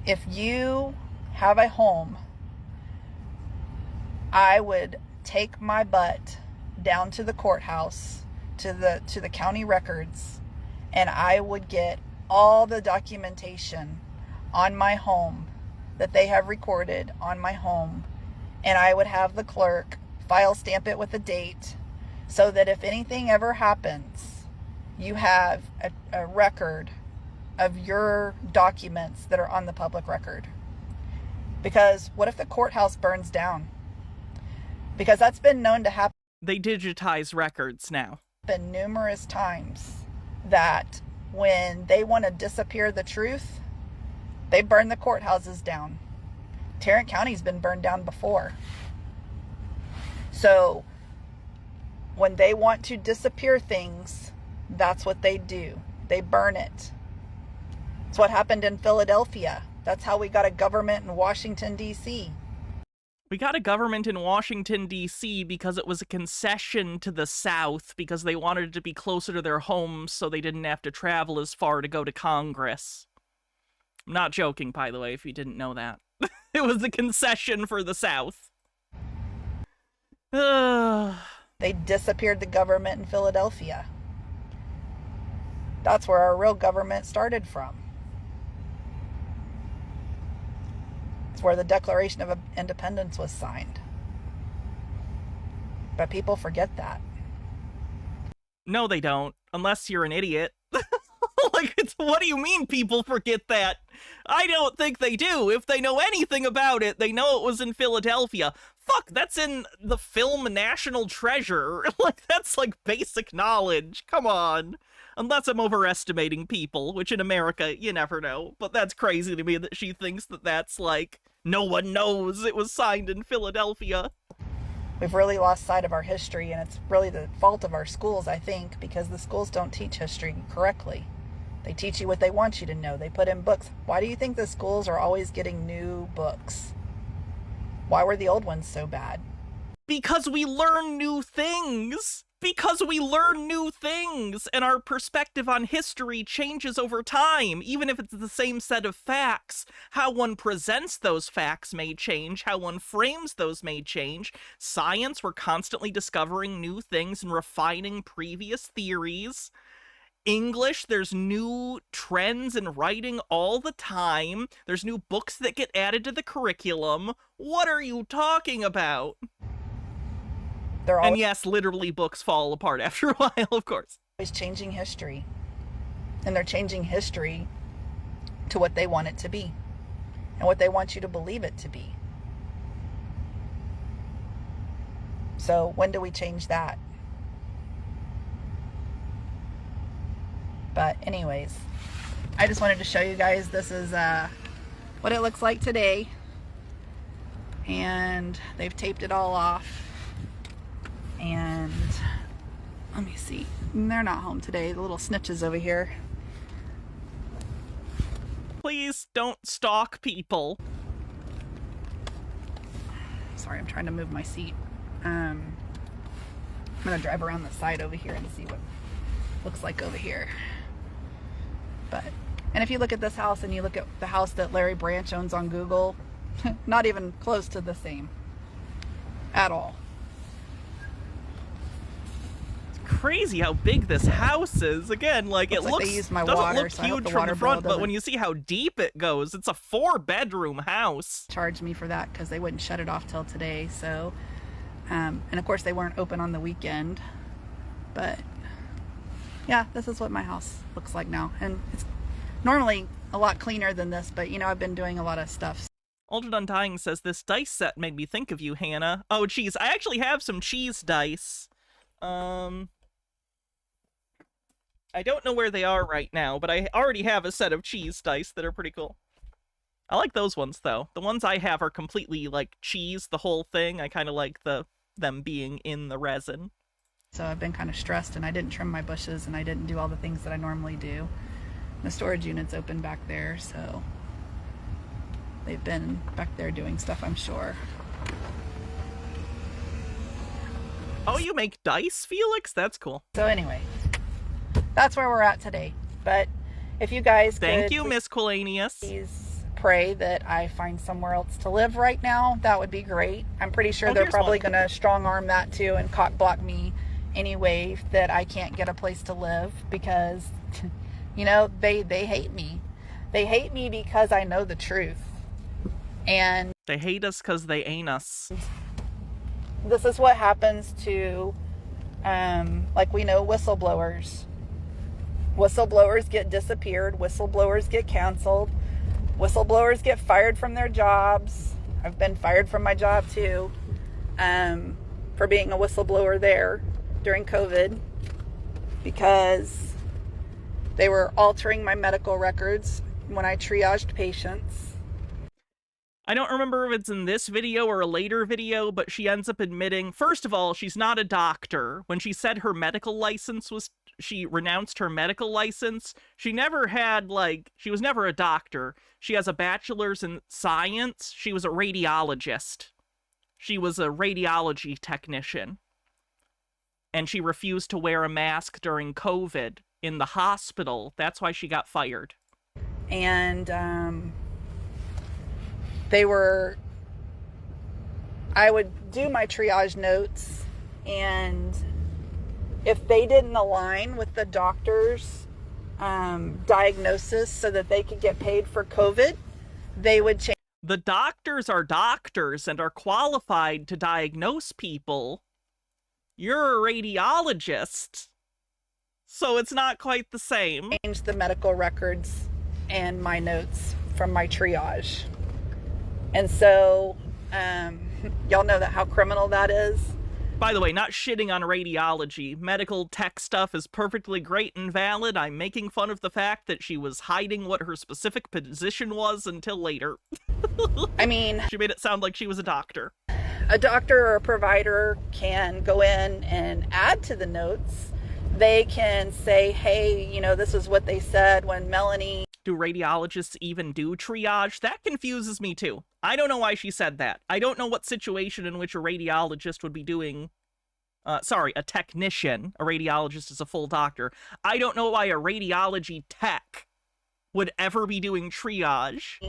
if you have a home, I would take my butt down to the courthouse, to the county records, and I would get all the documentation on my home that they have recorded on my home, and I would have the clerk file stamp it with a date so that if anything ever happens, you have a record of your documents that are on the public record. Because what if the courthouse burns down? Because that's been known to happen. They digitize records now. Been numerous times that when they want to disappear the truth, they burn the courthouses down. Tarrant County's been burned down before. So when they want to disappear things, that's what they do. They burn it. It's what happened in Philadelphia. That's how we got a government in Washington, D.C. We got a government in Washington, D.C. because it was a concession to the South because they wanted to be closer to their homes so they didn't have to travel as far to go to Congress. I'm not joking, by the way, if you didn't know that. It was a concession for the South. They disappeared the government in Philadelphia. That's where our real government started from. It's where the Declaration of Independence was signed. But people forget that. No, they don't, unless you're an idiot. Like, what do you mean people forget that? I don't think they do. If they know anything about it, they know it was in Philadelphia. Fuck, that's in the film National Treasure. Like, that's like basic knowledge. Come on. Unless I'm overestimating people, which in America, you never know. But that's crazy to me that she thinks that that's like, no one knows it was signed in Philadelphia. We've really lost sight of our history, and it's really the fault of our schools, I think, because the schools don't teach history correctly. They teach you what they want you to know. They put in books. Why do you think the schools are always getting new books? Why were the old ones so bad? Because we learn new things. Because we learn new things, and our perspective on history changes over time, even if it's the same set of facts. How one presents those facts may change, how one frames those may change. Science, we're constantly discovering new things and refining previous theories. English, there's new trends in writing all the time. There's new books that get added to the curriculum. What are you talking about? And yes, literally books fall apart after a while, of course. Always changing history. And they're changing history to what they want it to be. And what they want you to believe it to be. So when do we change that? But anyways, I just wanted to show you guys this is what it looks like today. And they've taped it all off. And let me see. They're not home today. The little snitches over here. Please don't stalk people. Sorry, I'm trying to move my seat. I'm gonna drive around the side over here and see what it looks like over here. And if you look at this house and you look at the house that Larry Branch owns on Google, not even close to the same at all. Crazy how big this house is. Again, like it looks they used my doesn't water, look so I hope huge the from water the front, bill but doesn't when you see how deep it goes, it's a 4-bedroom house. Charged me for that because they wouldn't shut it off till today. So, and of course they weren't open on the weekend. But yeah, this is what my house looks like now, and it's normally a lot cleaner than this. But you know, I've been doing a lot of stuff. Altered Undying says this dice set made me think of you, Hannah. Oh, cheese! I actually have some cheese dice. I don't know where they are right now, but I already have a set of cheese dice that are pretty cool. I like those ones, though. The ones I have are completely, like, cheese, the whole thing. I kind of like them being in the resin. So I've been kind of stressed, and I didn't trim my bushes, and I didn't do all the things that I normally do. The storage unit's open back there, so they've been back there doing stuff, I'm sure. Oh, you make dice, Felix? That's cool. So anyway, that's where we're at today. But if you guys Thank you, Miss Colanius. Please pray that I find somewhere else to live right now. That would be great. I'm pretty sure they're here's probably one. going to strong arm that too and cock block me anyway that I can't get a place to live because, you know, they hate me. They hate me because I know the truth. And They hate us because they ain't us. this is what happens to, like we know, whistleblowers. Whistleblowers get disappeared. Whistleblowers get canceled. Whistleblowers get fired from their jobs. I've been fired from my job too, for being a whistleblower there during COVID because they were altering my medical records when I triaged patients. I don't remember if it's in this video or a later video, but she ends up admitting, first of all, she's not a doctor. When she said her medical license was, she renounced her medical license, she never had, like, she was never a doctor. She has a bachelor's in science. She was a radiologist. She was a radiology technician. And she refused to wear a mask during COVID in the hospital. That's why she got fired. And, I would do my triage notes, and if they didn't align with the doctor's diagnosis so that they could get paid for COVID, they would change. The doctors are doctors and are qualified to diagnose people. You're a radiologist, so it's not quite the same. Change the medical records and my notes from my triage. And so, y'all know how criminal that is. By the way, not shitting on radiology. Medical tech stuff is perfectly great and valid. I'm making fun of the fact that she was hiding what her specific position was until later. I mean, She made it sound like she was a doctor. a doctor or a provider can go in and add to the notes. They can say, hey, you know, this is what they said when Melanie. Do radiologists even do triage? That confuses me too. I don't know why she said that. I don't know what situation in which a radiologist would be doing... a technician. A radiologist is a full doctor. I don't know why a radiology tech would ever be doing triage.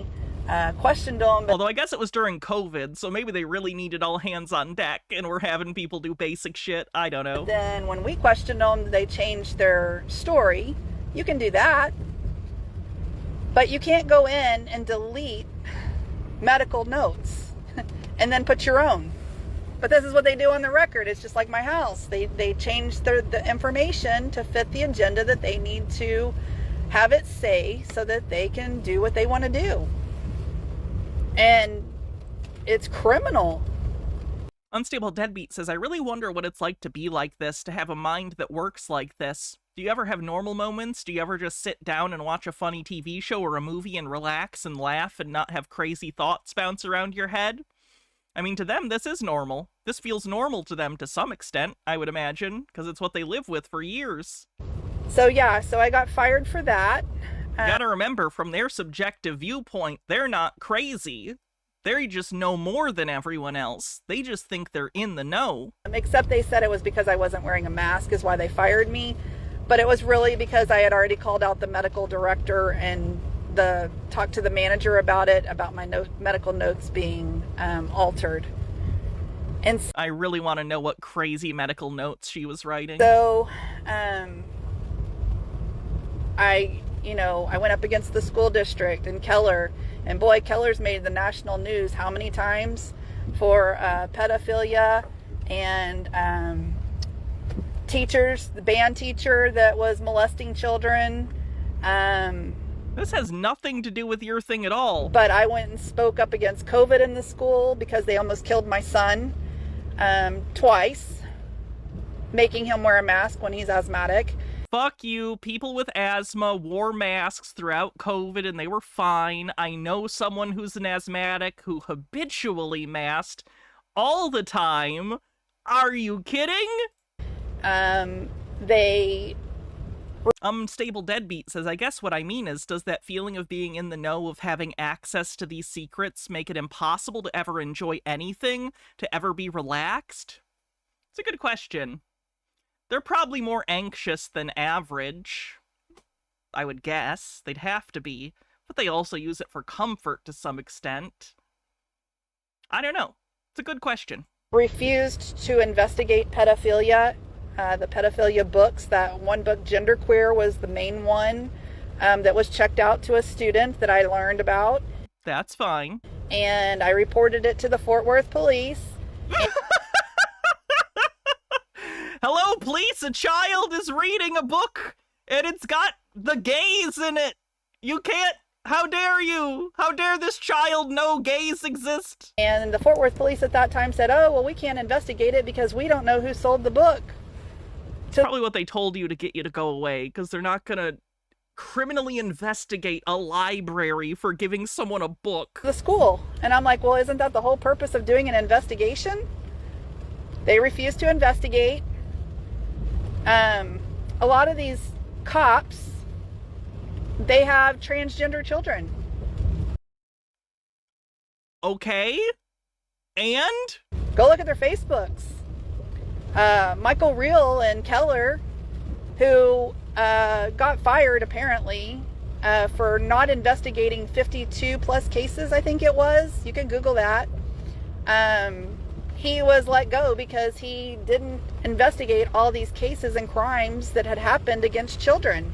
Questioned them. Although I guess it was during COVID, so maybe they really needed all hands on deck and were having people do basic shit. I don't know. Then when we questioned them, they changed their story. You can do that. But you can't go in and delete medical notes and then put your own. But this is what they do on the record. It's just like my house. They change the information to fit the agenda that they need to have it say so that they can do what they want to do. And it's criminal. Unstable Deadbeat says, I really wonder what it's like to be like this, to have a mind that works like this. Do you ever have normal moments? Do you ever just sit down and watch a funny TV show or a movie and relax and laugh and not have crazy thoughts bounce around your head? I mean, to them, this is normal. This feels normal to them to some extent, I would imagine, because it's what they live with for years. So yeah, so I got fired for that. You gotta remember, from their subjective viewpoint, they're not crazy. They just know more than everyone else. They just think they're in the know. Except they said it was because I wasn't wearing a mask is why they fired me. But it was really because I had already called out the medical director and talked to the manager about it, about my medical notes being altered. And I really want to know what crazy medical notes she was writing. so I went up against the school district and Keller, and boy, Keller's made the national news how many times for pedophilia and teachers, the band teacher that was molesting children. This has nothing to do with your thing at all. But I went and spoke up against COVID in the school because they almost killed my son twice, making him wear a mask when he's asthmatic. Fuck you. People with asthma wore masks throughout COVID and they were fine. I know someone who's an asthmatic who habitually masked all the time. Are you kidding? Unstable Deadbeat says, I guess what I mean is, does that feeling of being in the know, of having access to these secrets, make it impossible to ever enjoy anything, to ever be relaxed? It's a good question. They're probably more anxious than average, I would guess. They'd have to be. But they also use it for comfort to some extent. I don't know. It's a good question. Refused to investigate pedophilia. The pedophilia books, that one book, Genderqueer, was the main one that was checked out to a student that I learned about. That's fine. And I reported it to the Fort Worth police. Hello, police! A child is reading a book, and it's got the gays in it! You can't... How dare you? How dare this child know gays exist? And the Fort Worth police at that time said, oh, well, we can't investigate it because we don't know who sold the book. Probably what they told you to get you to go away, because they're not gonna criminally investigate a library for giving someone a book. The school. And I'm like, well, isn't that the whole purpose of doing an investigation? They refused to investigate. A lot of these cops, they have transgender children. Okay. And? Go look at their Facebooks. Michael Reel and Keller, who got fired apparently for not investigating 52 plus cases, I think it was. You can Google that. He was let go because he didn't investigate all these cases and crimes that had happened against children.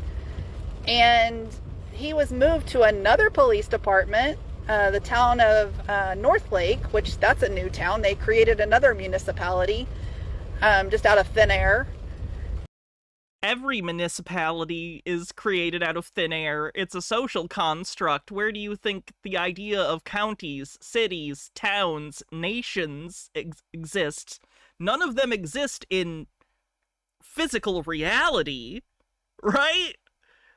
And he was moved to another police department, the town of Northlake, which that's a new town. They created another municipality just out of thin air. Every municipality is created out of thin air. It's a social construct. Where do you think the idea of counties, cities, towns, nations exists? None of them exist in physical reality, right?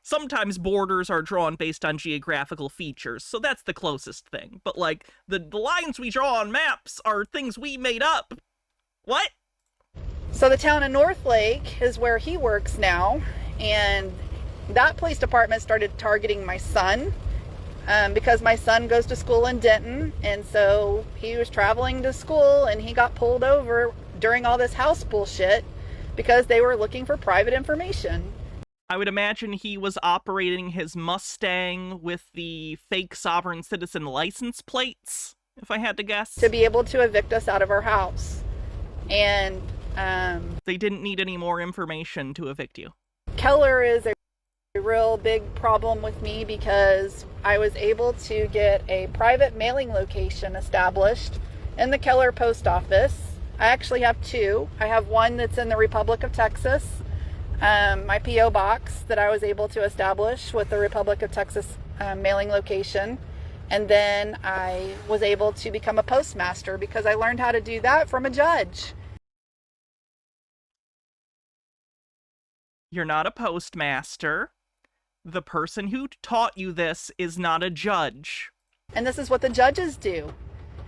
Sometimes borders are drawn based on geographical features, so that's the closest thing. But, like, the lines we draw on maps are things we made up. What? So the town of Northlake is where he works now, and that police department started targeting my son because my son goes to school in Denton, and so he was traveling to school and he got pulled over during all this house bullshit because they were looking for private information. I would imagine he was operating his Mustang with the fake sovereign citizen license plates, if I had to guess. To be able to evict us out of our house. And they didn't need any more information to evict you. Keller is a real big problem with me because I was able to get a private mailing location established in the Keller post office. I actually have two. I have one that's in the Republic of Texas, my P.O. box that I was able to establish with the Republic of Texas mailing location. And then I was able to become a postmaster because I learned how to do that from a judge. You're not a postmaster. The person who taught you this is not a judge. And this is what the judges do.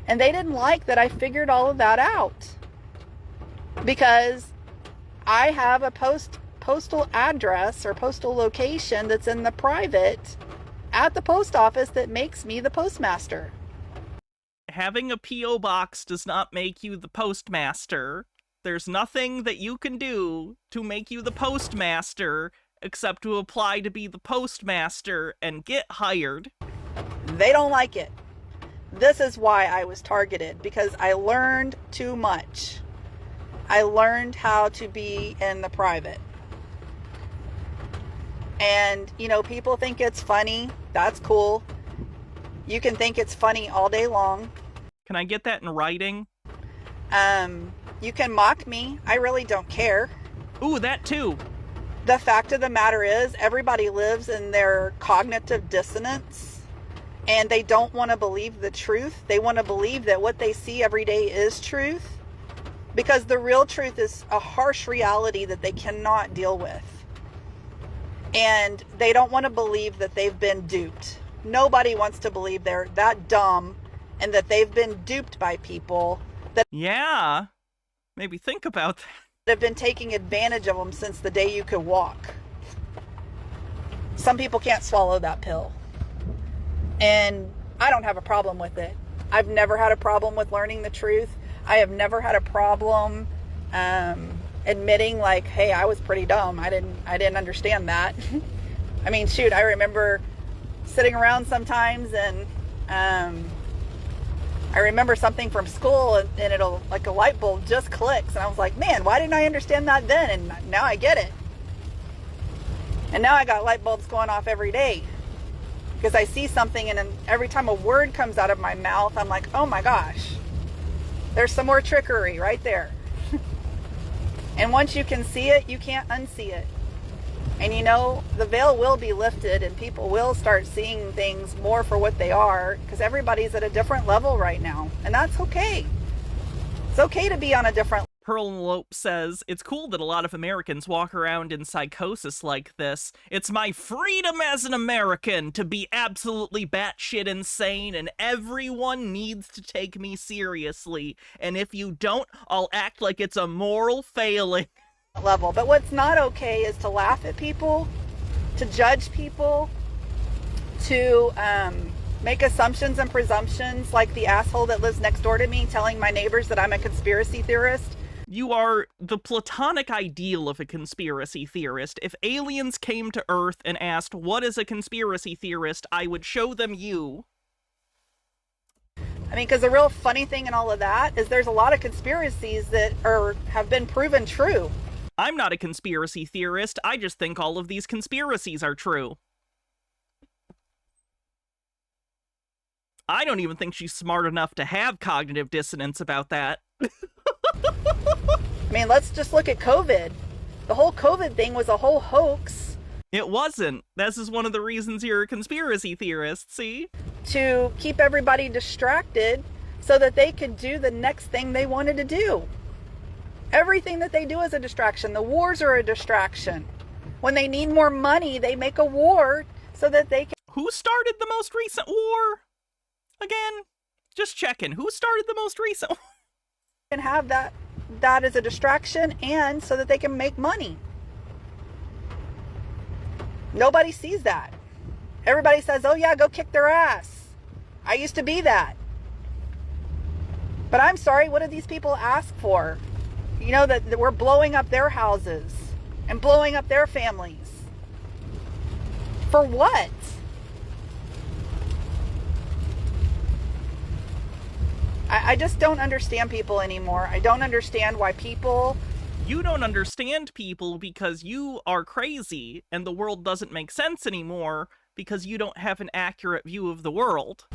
And they didn't like that I figured all of that out. Because I have a postal address or postal location that's in the private at the post office that makes me the postmaster. Having a P.O. box does not make you the postmaster. There's nothing that you can do to make you the postmaster except to apply to be the postmaster and get hired. They don't like it. This is why I was targeted, because I learned too much. I learned how to be in the private. And, you know, people think it's funny. That's cool. You can think it's funny all day long. Can I get that in writing? You can mock me. I really don't care. Ooh, that too. The fact of the matter is, everybody lives in their cognitive dissonance, and they don't want to believe the truth. They want to believe that what they see every day is truth, because the real truth is a harsh reality that they cannot deal with. And they don't want to believe that they've been duped. Nobody wants to believe they're that dumb and that they've been duped by people that Yeah. Maybe think about that. have been taking advantage of them since the day you could walk. Some people can't swallow that pill. And I don't have a problem with it. I've never had a problem with learning the truth. I have never had a problem admitting, like, hey, I was pretty dumb. I didn't understand that. I mean, shoot, I remember sitting around sometimes and I remember something from school and it'll, like, a light bulb just clicks. And I was like, man, why didn't I understand that then? And now I get it. And now I got light bulbs going off every day because I see something, and every time a word comes out of my mouth, I'm like, oh my gosh, there's some more trickery right there. And once you can see it, you can't unsee it. And you know, the veil will be lifted and people will start seeing things more for what they are, because everybody's at a different level right now. And that's okay. It's okay to be on a different. Pearl Lope says, it's cool that a lot of Americans walk around in psychosis like this. It's my freedom as an American to be absolutely batshit insane, and everyone needs to take me seriously. And if you don't, I'll act like it's a moral failing. Level. But what's not okay is to laugh at people, to judge people, to make assumptions and presumptions, like the asshole that lives next door to me telling my neighbors that I'm a conspiracy theorist. You are the platonic ideal of a conspiracy theorist. If aliens came to Earth and asked, what is a conspiracy theorist, I would show them you. I mean, because the real funny thing in all of that is there's a lot of conspiracies that have been proven true. I'm not a conspiracy theorist, I just think all of these conspiracies are true. I don't even think she's smart enough to have cognitive dissonance about that. I mean, let's just look at COVID. The whole COVID thing was a whole hoax. It wasn't. This is one of the reasons you're a conspiracy theorist, see? To keep everybody distracted so that they could do the next thing they wanted to do. Everything that they do is a distraction. The wars are a distraction. When they need more money, they make a war so that they can... Who started the most recent war? Again, just checking. Who started the most recent war? Can have that as a distraction, and so that they can make money. Nobody sees that. Everybody says, oh yeah, go kick their ass. I used to be that. But I'm sorry, what did these people ask for? You know, that we're blowing up their houses and blowing up their families. For what? I just don't understand people anymore. I don't understand why people... You don't understand people because you are crazy and the world doesn't make sense anymore because you don't have an accurate view of the world.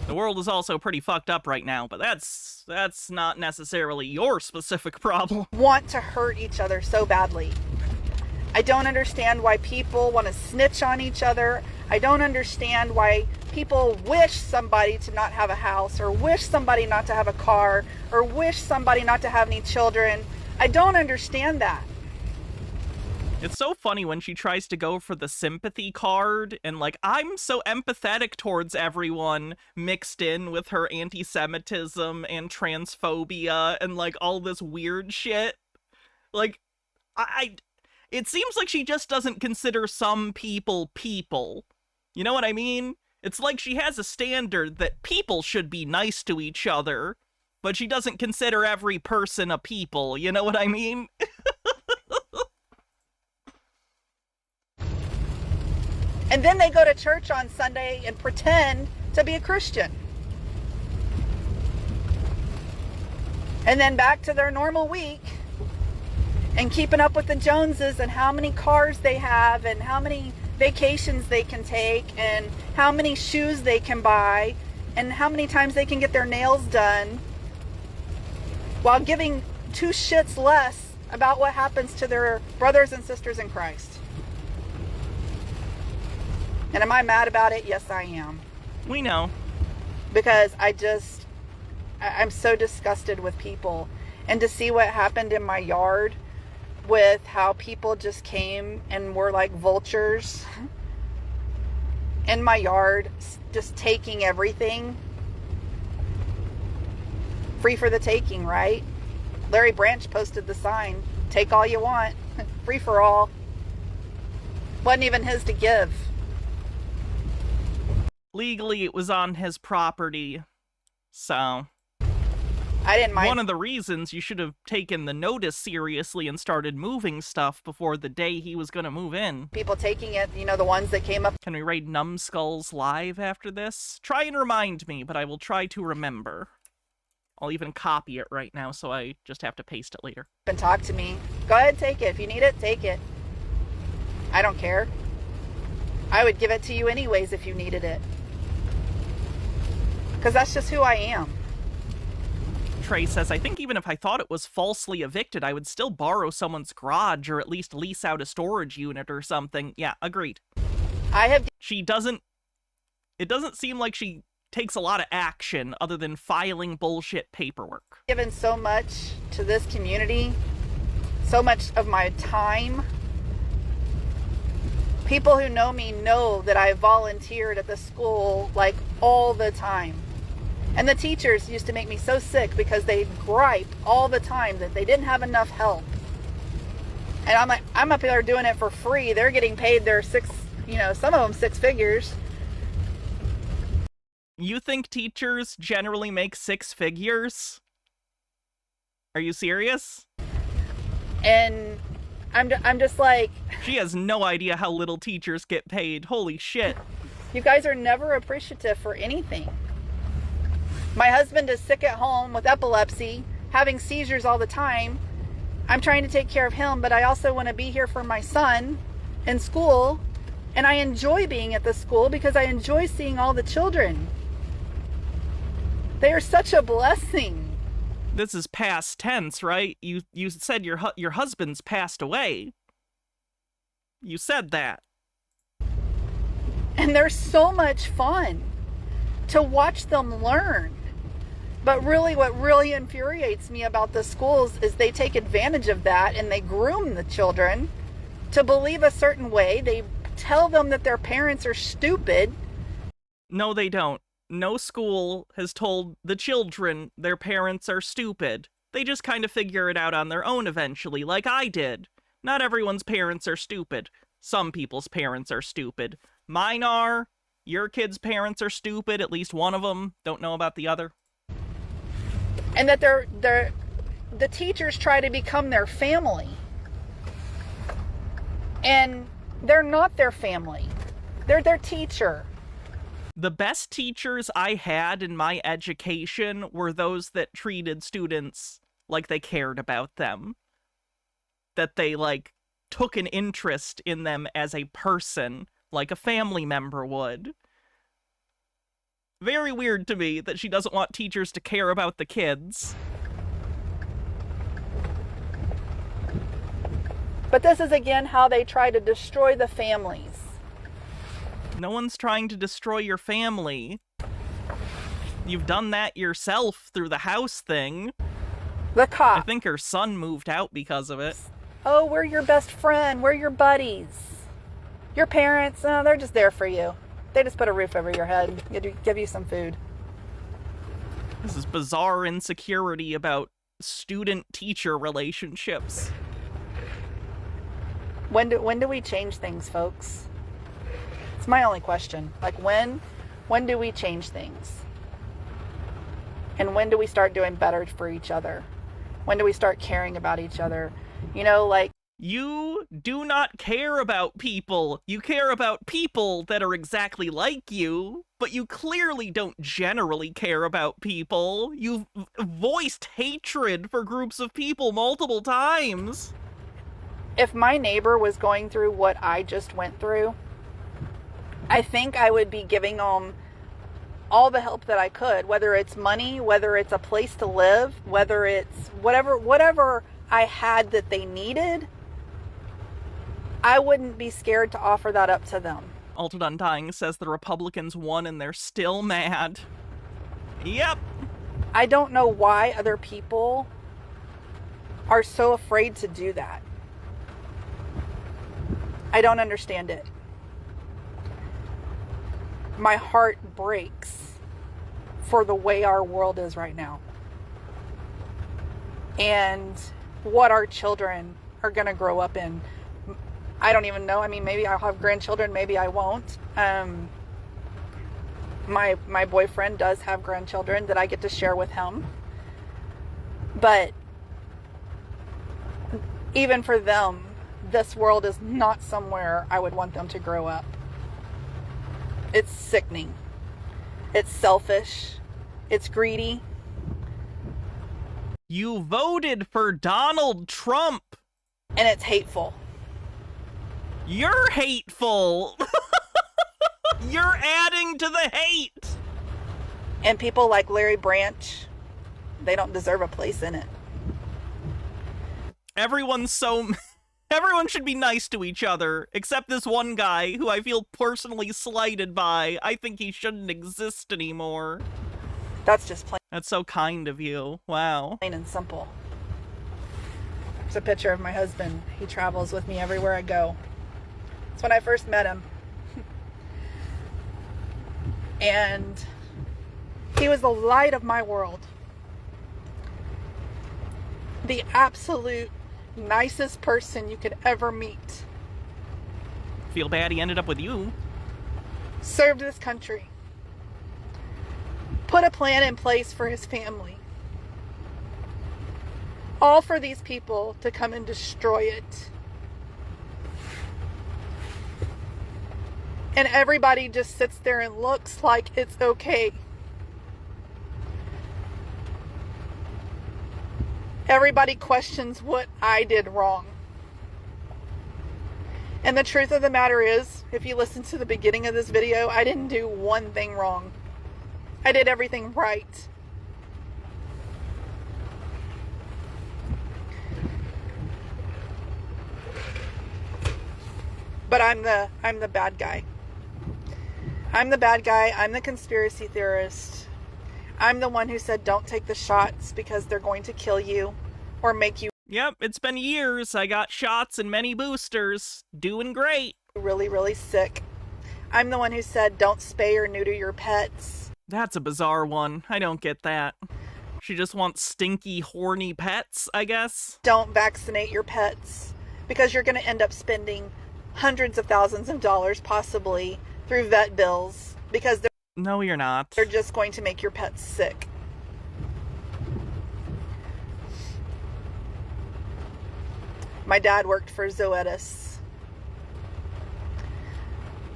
The world is also pretty fucked up right now, but that's not necessarily your specific problem. Want to hurt each other so badly. I don't understand why people want to snitch on each other. I don't understand why people wish somebody to not have a house, or wish somebody not to have a car, or wish somebody not to have any children. I don't understand that. It's so funny when she tries to go for the sympathy card and like, I'm so empathetic towards everyone, mixed in with her anti-Semitism and transphobia and like all this weird shit. Like, it seems like she just doesn't consider some people people. You know what I mean? It's like she has a standard that people should be nice to each other, but she doesn't consider every person a people. You know what I mean? And then they go to church on Sunday and pretend to be a Christian. And then back to their normal week and keeping up with the Joneses and how many cars they have and how many vacations they can take and how many shoes they can buy and how many times they can get their nails done, while giving two shits less about what happens to their brothers and sisters in Christ. And am I mad about it? Yes, I am. We know. Because I'm so disgusted with people. And to see what happened in my yard with how people just came and were like vultures in my yard, just taking everything. Free for the taking, right? Larry Branch posted the sign, take all you want, free for all. Wasn't even his to give. Legally, it was on his property, so... I didn't mind. One of the reasons you should have taken the notice seriously and started moving stuff before the day he was gonna move in. People taking it, you know, the ones that came up. Can we raid Numbskulls live after this? Try and remind me, but I will try to remember. I'll even copy it right now, so I just have to paste it later. And talk to me. Go ahead, take it. If you need it, take it. I don't care. I would give it to you anyways if you needed it. Because that's just who I am. Trey says, I think even if I thought it was falsely evicted, I would still borrow someone's garage or at least lease out a storage unit or something. Yeah, agreed. It doesn't seem like she takes a lot of action other than filing bullshit paperwork. Given so much to this community, so much of my time. People who know me know that I volunteered at the school like all the time. And the teachers used to make me so sick because they'd gripe all the time that they didn't have enough help. And I'm like, I'm up there doing it for free. They're getting paid their some of them 6 figures. You think teachers generally make 6 figures? Are you serious? And I'm just like... She has no idea how little teachers get paid. Holy shit. You guys are never appreciative for anything. My husband is sick at home with epilepsy, having seizures all the time. I'm trying to take care of him, but I also want to be here for my son in school. And I enjoy being at the school because I enjoy seeing all the children. They are such a blessing. This is past tense, right? You said your husband's passed away. You said that. And they're so much fun to watch them learn. But really, what really infuriates me about the schools is they take advantage of that and they groom the children to believe a certain way. They tell them that their parents are stupid. No, they don't. No school has told the children their parents are stupid. They just kind of figure it out on their own eventually, like I did. Not everyone's parents are stupid. Some people's parents are stupid. Mine are. Your kids' parents are stupid. At least one of them. Don't know about the other. And that the teachers try to become their family. And they're not their family. They're their teacher. The best teachers I had in my education were those that treated students like they cared about them. That they, like, took an interest in them as a person, like a family member would. Very weird to me that she doesn't want teachers to care about the kids. But this is again how they try to destroy the families. No one's trying to destroy your family. You've done that yourself through the house thing. The I cop. think her son moved out because of it. Oh, we're your best friend. We're your buddies. Your parents, oh, they're just there for you. They just put a roof over your head, give you some food. This is bizarre insecurity about student-teacher relationships. When do we change things, folks? It's my only question. Like, when do we change things? And when do we start doing better for each other? When do we start caring about each other? You know, like... You do not care about people. You care about people that are exactly like you, but you clearly don't generally care about people. You've voiced hatred for groups of people multiple times. If my neighbor was going through what I just went through, I think I would be giving them all the help that I could, whether it's money, whether it's a place to live, whether it's whatever I had that they needed. I wouldn't be scared to offer that up to them. Altered Undying says the Republicans won and they're still mad. Yep. I don't know why other people are so afraid to do that. I don't understand it. My heart breaks for the way our world is right now. And what our children are going to grow up in. I don't even know. I mean, maybe I'll have grandchildren, maybe I won't. My boyfriend does have grandchildren that I get to share with him. But even for them, this world is not somewhere I would want them to grow up. It's sickening. It's selfish. It's greedy. You voted for Donald Trump. And it's hateful. You're hateful. You're adding to the hate. And people like Larry Branch, they don't deserve a place in it. Everyone should be nice to each other, except this one guy who I feel personally slighted by. I think he shouldn't exist anymore. That's just plain. That's so kind of you. Wow. Plain and simple. There's a picture of my husband. He travels with me everywhere I go. It's when I first met him. And he was the light of my world. The absolute nicest person you could ever meet. Feel bad he ended up with you. Served this country. Put a plan in place for his family. All for these people to come and destroy it. And everybody just sits there and looks like it's okay. Everybody questions what I did wrong. And the truth of the matter is, if you listen to the beginning of this video, I didn't do one thing wrong. I did everything right. But I'm the bad guy. I'm the bad guy. I'm the conspiracy theorist. I'm the one who said don't take the shots because they're going to kill you or make you Yep, it's been years. I got shots and many boosters. Doing great. really, really sick. I'm the one who said don't spay or neuter your pets. That's a bizarre one. I don't get that. She just wants stinky, horny pets, I guess. Don't vaccinate your pets because you're going to end up spending hundreds of thousands of dollars possibly through vet bills because No, you're not. they're just going to make your pets sick. My dad worked for Zoetis.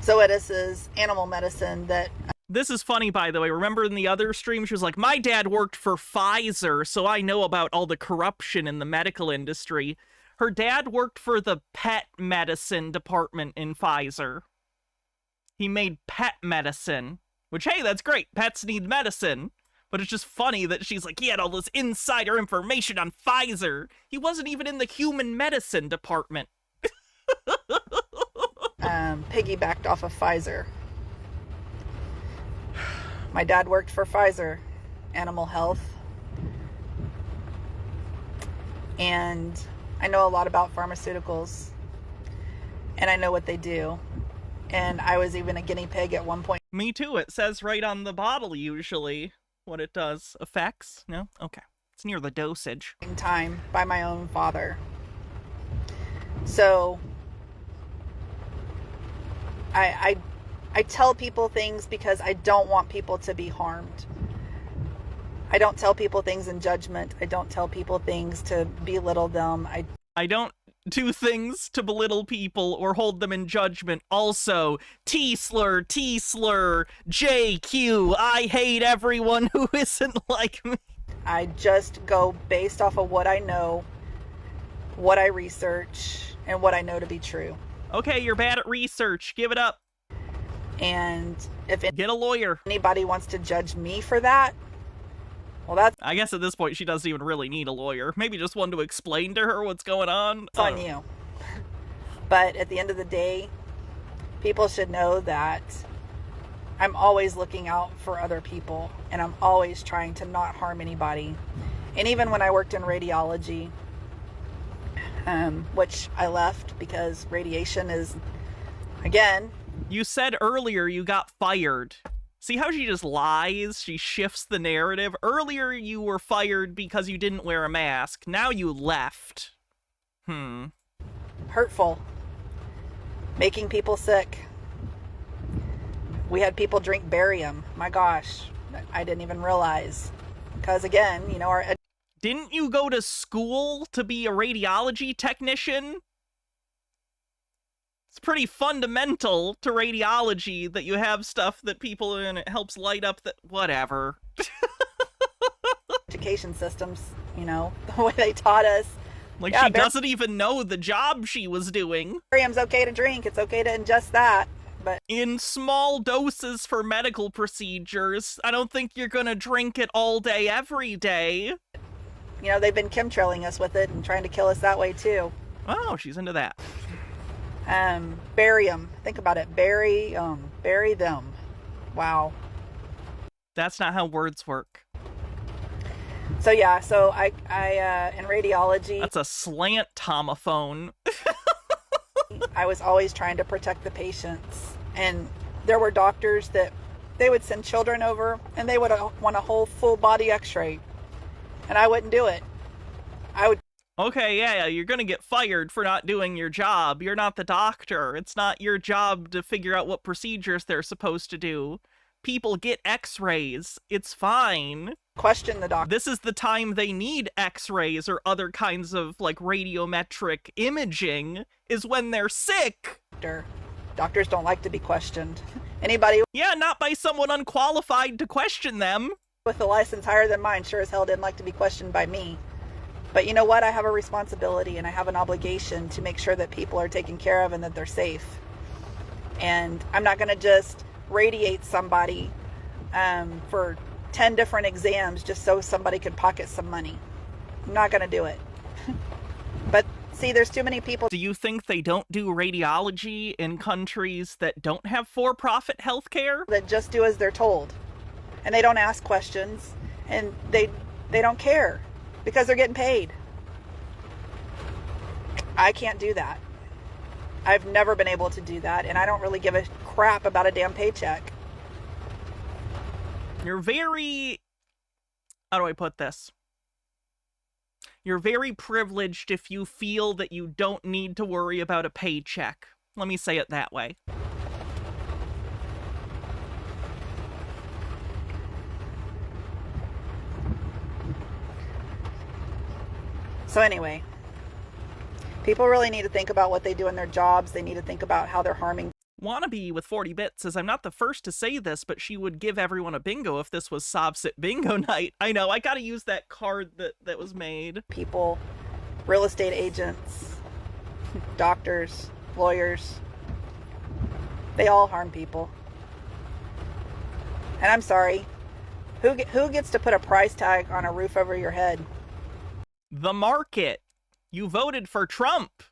Zoetis is animal medicine that This is funny, by the way. Remember in the other stream, she was like, my dad worked for Pfizer, so I know about all the corruption in the medical industry. Her dad worked for the pet medicine department in Pfizer. He made pet medicine, which, hey, that's great. Pets need medicine. But it's just funny that she's like, he had all this insider information on Pfizer. He wasn't even in the human medicine department. piggybacked off of Pfizer. My dad worked for Pfizer, Animal Health. And I know a lot about pharmaceuticals. And I know what they do. And I was even a guinea pig at one point. Me too. It says right on the bottle, usually, what it does. Effects? No? Okay. It's near the dosage. In time by my own father. So I tell people things because I don't want people to be harmed. I don't tell people things in judgment. I don't tell people things to belittle them. I don't do things to belittle people or hold them in judgment. Also, T-slur, JQ, I hate everyone who isn't like me. I just go based off of what I know, what I research, and what I know to be true. Okay, you're bad at research. Give it up. And if Get a lawyer. anybody wants to judge me for that, well, that's I guess at this point she doesn't even really need a lawyer. Maybe just one to explain to her what's going on. on you. But at the end of the day, people should know that I'm always looking out for other people, and I'm always trying to not harm anybody. And even when I worked in radiology, which I left because radiation is, again, You said earlier you got fired. See how she just lies? She shifts the narrative. Earlier you were fired because you didn't wear a mask. Now you left. hurtful, making people sick. We had people drink barium. My gosh, I didn't even realize. Because again, you know, our Didn't you go to school to be a radiology technician? It's pretty fundamental to radiology that you have stuff that people, and it helps light up that, whatever. education systems, you know, the way they taught us. Like, Yeah, she doesn't even know the job she was doing. Barium's okay to drink. It's okay to ingest that. But In small doses for medical procedures, I don't think you're gonna drink it all day, every day. you know, they've been chemtrailing us with it and trying to kill us that way too. Oh, she's into that. Barium. Think about it. Bury them. Wow. That's not how words work. So yeah, so I in radiology, That's a slant tomophone. I was always trying to protect the patients. And there were doctors that they would send children over and they would want a whole full body x-ray. And I wouldn't do it. I would Okay, yeah, you're gonna get fired for not doing your job. You're not the doctor. It's not your job to figure out what procedures they're supposed to do. People get x-rays. It's fine. question the doctor. This is the time they need x-rays or other kinds of, like, radiometric imaging, is when they're sick. Doctors don't like to be questioned. Anybody Yeah, not by someone unqualified to question them. with a license higher than mine sure as hell didn't like to be questioned by me. But you know what? I have a responsibility and I have an obligation to make sure that people are taken care of and that they're safe. And I'm not going to just radiate somebody for 10 different exams just so somebody can pocket some money. I'm not going to do it. But see, there's too many people Do you think they don't do radiology in countries that don't have for-profit healthcare? that just do as they're told, and they don't ask questions, and they don't care because they're getting paid. I can't do that. I've never been able to do that, and I don't really give a crap about a damn paycheck. You're very... How do I put this? You're very privileged if you feel that you don't need to worry about a paycheck. Let me say it that way. So anyway, people really need to think about what they do in their jobs. They need to think about how they're harming. Wannabe with 40 bits says, I'm not the first to say this, but she would give everyone a bingo if this was Sobsit bingo night. I know, I gotta use that card that was made. People, real estate agents, doctors, lawyers, they all harm people. And I'm sorry, who gets to put a price tag on a roof over your head? The market. You voted for Trump.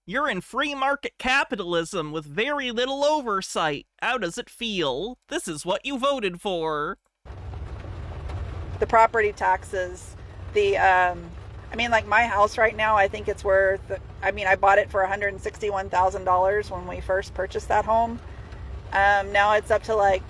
You're in free market capitalism with very little oversight. How does it feel? This is what you voted for. The property taxes, I mean, like my house right now, I think it's worth, I mean, I bought it for $161,000 when we first purchased that home. Now it's up to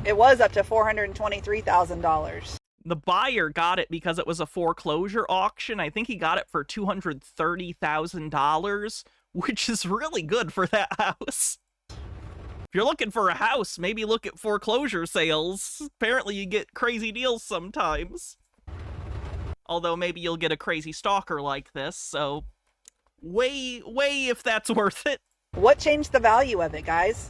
it was up to $423,000. The buyer got it because it was a foreclosure auction. I think he got it for $230,000, which is really good for that house. If you're looking for a house, maybe look at foreclosure sales. Apparently you get crazy deals sometimes. Although maybe you'll get a crazy stalker like this, so weigh if that's worth it. What changed the value of it, guys?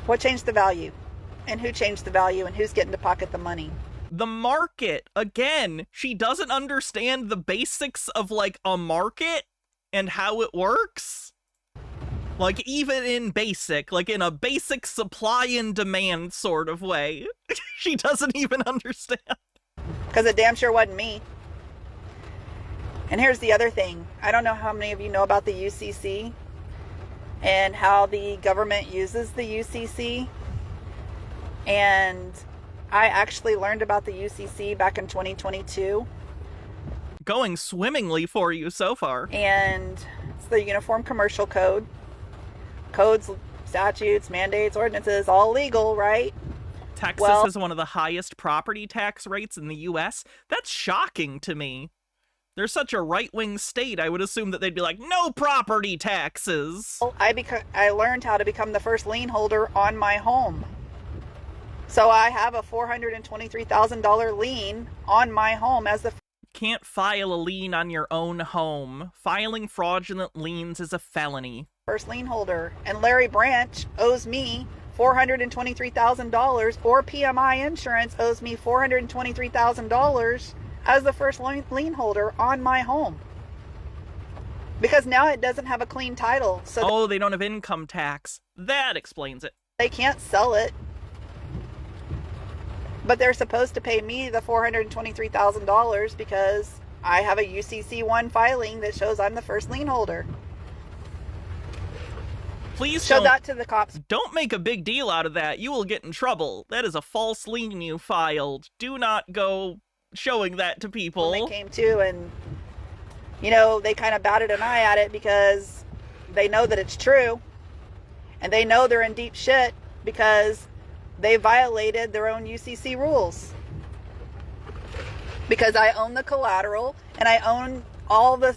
What changed the value? And who changed the value, and who's getting to pocket the money? The market. Again, she doesn't understand the basics of, a market and how it works. Even in basic, in a basic supply and demand sort of way. She doesn't even understand. Because it damn sure wasn't me. And here's the other thing. I don't know how many of you know about the UCC and how the government uses the UCC. And I actually learned about the UCC back in 2022. Going swimmingly for you so far. And it's the Uniform Commercial Code. Codes, statutes, mandates, ordinances, all legal, right? Texas has one of the highest property tax rates in the U.S. That's shocking to me. They're such a right-wing state, I would assume that they'd be like, no property taxes. I learned how to become the first lien holder on my home. So I have a $423,000 lien on my home as the... Can't file a lien on your own home. Filing fraudulent liens is a felony. First lien holder. And Larry Branch owes me $423,000, or PMI Insurance owes me $423,000 as the first lien holder on my home. Because now it doesn't have a clean title. So they don't have income tax. That explains it. They can't sell it. But they're supposed to pay me the $423,000 because I have a UCC1 filing that shows I'm the first lien holder. Please show that to the cops. Don't make a big deal out of that. You will get in trouble. That is a false lien you filed. Do not go showing that to people. When they came to, and they kind of batted an eye at it because they know that it's true. And they know they're in deep shit because they violated their own UCC rules. Because I own the collateral and I own all the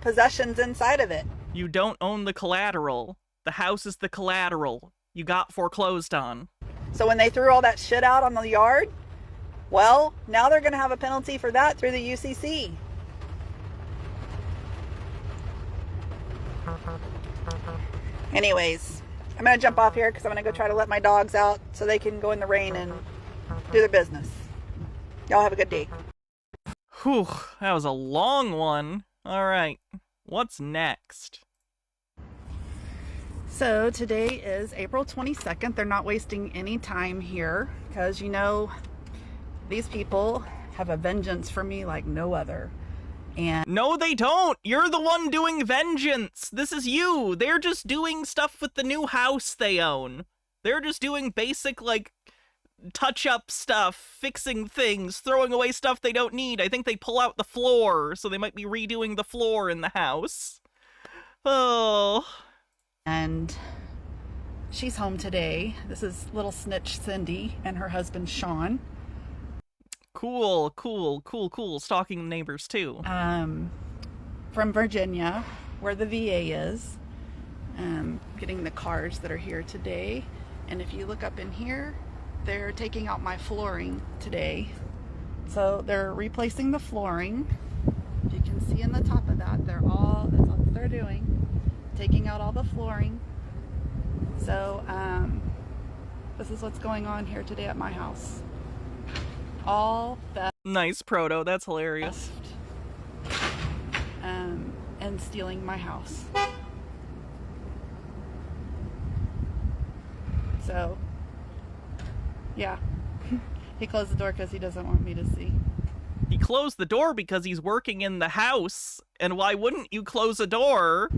possessions inside of it. You don't own the collateral. The house is the collateral. You got foreclosed on. So when they threw all that shit out on the yard, well, now they're going to have a penalty for that through the UCC. Anyways, I'm going to jump off here because I'm going to go try to let my dogs out so they can go in the rain and do their business. Y'all have a good day. Whew, that was a long one. All right, what's next? So today is April 22nd. They're not wasting any time here because, these people have a vengeance for me like no other. And No, they don't. You're the one doing vengeance. This is you. They're just doing stuff with the new house they own. They're just doing basic, like, touch-up stuff, fixing things, throwing away stuff they don't need. I think they pull out the floor, so they might be redoing the floor in the house. Oh. and she's home today. This is little snitch Cindy and her husband Sean. Cool. Stalking the neighbors, too. From Virginia, where the VA is. Getting the cars that are here today. And if you look up in here, they're taking out my flooring today. So they're replacing the flooring. If you can see in the top of that, that's all that they're doing. Taking out all the flooring. So this is what's going on here today at my house. All theft. Nice proto. That's hilarious. And stealing my house. So, yeah. He closed the door because he doesn't want me to see. He closed the door because he's working in the house. And why wouldn't you close a door?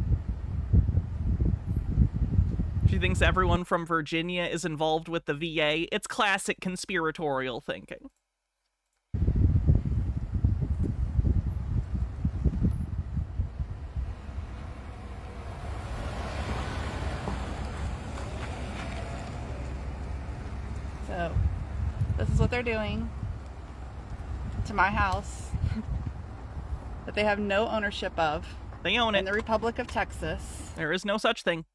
She thinks everyone from Virginia is involved with the VA. It's classic conspiratorial thinking. So, this is what they're doing to my house that they have no ownership of They own in it. the Republic of Texas. There is no such thing.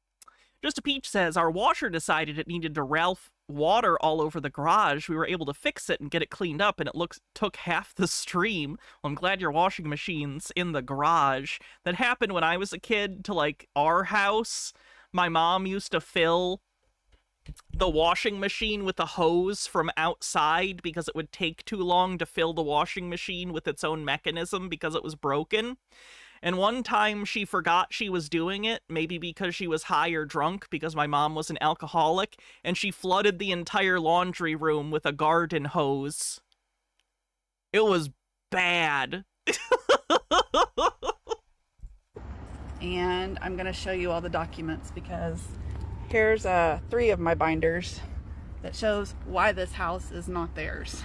Just a Peach says, our washer decided it needed to Ralph water all over the garage. We were able to fix it and get it cleaned up, and it took half the stream. Well, I'm glad your washing machine's in the garage. That happened when I was a kid to, like, our house. My mom used to fill the washing machine with a hose from outside because it would take too long to fill the washing machine with its own mechanism because it was broken. And one time she forgot she was doing it, maybe because she was high or drunk, because my mom was an alcoholic, and she flooded the entire laundry room with a garden hose. It was bad. And I'm going to show you all the documents because here's 3 of my binders that shows why this house is not theirs.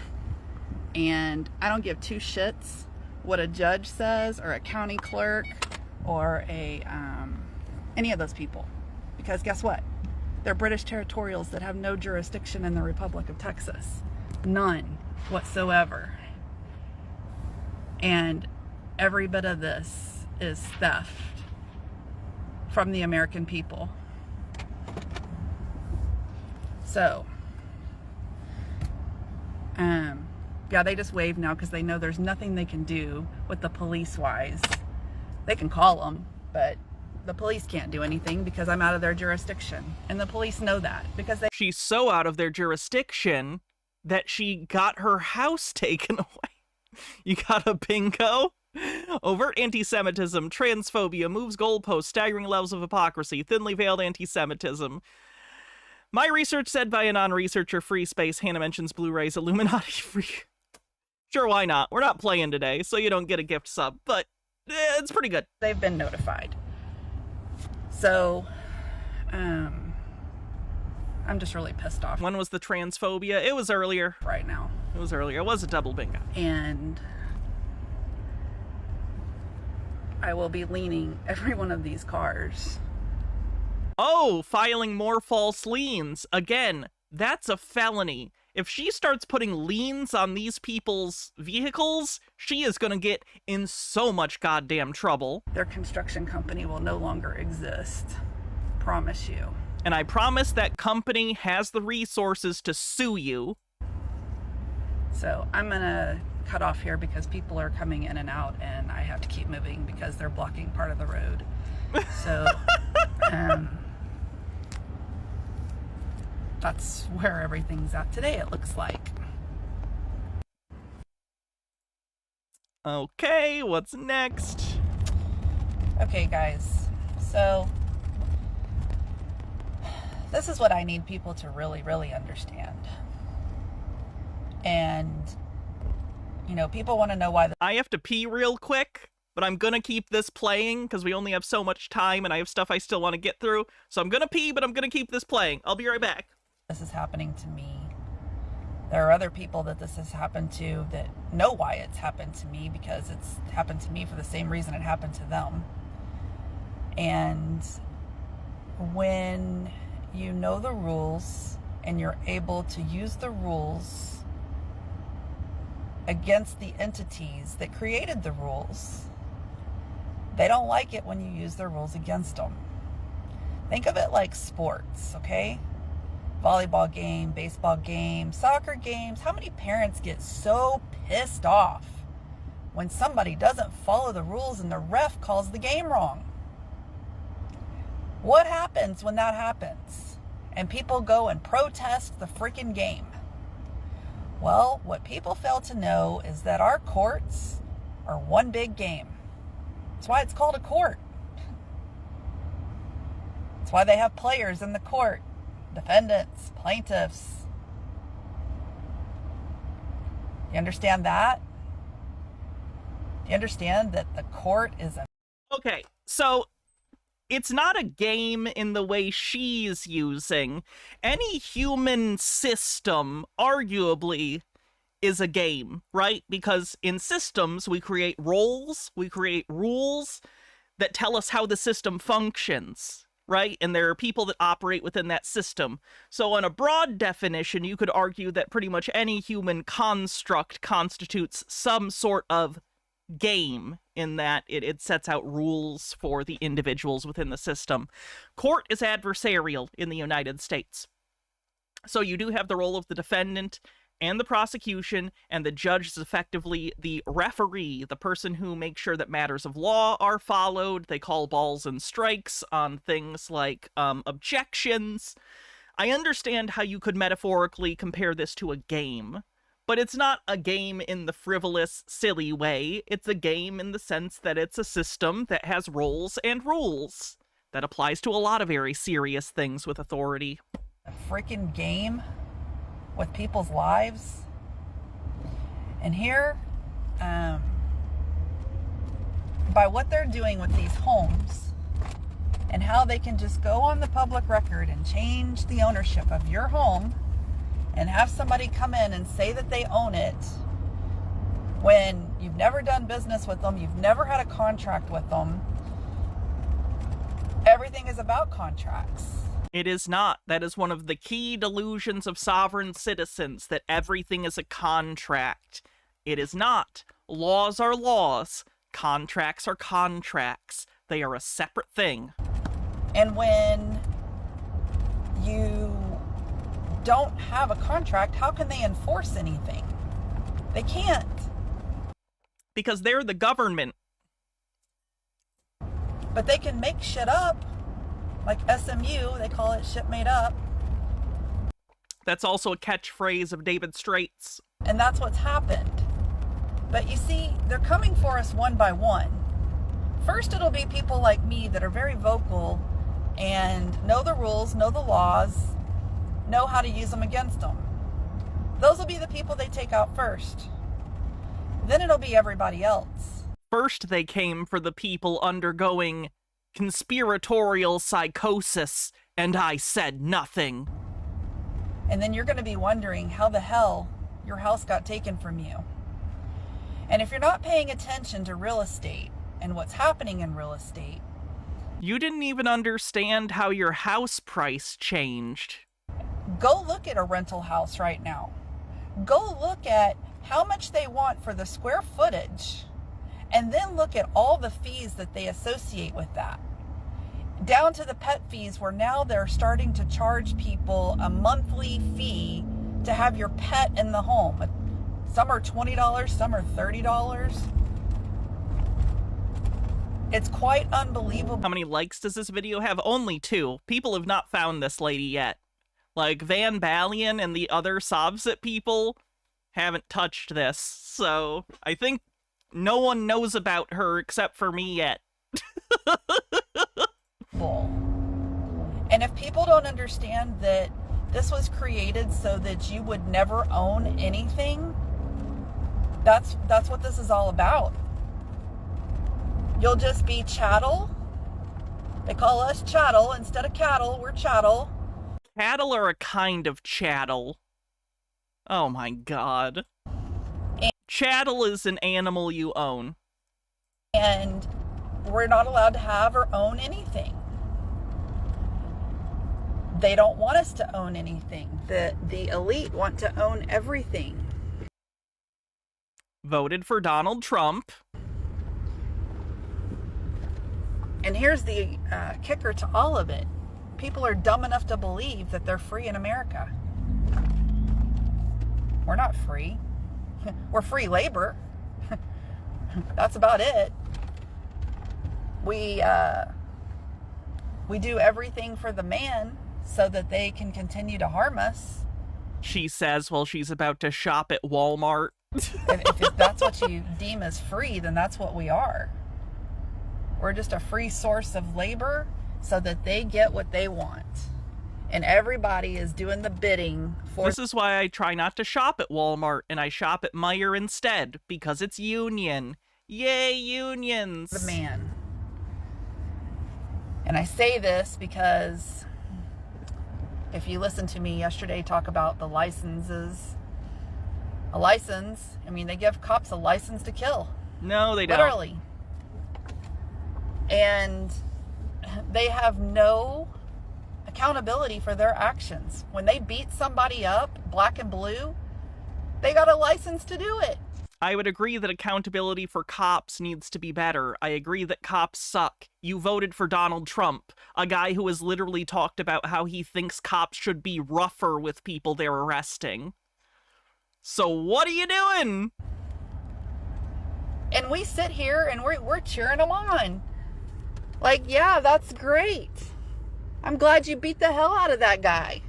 And I don't give 2 shits what a judge says or a county clerk or any of those people, because guess what? They're British territorials that have no jurisdiction in the Republic of Texas. None whatsoever. And every bit of this is theft from the American people. So yeah, they just wave now because they know there's nothing they can do with the police-wise. They can call them, but the police can't do anything because I'm out of their jurisdiction. And the police know that because they... She's so out of their jurisdiction that she got her house taken away. You got a bingo? Overt anti-Semitism, transphobia, moves goalposts, staggering levels of hypocrisy, thinly veiled anti-Semitism. My research said by a non-researcher, free space. Hannah mentions Blu-rays, Illuminati free. Sure, why not? We're not playing today, so you don't get a gift sub, but it's pretty good. They've been notified. So, I'm just really pissed off When was the transphobia? It was earlier. right now. It was earlier. It was a double bingo. And I will be leaning every one of these cars. Oh, filing more false liens. Again, that's a felony. If she starts putting liens on these people's vehicles, she is gonna get in so much goddamn trouble. Their construction company will no longer exist. Promise you. And I promise that company has the resources to sue you. So I'm gonna cut off here because people are coming in and out and I have to keep moving because they're blocking part of the road. So that's where everything's at today, it looks like. Okay, what's next? Okay, guys. So this is what I need people to really, really understand. And, you know, people want to know why I have to pee real quick. but I'm gonna keep this playing because we only have so much time and I have stuff I still want to get through. So I'm gonna pee, but I'm gonna keep this playing. I'll be right back. This is happening to me. There are other people that this has happened to that know why it's happened to me, because it's happened to me for the same reason it happened to them. And when you know the rules and you're able to use the rules against the entities that created the rules, they don't like it when you use the rules against them. Think of it like sports, okay? Volleyball game, baseball game, soccer games. How many parents get so pissed off when somebody doesn't follow the rules and the ref calls the game wrong? What happens when that happens and people go and protest the freaking game? Well, what people fail to know is that our courts are one big game. That's why it's called a court. That's why they have players in the court. Defendants, plaintiffs. You understand that? You understand that the court is a... Okay, so it's not a game in the way she's using. Any human system, arguably, is a game, right? Because in systems, we create roles, we create rules that tell us how the system functions, right? And there are people that operate within that system. So on a broad definition, you could argue that pretty much any human construct constitutes some sort of game, in that it sets out rules for the individuals within the system. Court is adversarial in the United States. So you do have the role of the defendant and the prosecution, and the judge is effectively the referee, the person who makes sure that matters of law are followed. They call balls and strikes on things like objections. I understand how you could metaphorically compare this to a game, but it's not a game in the frivolous, silly way. It's a game in the sense that it's a system that has roles and rules. That applies to a lot of very serious things with authority. A freaking game with people's lives. And here, by what they're doing with these homes and how they can just go on the public record and change the ownership of your home and have somebody come in and say that they own it when you've never done business with them, you've never had a contract with them. Everything is about contracts. It is not. That is one of the key delusions of sovereign citizens, that everything is a contract. It is not. Laws are laws. Contracts are contracts. They are a separate thing. And when you don't have a contract, how can they enforce anything? They can't. Because they're the government. But they can make shit up. Like SMU, they call it shit made up. That's also a catchphrase of David Strait's. And that's what's happened. But you see, they're coming for us one by one. First, it'll be people like me that are very vocal and know the rules, know the laws, know how to use them against them. Those will be the people they take out first. Then it'll be everybody else. First, they came for the people undergoing conspiratorial psychosis, and I said nothing. And then you're going to be wondering how the hell your house got taken from you. And if you're not paying attention to real estate and what's happening in real estate, you didn't even understand how your house price changed. Go look at a rental house right now. Go look at how much they want for the square footage, and then look at all the fees that they associate with that. Down to the pet fees, where now they're starting to charge people a monthly fee to have your pet in the home. Some are $20, some are $30. It's quite unbelievable. How many likes does this video have? Only 2. People have not found this lady yet. Like, Van Balian and the other Sovset people haven't touched this, so I think no one knows about her except for me yet. And if people don't understand that this was created so that you would never own anything, that's what this is all about. You'll just be chattel. They call us chattel instead of cattle. We're chattel. Cattle are a kind of chattel. Oh my god. Chattel is an animal you own. And we're not allowed to have or own anything. They don't want us to own anything. The elite want to own everything. Voted for Donald Trump. And here's the kicker to all of it. People are dumb enough to believe that they're free in America. We're not free. We're free labor. That's about it. We do everything for the man so that they can continue to harm us. She says while she's about to shop at Walmart. If that's what you deem as free, then that's what we are. We're just a free source of labor so that they get what they want. And everybody is doing the bidding for... This is why I try not to shop at Walmart and I shop at Meijer instead, because it's union. Yay, unions! The man. And I say this because if you listened to me yesterday talk about the licenses, a license, I mean, they give cops a license to kill. No, they don't. Literally. And they have no accountability for their actions. When they beat somebody up, black and blue, they got a license to do it. I would agree that accountability for cops needs to be better. I agree that cops suck. You voted for Donald Trump, a guy who has literally talked about how he thinks cops should be rougher with people they're arresting. So what are you doing? And we sit here and we're cheering them on. Like, yeah, that's great. I'm glad you beat the hell out of that guy.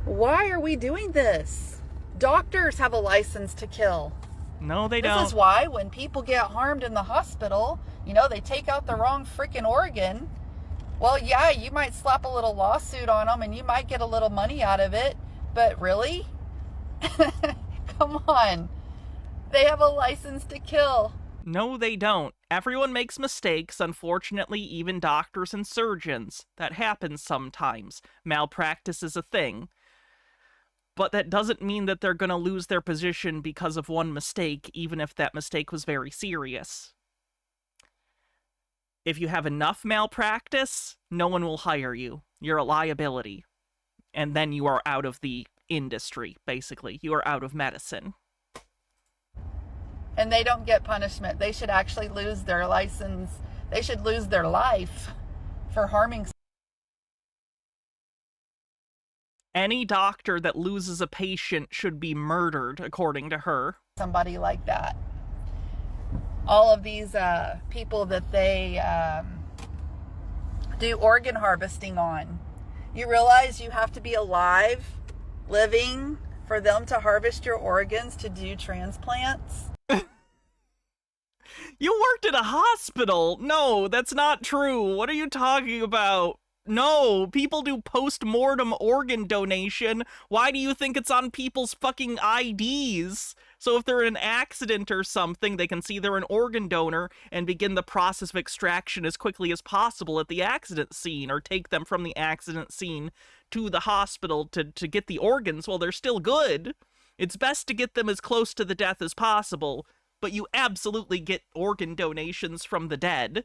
Why are we doing this? Doctors have a license to kill. No, they don't. This is why when people get harmed in the hospital, you know, they take out the wrong freaking organ. Well, yeah, you might slap a little lawsuit on them and you might get a little money out of it. But really? Come on. They have a license to kill. No, they don't. Everyone makes mistakes, unfortunately, even doctors and surgeons. That happens sometimes. Malpractice is a thing. But that doesn't mean that they're going to lose their position because of one mistake, even if that mistake was very serious. If you have enough malpractice, no one will hire you. You're a liability. And then you are out of the industry, basically. You are out of medicine. And they don't get punishment. They should actually lose their license. They should lose their life for harming. Any doctor that loses a patient should be murdered, according to her. Somebody like that. All of these people that they do organ harvesting on. You realize you have to be alive, living, for them to harvest your organs to do transplants? You worked at a hospital! No, that's not true. What are you talking about? No, people do post-mortem organ donation. Why do you think it's on people's fucking IDs? So if they're in an accident or something, they can see they're an organ donor and begin the process of extraction as quickly as possible at the accident scene, or take them from the accident scene to the hospital to get the organs while they're still good. It's best to get them as close to the death as possible, but you absolutely get organ donations from the dead.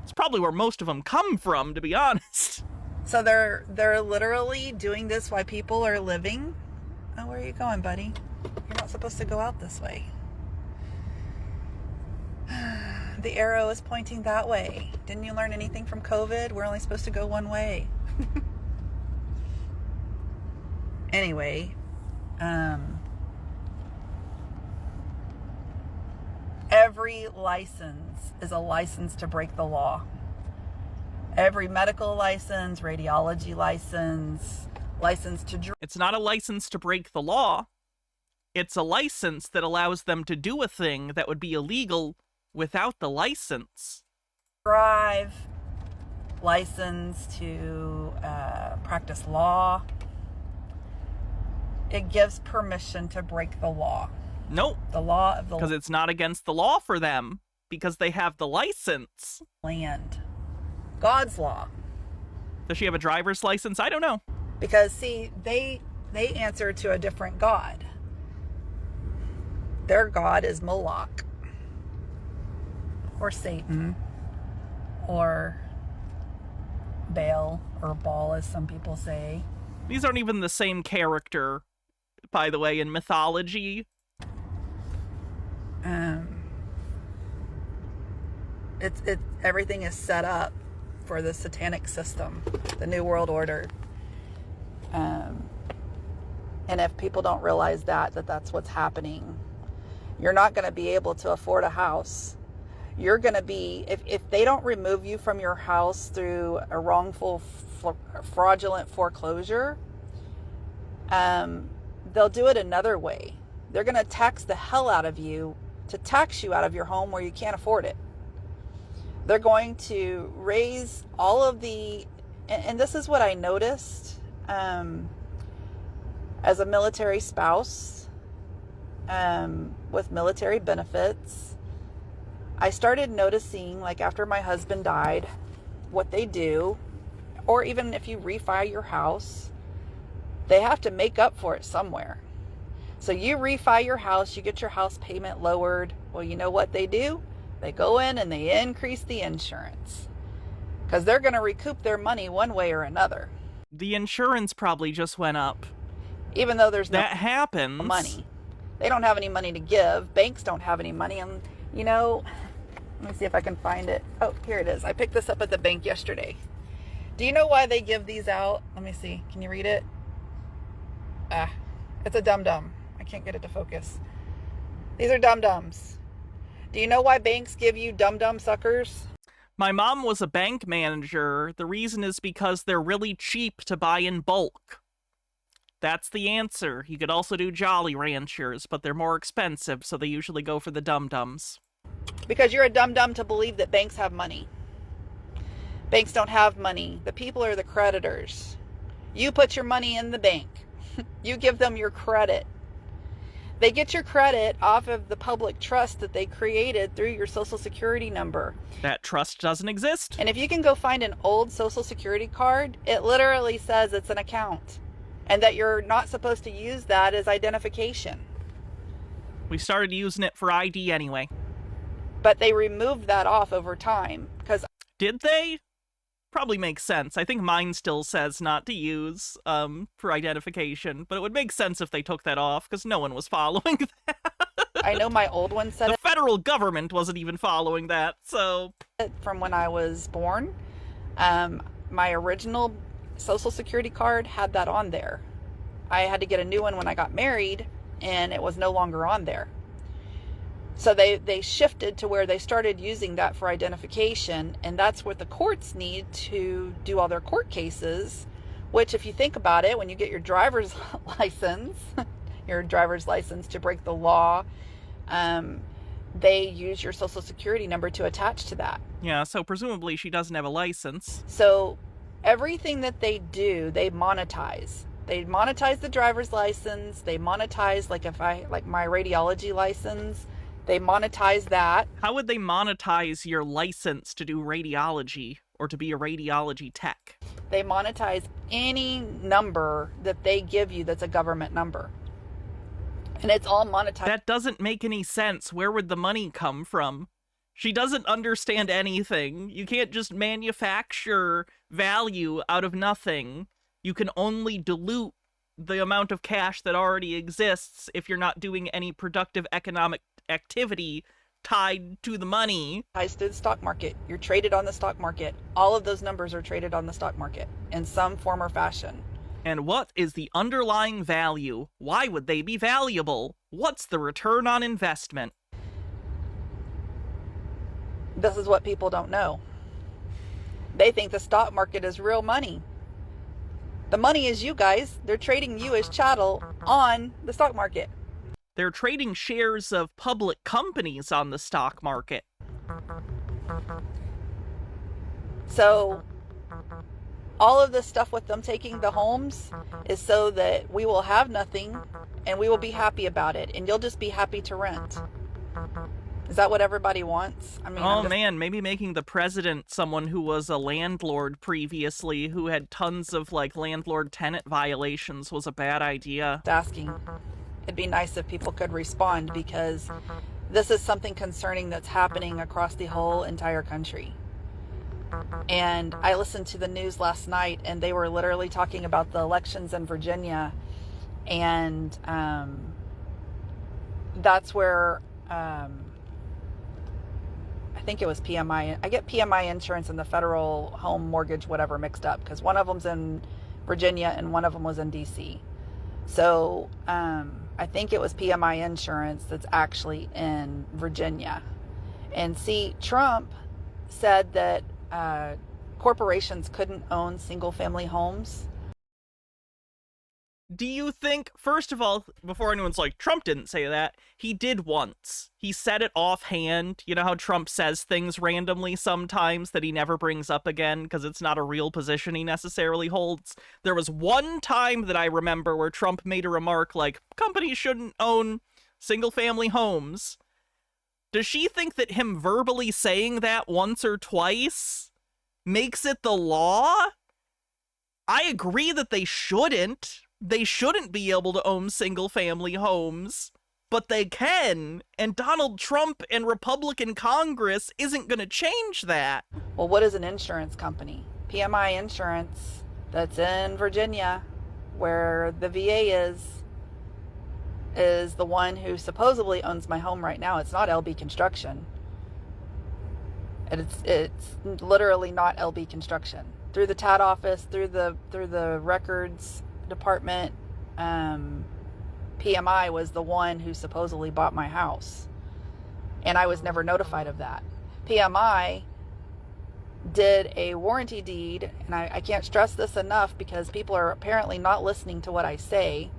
It's probably where most of them come from, to be honest. So they're literally doing this while people are living? Oh, where are you going, buddy? You're not supposed to go out this way. The arrow is pointing that way. Didn't you learn anything from COVID? We're only supposed to go one way. Anyway, every license is a license to break the law. Every medical license, radiology license, license to drive. It's not a license to break the law. It's a license that allows them to do a thing that would be illegal without the license. License to practice law. It gives permission to break the law. Nope. The law of the... Because it's not against the law for them. because they have the license. Land. God's law. Does she have a driver's license? I don't know. Because, see, they answer to a different God. Their God is Moloch. Or Satan. Or Baal, or Baal, as some people say. These aren't even the same character, by the way, in mythology. Everything is set up for the satanic system, the New World Order. And if people don't realize that's what's happening, you're not going to be able to afford a house. You're going to be, if they don't remove you from your house through a wrongful, fraudulent foreclosure, they'll do it another way. They're going to tax the hell out of you to tax you out of your home where you can't afford it. They're going to raise all of the, and this is what I noticed as a military spouse with military benefits. I started noticing, like after my husband died, what they do, or even if you refi your house, they have to make up for it somewhere. So you refi your house, you get your house payment lowered. Well, you know what they do? They go in and they increase the insurance because they're going to recoup their money one way or another. The insurance probably just went up. Even though there's no That happens. money. They don't have any money to give. Banks don't have any money. And, you know, let me see if I can find it. Oh, here it is. I picked this up at the bank yesterday. Do you know why they give these out? Let me see. Can you read it? It's a dum-dum. I can't get it to focus. These are dum-dums. Do you know why banks give you dum-dum suckers? My mom was a bank manager. The reason is because they're really cheap to buy in bulk. That's the answer. You could also do Jolly Ranchers, but they're more expensive, so they usually go for the dum-dums. Because you're a dum-dum to believe that banks have money. Banks don't have money. The people are the creditors. You put your money in the bank. You give them your credit. They get your credit off of the public trust that they created through your Social Security number. That trust doesn't exist. And if you can go find an old Social Security card, it literally says it's an account. And that you're not supposed to use that as identification. We started using it for ID anyway. But they removed that off over time. Because Did they? Probably makes sense. I think mine still says not to use for identification, but it would make sense if they took that off, because no one was following that. I know my old one said The federal government wasn't even following that, so... it from when I was born. My original Social Security card had that on there. I had to get a new one when I got married, and it was no longer on there. So they shifted to where they started using that for identification, and that's what the courts need to do all their court cases, which if you think about it, when you get your driver's license, to break the law, they use your Social Security number to attach to that. Yeah, so presumably she doesn't have a license. So everything that they do, they monetize. They monetize the driver's license. They monetize, like my radiology license. They monetize that. How would they monetize your license to do radiology or to be a radiology tech? They monetize any number that they give you that's a government number. And it's all monetized. That doesn't make any sense. Where would the money come from? She doesn't understand anything. You can't just manufacture value out of nothing. You can only dilute the amount of cash that already exists if you're not doing any productive economic activity tied to the money. Ties to the stock market. You're traded on the stock market. All of those numbers are traded on the stock market in some form or fashion. And what is the underlying value? Why would they be valuable? What's the return on investment? This is what people don't know. They think the stock market is real money. The money is you guys. They're trading you as chattel on the stock market. They're trading shares of public companies on the stock market. So all of this stuff with them taking the homes is so that we will have nothing and we will be happy about it, and you'll just be happy to rent. Is that what everybody wants? I mean, Oh I'm just man, maybe making the president someone who was a landlord previously, who had tons of like landlord-tenant violations, was a bad idea. asking. It'd be nice if people could respond, because this is something concerning that's happening across the whole entire country. And I listened to the news last night, and they were literally talking about the elections in Virginia, and that's where I think it was PMI. I get PMI insurance and the federal home mortgage whatever mixed up, because one of them's in Virginia and one of them was in DC. So I think it was PMI insurance that's actually in Virginia. And see, Trump said that corporations couldn't own single family homes. Do you think, first of all, before anyone's like, Trump didn't say that, he did once. He said it offhand. You know how Trump says things randomly sometimes that he never brings up again because it's not a real position he necessarily holds? There was one time that I remember where Trump made a remark like, companies shouldn't own single-family homes. Does she think that him verbally saying that once or twice makes it the law? I agree that they shouldn't. They shouldn't be able to own single-family homes, but they can, and Donald Trump and Republican Congress isn't going to change that. Well, what is an insurance company? PMI Insurance, that's in Virginia, where the VA is the one who supposedly owns my home right now. It's not LB Construction. It's literally not LB Construction. Through the TAD office, through the records department, PMI was the one who supposedly bought my house, and I was never notified of that. PMI did a warranty deed, and I can't stress this enough because people are apparently not listening to what I say,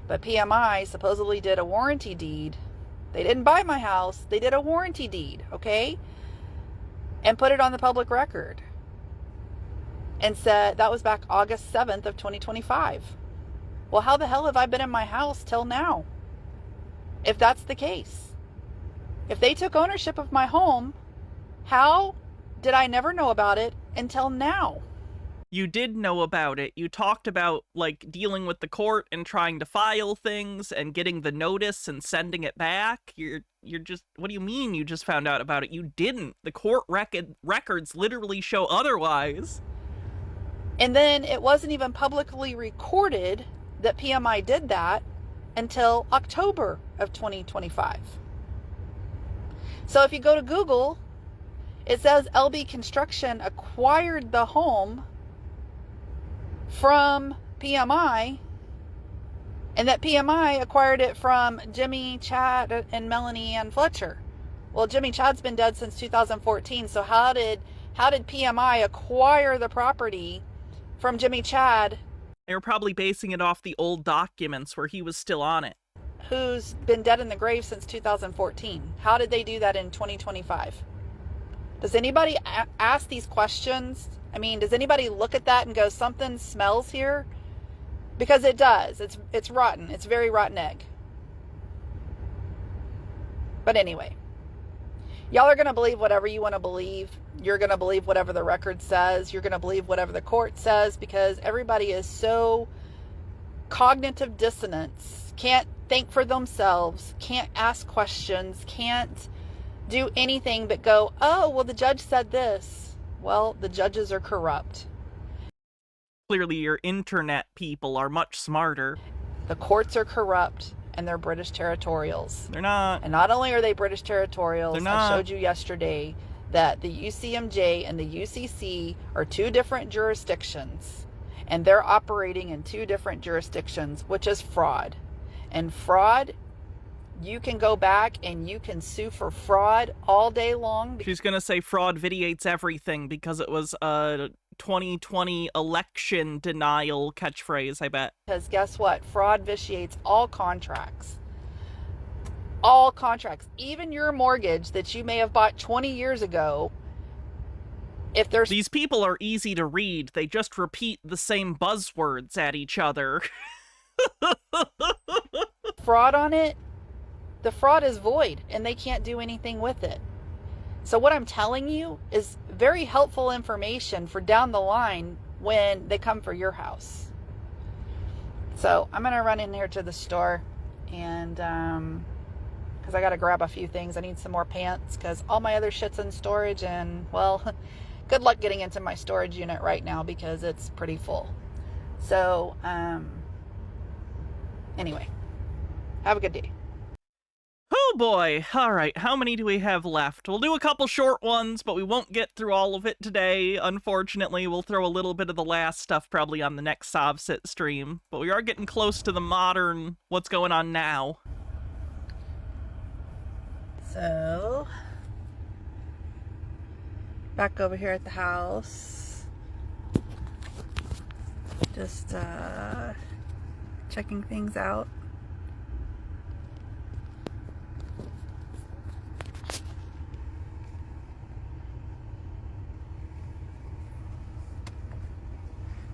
but PMI supposedly did a warranty deed. They didn't buy my house, they did a warranty deed, okay, and put it on the public record, and said that was back August 7th of 2025. Well, how the hell have I been in my house till now? If that's the case. If they took ownership of my home, how did I never know about it until now? You did know about it. You talked about, like, dealing with the court and trying to file things and getting the notice and sending it back. You're just, what do you mean you just found out about it? You didn't. The court records literally show otherwise. And then it wasn't even publicly recorded that PMI did that until October of 2025. So if you go to Google, it says LB Construction acquired the home from PMI, and that PMI acquired it from Jimmy, Chad, and Melanie and Fletcher. Well, Jimmy Chad's been dead since 2014, so how did PMI acquire the property from Jimmy Chad? They were probably basing it off the old documents where he was still on it. Who's been dead in the grave since 2014. How did they do that in 2025? Does anybody ask these questions? I mean, does anybody look at that and go, something smells here? Because it does. It's rotten. It's very rotten egg. But anyway, y'all are going to believe whatever you want to believe. You're going to believe whatever the record says. You're going to believe whatever the court says, because everybody is so cognitive dissonance, can't think for themselves, can't ask questions, can't do anything but go, oh, well, the judge said this. Well, the judges are corrupt. Clearly your internet people are much smarter. The courts are corrupt, and they're British territorials. They're not. And not only are they British territorials, They're not. I showed you yesterday that the UCMJ and the UCC are two different jurisdictions, and they're operating in two different jurisdictions, which is fraud. And fraud, you can go back and you can sue for fraud all day long. She's gonna say fraud vitiates everything because it was a 2020 election denial catchphrase, I bet. Because guess what? Fraud vitiates all contracts. All contracts. Even your mortgage that you may have bought 20 years ago. If there's These people are easy to read. They just repeat the same buzzwords at each other. fraud on it, the fraud is void and they can't do anything with it. So what I'm telling you is very helpful information for down the line when they come for your house. So I'm going to run in here to the store and because I got to grab a few things. I need some more pants because all my other shit's in storage, and well, good luck getting into my storage unit right now because it's pretty full. So anyway, have a good day. Oh boy. All right, how many do we have left? We'll do a couple short ones, but we won't get through all of it today. Unfortunately, we'll throw a little bit of the last stuff probably on the next SovSit stream, but we are getting close to the modern what's going on now. So, back over here at the house, just checking things out.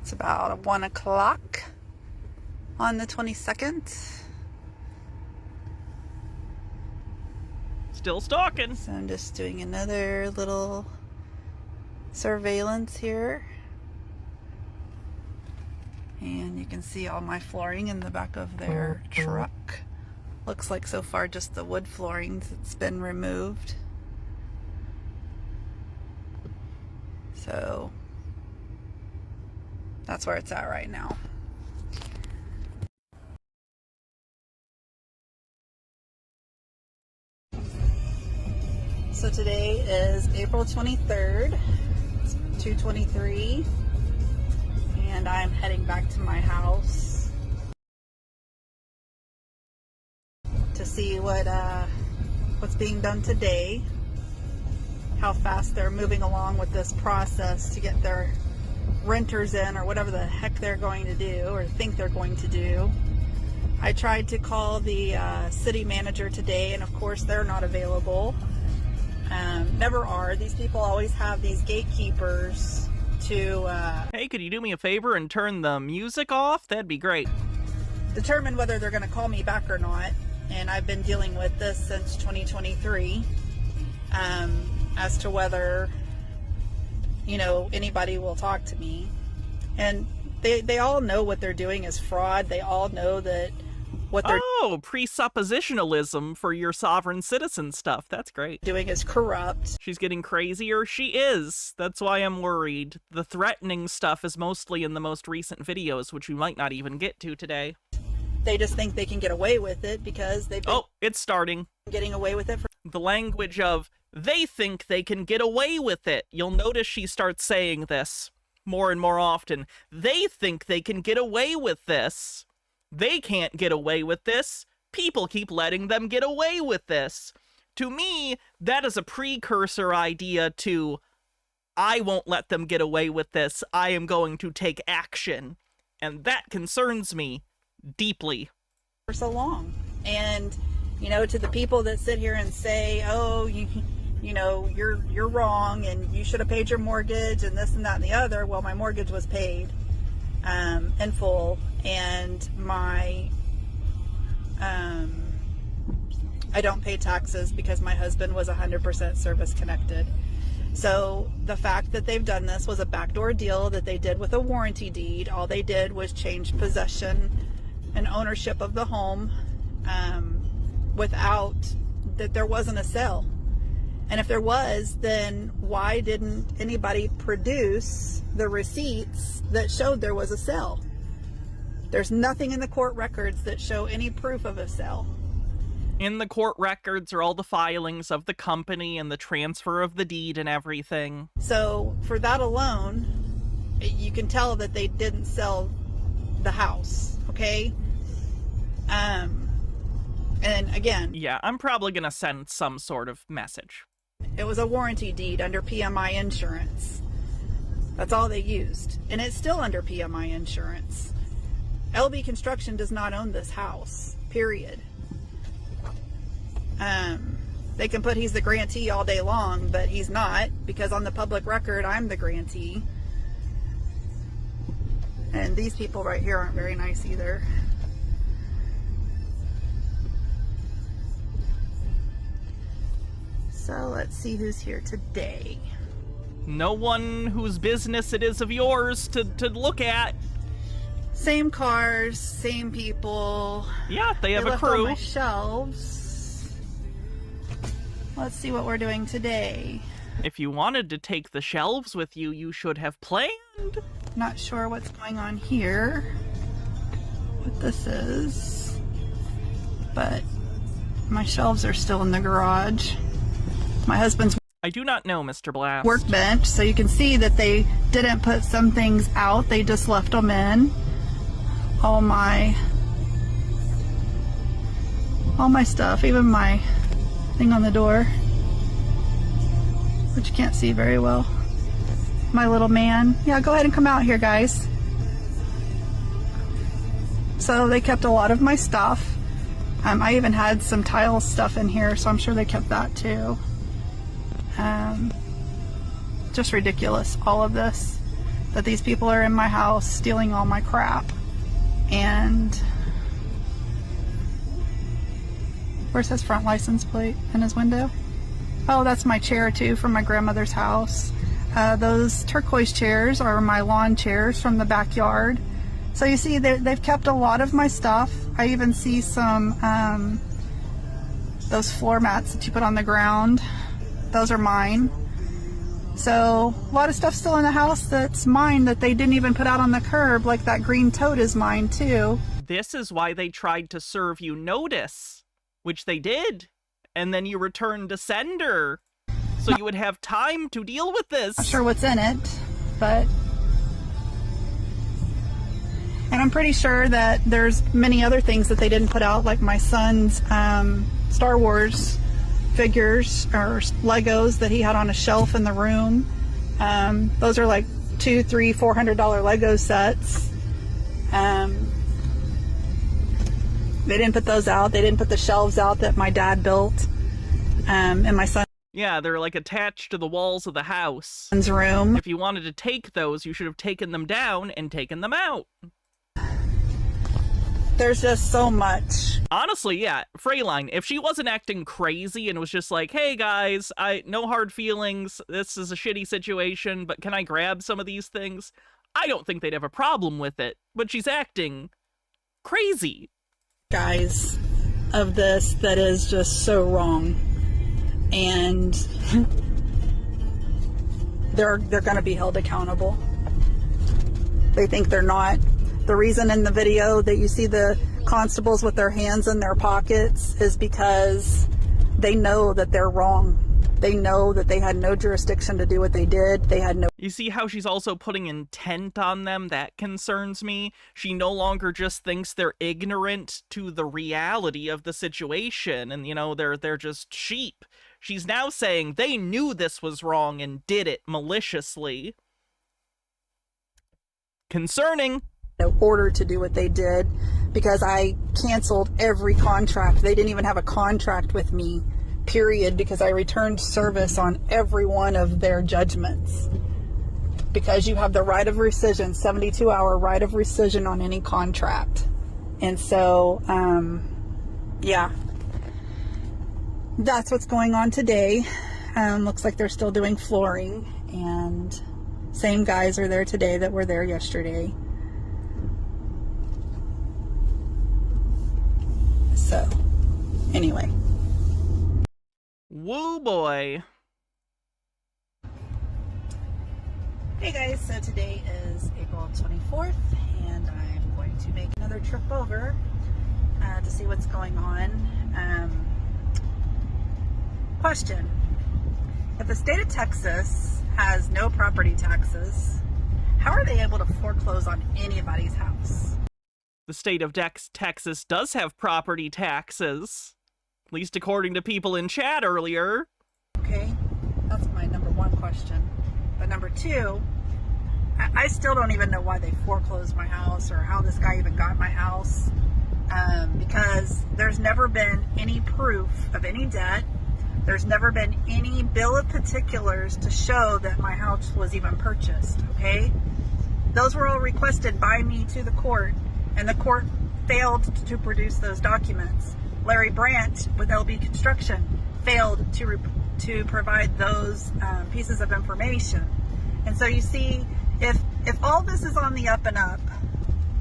It's about 1 o'clock on the 22nd. Still stalking. So I'm just doing another little surveillance here. And you can see all my flooring in the back of their truck. Looks like so far just the wood flooring that's been removed. So that's where it's at right now. So today is April 23rd, it's 2:23, and I'm heading back to my house to see what's being done today, how fast they're moving along with this process to get their renters in, or whatever the heck they're going to do or think they're going to do. I tried to call the city manager today, and of course they're not available. Never are. These people always have these gatekeepers to Hey, could you do me a favor and turn the music off? That'd be great. determine whether they're going to call me back or not. And I've been dealing with this since 2023 as to whether, you know, anybody will talk to me. And they all know what they're doing is fraud. They all know that what they're presuppositionalism for your sovereign citizen stuff. That's great. doing is corrupt. She's getting crazier. She is. That's why I'm worried. The threatening stuff is mostly in the most recent videos, which we might not even get to today. They just think they can get away with it because they've been It's starting. getting away with it for The language of, they think they can get away with it. You'll notice she starts saying this more and more often. They think they can get away with this. They can't get away with this. People keep letting them get away with this. To me, that is a precursor idea to, I won't let them get away with this. I am going to take action. And that concerns me deeply. for so long. And, you know, to the people that sit here and say, oh, you know, you're wrong and you should have paid your mortgage and this and that and the other. Well, my mortgage was paid in full, and my I don't pay taxes because my husband was 100% service connected. So the fact that they've done this was a backdoor deal that they did with a warranty deed. All they did was change possession and ownership of the home without that there wasn't a sale. And if there was, then why didn't anybody produce the receipts that showed there was a sale? There's nothing in the court records that show any proof of a sale. In the court records are all the filings of the company and the transfer of the deed and everything. So for that alone, you can tell that they didn't sell the house, okay? And again, Yeah, I'm probably gonna send some sort of message. it was a warranty deed under PMI insurance. That's all they used. And it's still under PMI insurance. LB Construction does not own this house, period. They can put he's the grantee all day long, but he's not, because on the public record, I'm the grantee. And these people right here aren't very nice either. So let's see who's here today. No one whose business it is of yours to look at. Same cars, same people. Yeah, they have a left all crew. my shelves. Let's see what we're doing today. If you wanted to take the shelves with you, you should have planned. Not sure what's going on here, what this is, but my shelves are still in the garage. My husband's I do not know, Mr. Blast. workbench, so you can see that they didn't put some things out, they just left them in. All my stuff, even my thing on the door, which you can't see very well. My little man. Yeah, go ahead and come out here, guys. So they kept a lot of my stuff. I even had some tile stuff in here, so I'm sure they kept that too. Just ridiculous, all of this. That these people are in my house stealing all my crap. And where's his front license plate in his window? Oh, that's my chair too from my grandmother's house. Those turquoise chairs are my lawn chairs from the backyard. So you see they've kept a lot of my stuff. I even see some those floor mats that you put on the ground. Those are mine. So a lot of stuff still in the house that's mine that they didn't even put out on the curb, like that green tote is mine too. This is why they tried to serve you notice, which they did, and then you returned to sender, so you would have time to deal with this. Not sure what's in it, but... And I'm pretty sure that there's many other things that they didn't put out, like my son's Star Wars figures or Legos that he had on a shelf in the room. Those are like $200, $300, $400 Lego sets. They didn't put those out. They didn't put the shelves out that my dad built in my son's Yeah, they're like attached to the walls of the house. room. If you wanted to take those, you should have taken them down and taken them out. There's just so much. Honestly, yeah, Freyline, if she wasn't acting crazy and was just like, hey guys, no hard feelings, this is a shitty situation, but can I grab some of these things? I don't think they'd have a problem with it, but she's acting crazy. Guys, of this that is just so wrong. And they're going to be held accountable. They think they're not. The reason in the video that you see the constables with their hands in their pockets is because they know that they're wrong. They know that they had no jurisdiction to do what they did. They had no... You see how she's also putting intent on them? That concerns me. She no longer just thinks they're ignorant to the reality of the situation and, you know, they're just sheep. She's now saying they knew this was wrong and did it maliciously. Concerning. No order to do what they did because I canceled every contract. They didn't even have a contract with me, period, because I returned service on every one of their judgments. Because you have the right of rescission, 72-hour right of rescission on any contract. And so, yeah. That's what's going on today. Looks like they're still doing flooring, and same guys are there today that were there yesterday. So, anyway. Woo boy. Hey guys, so today is April 24th, and I'm going to make another trip over to see what's going on. Question. If the state of Texas has no property taxes, how are they able to foreclose on anybody's house? The state of Texas does have property taxes. At least according to people in chat earlier. Okay, that's my number one question. But number two, I still don't even know why they foreclosed my house or how this guy even got my house. Because there's never been any proof of any debt. There's never been any bill of particulars to show that my house was even purchased, okay? Those were all requested by me to the court, and the court failed to produce those documents. Larry Brandt with LB Construction failed to to provide those pieces of information. And so you see, if all this is on the up and up,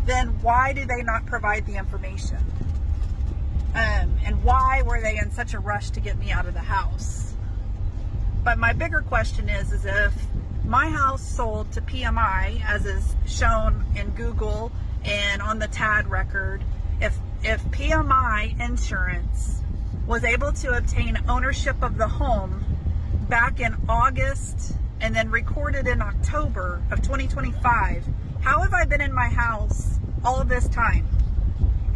then why do they not provide the information? And why were they in such a rush to get me out of the house? But my bigger question is if my house sold to PMI, as is shown in Google and on the TAD record, if PMI Insurance was able to obtain ownership of the home back in August and then recorded in October of 2025, how have I been in my house all of this time?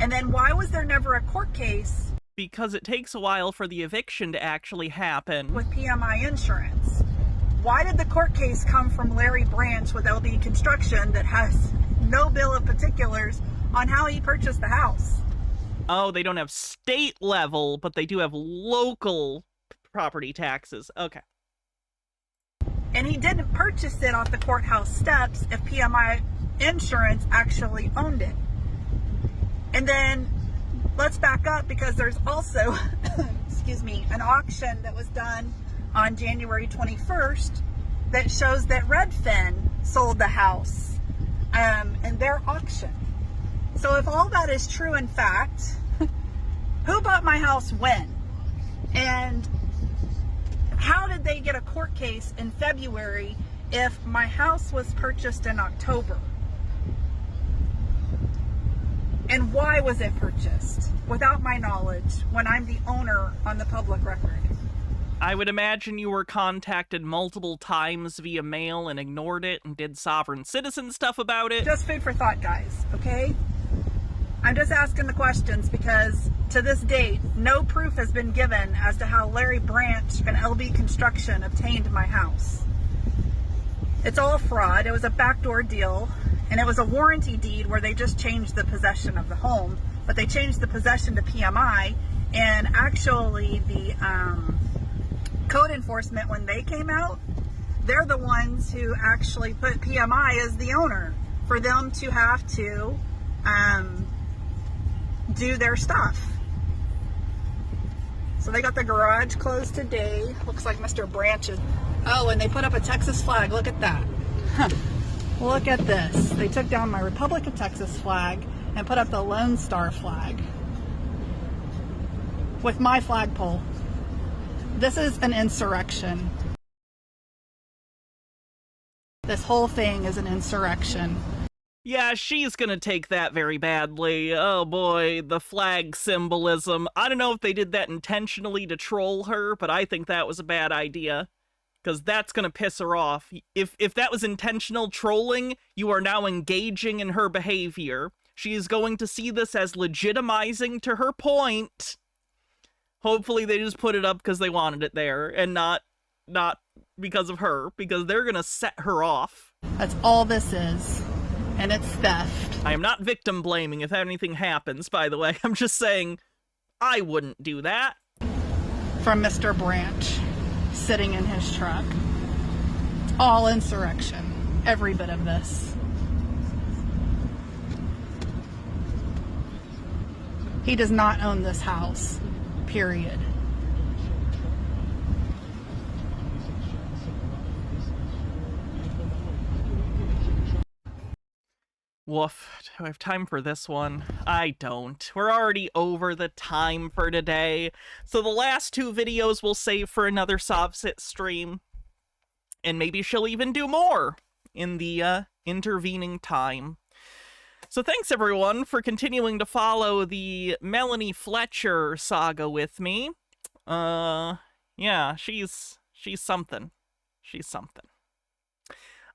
And then why was there never a court case? Because it takes a while for the eviction to actually happen. With PMI Insurance. Why did the court case come from Larry Branch with LB Construction that has no bill of particulars on how he purchased the house? Oh, they don't have state level, but they do have local property taxes. Okay. And he didn't purchase it off the courthouse steps if PMI Insurance actually owned it. And then let's back up, because there's also, excuse me, an auction that was done on January 21st that shows that Redfin sold the house in their auction. So if all that is true in fact, who bought my house when? And how did they get a court case in February if my house was purchased in October? And why was it purchased without my knowledge when I'm the owner on the public record? I would imagine you were contacted multiple times via mail and ignored it and did sovereign citizen stuff about it. Just food for thought, guys, okay? I'm just asking the questions because to this date, no proof has been given as to how Larry Branch and LB Construction obtained my house. It's all fraud. It was a backdoor deal, and it was a warranty deed where they just changed the possession of the home, but they changed the possession to PMI, and actually the code enforcement, when they came out, they're the ones who actually put PMI as the owner for them to have to do their stuff. So they got the garage closed today. Looks like Mr. Branch is... Oh, and they put up a Texas flag. Look at that. Huh. Look at this. They took down my Republic of Texas flag and put up the Lone Star flag with my flagpole. This is an insurrection. This whole thing is an insurrection. Yeah, she's gonna take that very badly. Oh boy, the flag symbolism. I don't know if they did that intentionally to troll her, but I think that was a bad idea. Because that's gonna piss her off. If that was intentional trolling, you are now engaging in her behavior. She is going to see this as legitimizing to her point. Hopefully they just put it up because they wanted it there, and not because of her, because they're gonna set her off. That's all this is. And it's theft. I am not victim blaming if anything happens, by the way. I'm just saying I wouldn't do that. From Mr. Branch, sitting in his truck. It's all insurrection. Every bit of this. He does not own this house. Period. Woof. Do I have time for this one? I don't. We're already over the time for today. So the last two videos we'll save for another SovSit stream. And maybe she'll even do more in the intervening time. So thanks everyone for continuing to follow the Melanie Fletcher saga with me. Yeah, she's something. She's something.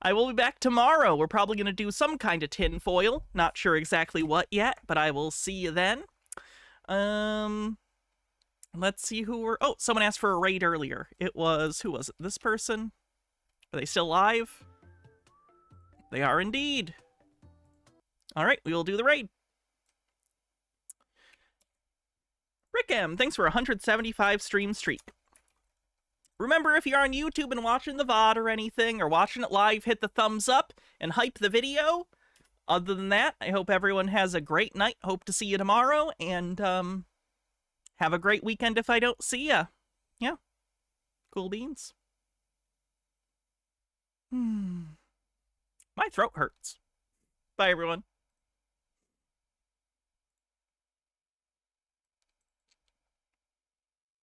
I will be back tomorrow. We're probably going to do some kind of tinfoil. Not sure exactly what yet, but I will see you then. Let's see who we're... Oh, someone asked for a raid earlier. It was... Who was it? This person? Are they still live? They are indeed. Alright, we will do the raid. Rick M, thanks for 175 stream streak. Remember, if you're on YouTube and watching the VOD or anything, or watching it live, hit the thumbs up and hype the video. Other than that, I hope everyone has a great night. Hope to see you tomorrow, and have a great weekend if I don't see ya. Yeah. Cool beans. My throat hurts. Bye, everyone.